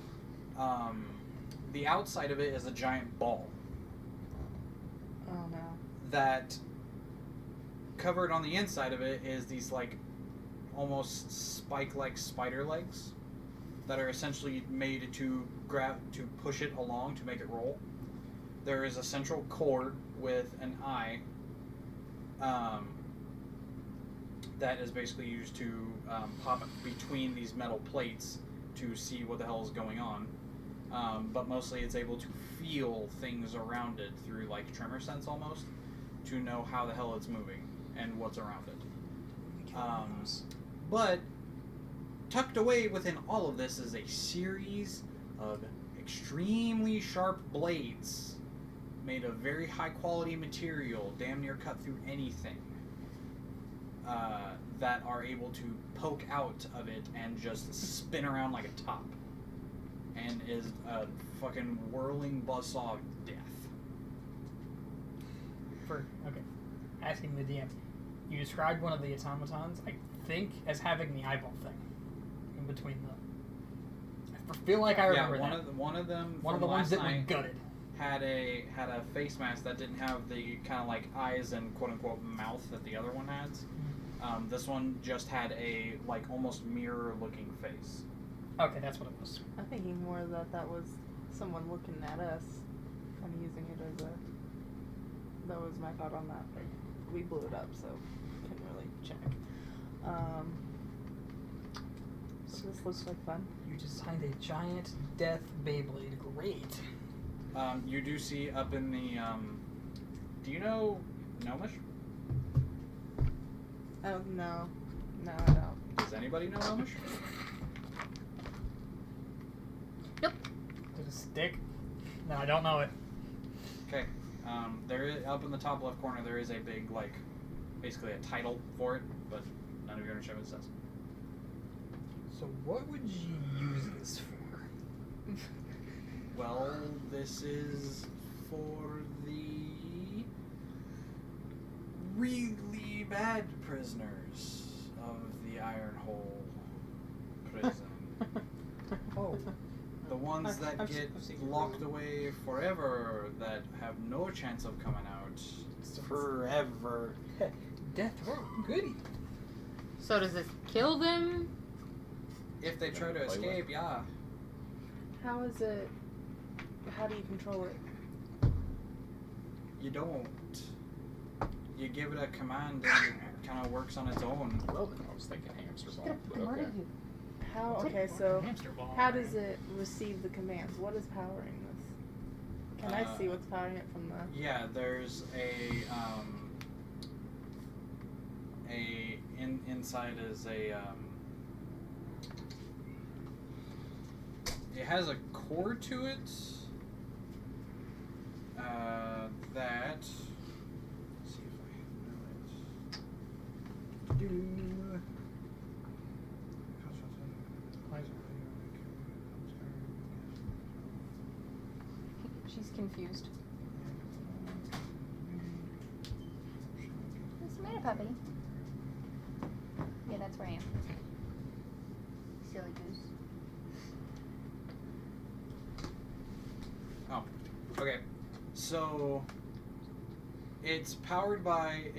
the outside of it is a giant ball. Oh no. That covered on the inside of it is these like almost spike-like spider legs that are essentially made to push it along to make it roll. There is a central cord with an eye that is basically used to pop between these metal plates to see what the hell is going on. But mostly it's able to feel things around it through like tremor sense almost to know how the hell it's moving and what's around it. But tucked away within all of this is a series of extremely sharp blades made of very high quality material, damn near cut through anything, that are able to poke out of it and just spin around like a top, and is a fucking whirling buzzsaw of death. Okay, asking the DM, you described one of the automatons, I think, as having the eyeball thing in between the. I feel like I remember one that. of them. One of the ones that we gutted. Had a face mask that didn't have the kind of like eyes and quote unquote mouth that the other one had. This one just had a like almost mirror looking face. Okay, that's what it was. I'm thinking more that was someone looking at us, kind of using it as a. That was my thought on that. But we blew it up, so couldn't really check. So this looks like fun. You designed a giant death Beyblade. Great. You do see up in the. Do you know Gnomish? Oh no, I don't. Does anybody know Gnomish? Nope. There's a stick? No, I don't know it. Okay. There is, up in the top left corner there is a big like, basically a title for it, but none of you understand what it says. So what would you use this for? Well, this is for the really bad prisoners of the Iron Hole prison. Oh. The ones that I've get seen your locked room. away forever, that have no chance of coming out. Forever. Death row. Goody. So does this kill them? If they try to Play with. escape, yeah. How is it? How do you control it? You don't. You give it a command and it kind of works on its own. Well, then I was thinking hamster ball, Gonna but okay. murder you. How? Take Okay, so Hamster ball. how does it receive the commands? What is powering this? Can I see what's powering it from the? Yeah, there's inside is it has a core to it that, let's see if I know it. She's confused. What's the matter, puppy? Yeah, that's where I am. Silly goose. Oh, okay. So it's powered by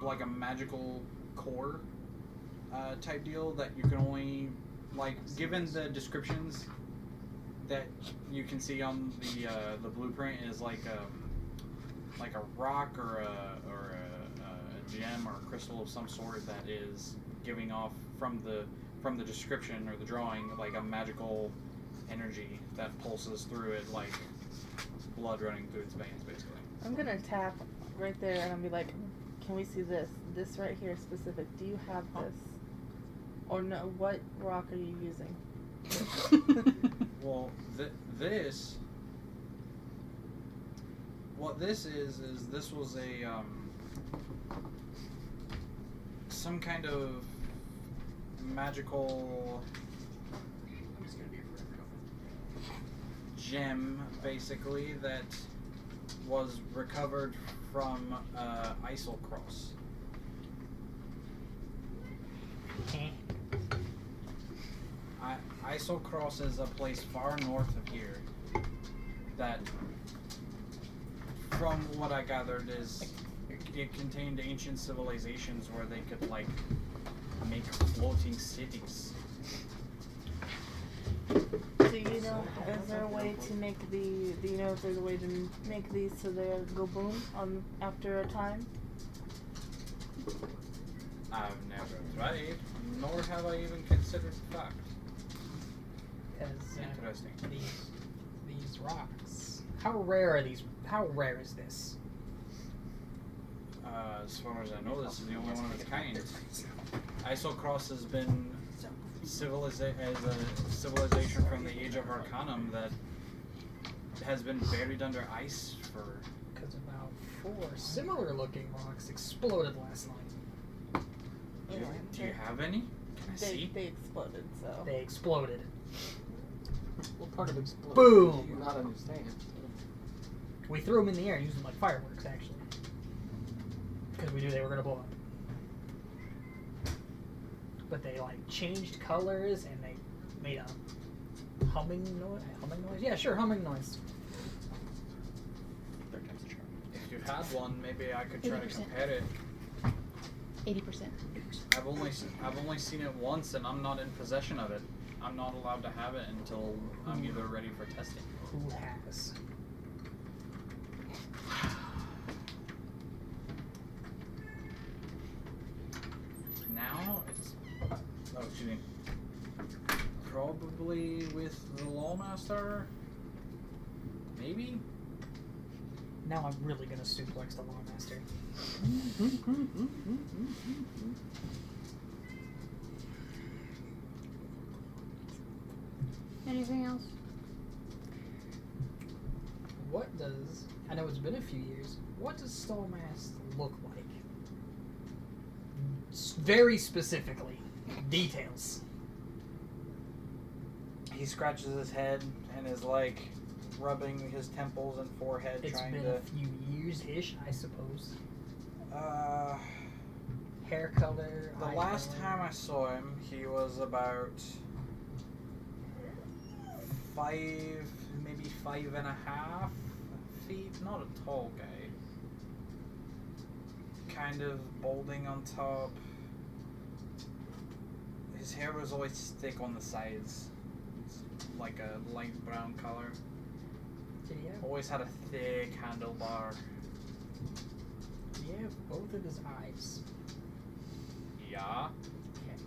like a magical core type deal that you can only, like, given the descriptions that you can see on the blueprint, is like a rock or a gem or a crystal of some sort that is giving off from the description or the drawing, like a magical energy that pulses through it like blood running through its veins, basically. I'm gonna tap right there and I'll be like, can we see this? This right here specific. Do you have this? Or no? What rock are you using? Well, what this is this was a some kind of magical gem, basically, that was recovered from Isocross. Isocross is a place far north of here that, from what I gathered, is it contained ancient civilizations where they could, like, make floating cities. Do you know? Is there a way to make the? Do you know if there's a way to make these so they go boom on after a time? I've never tried, nor have I even considered the fact. Because Interesting. these rocks. How rare are these? How rare is this? As far as I know, this is the only one of its kind. Isocross has been as a civilization from the Age of Arcanum that has been buried under ice for. Because about 4 similar-looking rocks exploded last night. Do you have any? Can I see? They exploded. So They exploded. What part of explode? Boom! Do you not understand? We threw them in the air and used them like fireworks, actually. Because we knew they were going to blow up. But they, like, changed colors and they made a humming noise. Yeah, sure, humming noise. If you had one, maybe I could try to 80%. compare it. 80%. I've only seen it once, and I'm not in possession of it. I'm not allowed to have it until I'm either ready for testing. Who has? Now it's excuse me. Probably with the Lawmaster. Maybe. Now I'm really going to suplex the Lawmaster. Anything else? What does... I know it's been a few years. What does Stallmast look like? Very specifically. Details. He scratches his head and is like rubbing his temples and forehead, It's trying been to. a few years-ish, I suppose. The Hair color. eye last color. time I saw him, he was about maybe 5.5 feet. Not a tall guy. Kind of balding on top. His hair was always thick on the sides. It's like a light brown color. Did he have, Always had a thick handlebar. did he have both of his eyes? Yeah. Okay.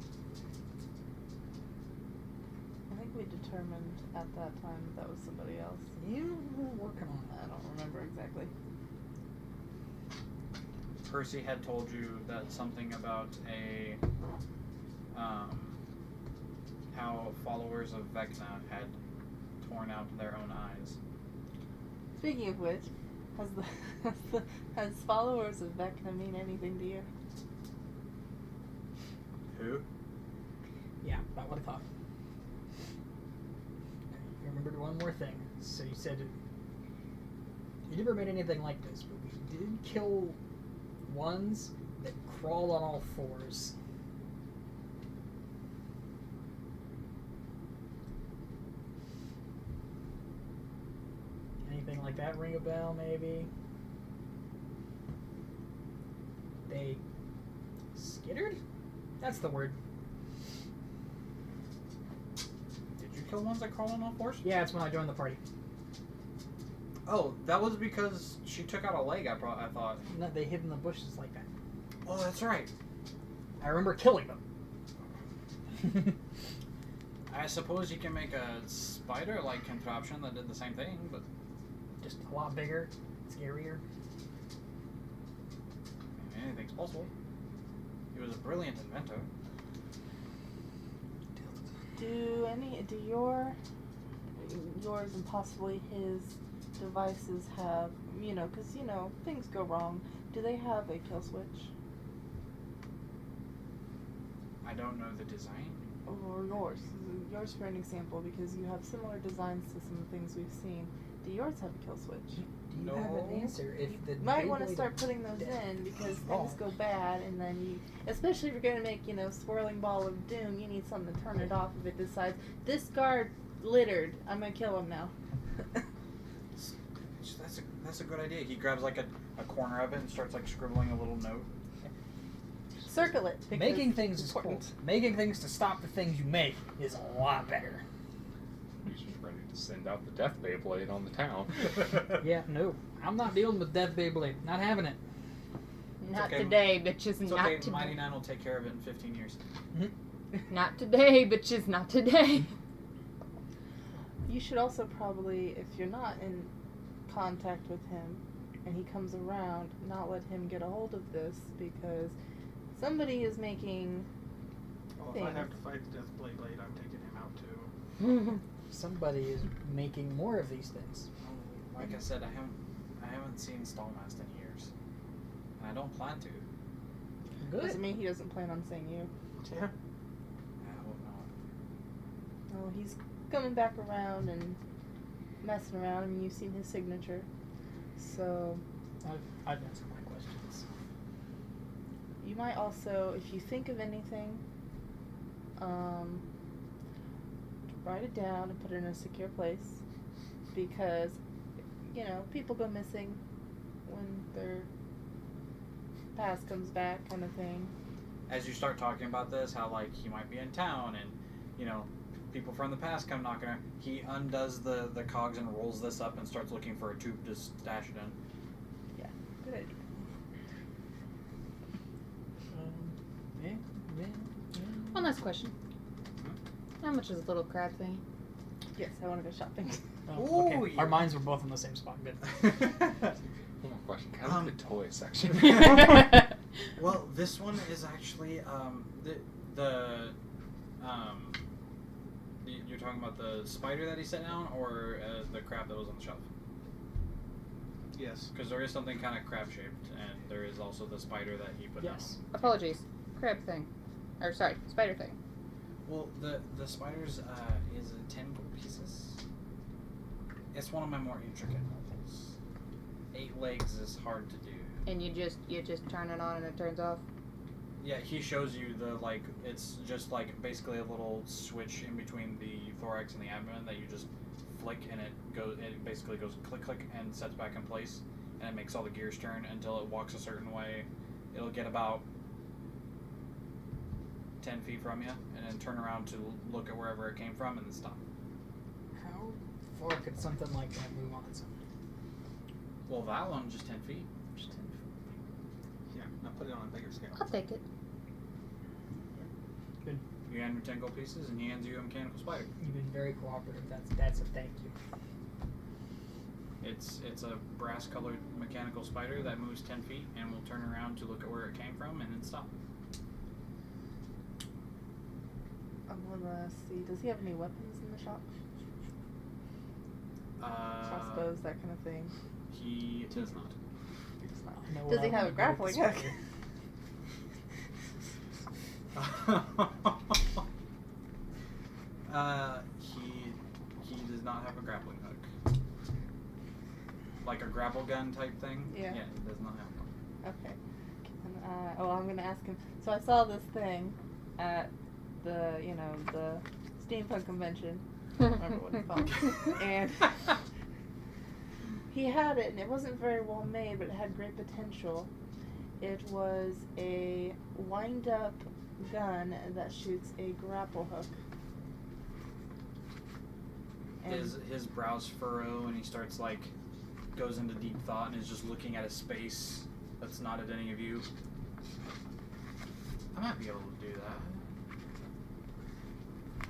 I think we determined at that time that was somebody else. You were working on I don't remember exactly. Percy had told you that something about how followers of Vecna had torn out their own eyes. Speaking of which, has followers of Vecna mean anything to you? Who? it. Yeah, about what I thought. I remembered one more thing. So you said you never made anything like this, but we did kill ones that crawl on all fours. Anything like that ring a bell, maybe? They skittered? That's the word. Did you kill ones that crawl on all fours? Yeah, it's when I joined the party. Oh, that was because she took out a leg. I thought. No, they hid in the bushes like that. Oh, that's right. I remember killing them. I suppose you can make a spider-like contraption that did the same thing, but Just a lot bigger, scarier. anything's possible. He was a brilliant inventor. Do yours and possibly his devices have, because, things go wrong. Do they have a kill switch? I don't know the design. Or yours? Yours for an example, because you have similar designs to some of the things we've seen. Do yours have a kill switch? Do you have an No. answer? If the You might want to Beyblade- start putting those in, because Oh. things go bad, and then especially if you're going to make, swirling ball of doom, you need something to turn it off if it decides, this guard littered, I'm going to kill him now. That's a good idea. He grabs like a corner of it and starts like scribbling a little note. Circle it. because Making things it's is cool. important. Making things to stop the things you make is a lot better. He's just ready to send out the Death Beyblade on the town. Yeah, no. I'm not dealing with Death Beyblade. Not having it. Not okay. today, bitches. It's Not okay. today. Mighty Nine will take care of it in 15 years. Not today, bitches. Not today. You should also probably, if you're not in contact with him and he comes around, not let him get a hold of this, because somebody is making Well, if things. I have to fight the Death Blade, I'm taking him out too. Somebody is making more of these things. Like I said, I haven't seen Stallmast in years, and I don't plan to. Doesn't Good. mean he doesn't plan on saying you. Yeah. I hope not. Oh, he's coming back around and messing around. I mean, you've seen his signature. So I've answered my questions. you might also, if you think of anything, write it down and put it in a secure place, because people go missing when their past comes back, kind of thing. As you start talking about this, how like he might be in town, and people from the past come knocking around. He undoes the cogs and rolls this up and starts looking for a tube to stash it in. Yeah, good idea. One last question. How much is a little crab thing? Yes, I want to go shopping. Oh, okay. Ooh, yeah. Our minds were both in the same spot. Good. One more question. Kind of the toy section. Well, this one is actually you're talking about the spider that he set down, or the crab that was on the shelf? Yes. Because there is something kind of crab shaped, and there is also the spider that he put Yes. Apologies. Crab thing. Or sorry, spider thing. down. Well, the spider's is 10 gold pieces. It's one of my more intricate models. 8 legs is hard to do. And you just turn it on and it turns off. Yeah, he shows you it's just like basically a little switch in between the thorax and the abdomen that you just flick, and it basically goes click click and sets back in place, and it makes all the gears turn until it walks a certain way. It'll get about 10 feet from you, and then turn around to look at wherever it came from, and then stop. How far could something like that move on its own? Well, that one just 10 feet. Just 10 feet. Yeah, now put it on a bigger scale. I'll take it. Good. You hand him 10 gold pieces, and he hands you a mechanical spider. You've been very cooperative. That's a thank you. It's a brass-colored mechanical spider that moves 10 feet and will turn around to look at where it came from and then stop. I'm gonna see. Does he have any weapons in the shop? Crossbows, that kind of thing. He does not. He does not. I know Does where he I have a wanna go with grappling this hook? spider. He does not have a grappling hook. Like a grapple gun type thing? Yeah. Yeah, he does not have one. Okay. And, I'm gonna ask him. So I saw this thing at the steampunk convention. I don't remember what it's called. And he had it, and it wasn't very well made, but it had great potential. It was a wind-up gun that shoots a grapple hook. And His brows furrow, and he starts goes into deep thought and is just looking at a space that's not at any of you. I might be able to do that.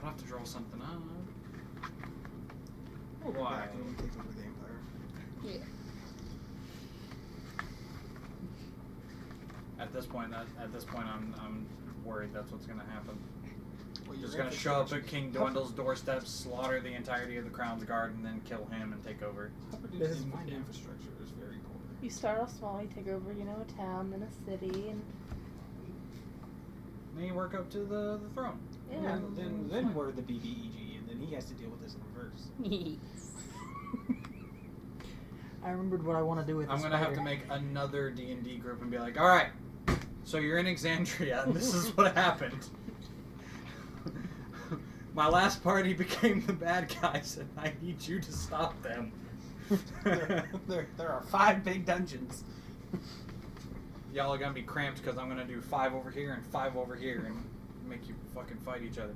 I'll have to draw something up. We'll go Why? back and we'll take over the Empire. Yeah. At this point, I'm worried that's what's gonna happen. Well, He's your gonna show up at infrastructure- King Dwindle's doorstep, slaughter the entirety of the Crown's Guard, and then kill him and take over. This is mine now. infrastructure is very poor. you start off small, you take over, a town, then a city, and Then you work up to the throne. yeah. Then we're the BBEG, and then he has to deal with this in reverse. I remembered what I want to do with I'm this gonna have to make another D&D group and be like, all right, so you're in Exandria, and this is what happened. My last party became the bad guys, and I need you to stop them. there are 5 big dungeons. Y'all are gonna be cramped because I'm gonna do 5 over here and 5 over here and make you fucking fight each other.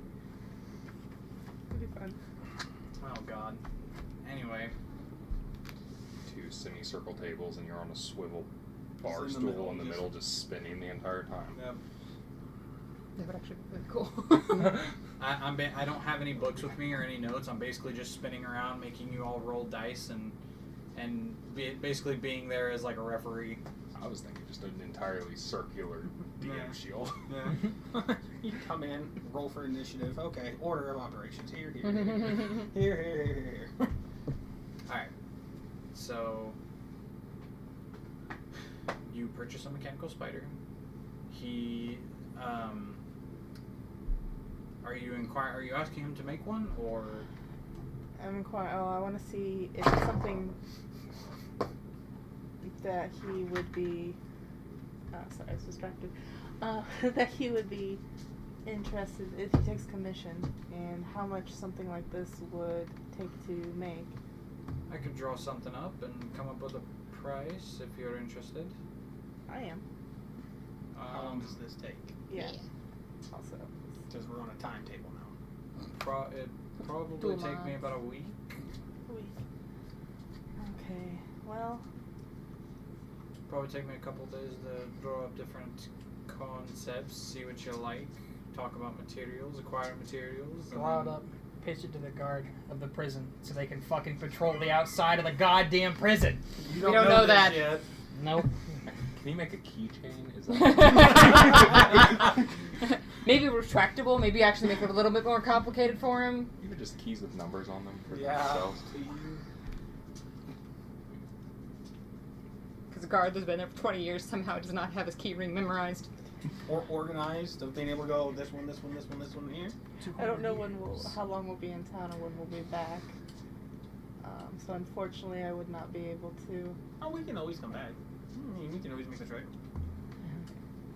It'll be fun. Oh god. Anyway, 2 semicircle tables, and you're on a swivel bar Just in the stool middle, in the just- middle, just spinning the entire time. yep. That would actually be really cool. I don't have any books with me or any notes. I'm basically just spinning around, making you all roll dice and basically being there as like a referee. I was thinking just an entirely circular DM Yeah. shield. Yeah. You come in, roll for initiative. Okay, order of operations. Here. Here. Alright. So you purchase a mechanical spider. He are you asking him to make one, or I'm inquiring. Oh, I want to see if it's something that he would be. Sorry, I was distracted. That he would be interested if he takes commission, and how much something like this would take to make. I could draw something up and come up with a price if you're interested. I am. How long does this take? Yeah. Also. Because we're on a timetable now. It probably Do a take me month. about a week. A week. Okay. Well. Probably take me a couple days to draw up different concepts, see what you like, talk about materials, acquire materials. Go out up, pitch it to the guard of the prison so they can fucking patrol the outside of the goddamn prison. You don't know this that. yet. Nope. Can you make a keychain? Is that Maybe retractable. Maybe actually make it a little bit more complicated for him. even just keys with numbers on them for Yeah. themselves? Because the guard that's been there for 20 years somehow does not have his key ring memorized. Or organized of being able to go this one here. I don't know how long we'll be in town or when we'll be back. So unfortunately, I would not be able to. Oh, we can always come back. We can always make the trip.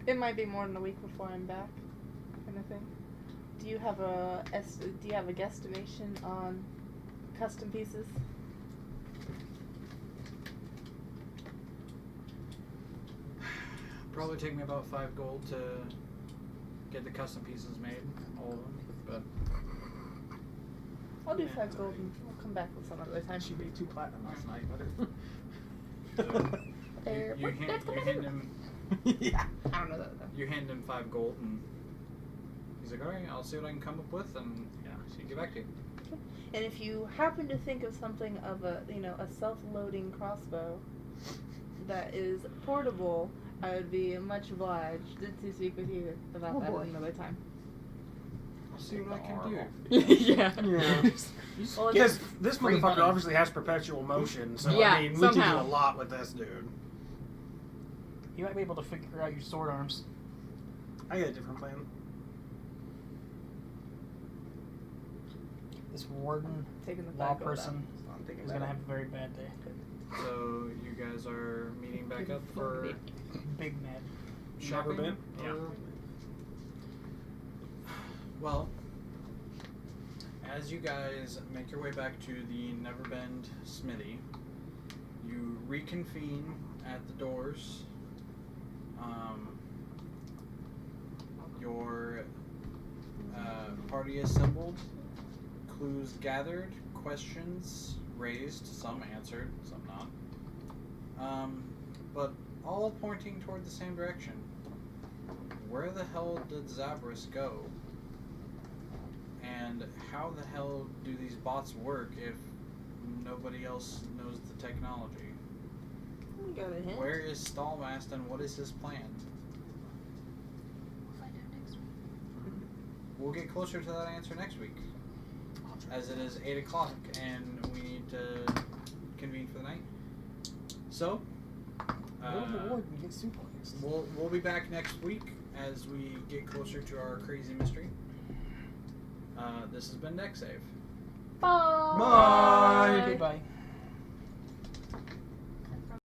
It might be more than a week before I'm back, kind of thing. Do you have a guesstimation on custom pieces? Probably take me about 5 gold to get the custom pieces made, all of them. But I'll do 5 gold and we'll come back with some other time. She made 2 platinum last night. you hand him Yeah. I don't know that though. you hand him 5 gold, and he's like, "All right, I'll see what I can come up with, and she'll get back to you." And if you happen to think of something of a self-loading crossbow that is portable, I would be much obliged to speak with you about that another time. I'll see what I can do. Yeah. Yeah. Well, Because this free motherfucker money. obviously has perpetual motion, so Yeah, I mean, we can do somehow. a lot with this dude. You might be able to figure out your sword arms. I got a different plan. This warden taking the law 5 gold out, person so I'm thinking is about gonna it. have a very bad day. So you guys are meeting back up for Big mad. shopping? been? Yeah. Or- Well, as you guys make your way back to the Neverbend Smithy, you reconvene at the doors. Your party assembled, clues gathered, questions raised, some answered, some not. But all pointing toward the same direction. Where the hell did Zabras go? And how the hell do these bots work if nobody else knows the technology? You got a hint? Where is Stallmast and what is his plan? We'll find out next week. We'll get closer to that answer next week, as it is 8 o'clock and we need to convene for the night. So, Go to the ward and get suplexed. we'll be back next week as we get closer to our crazy mystery. This has been Next Save. Bye. Bye.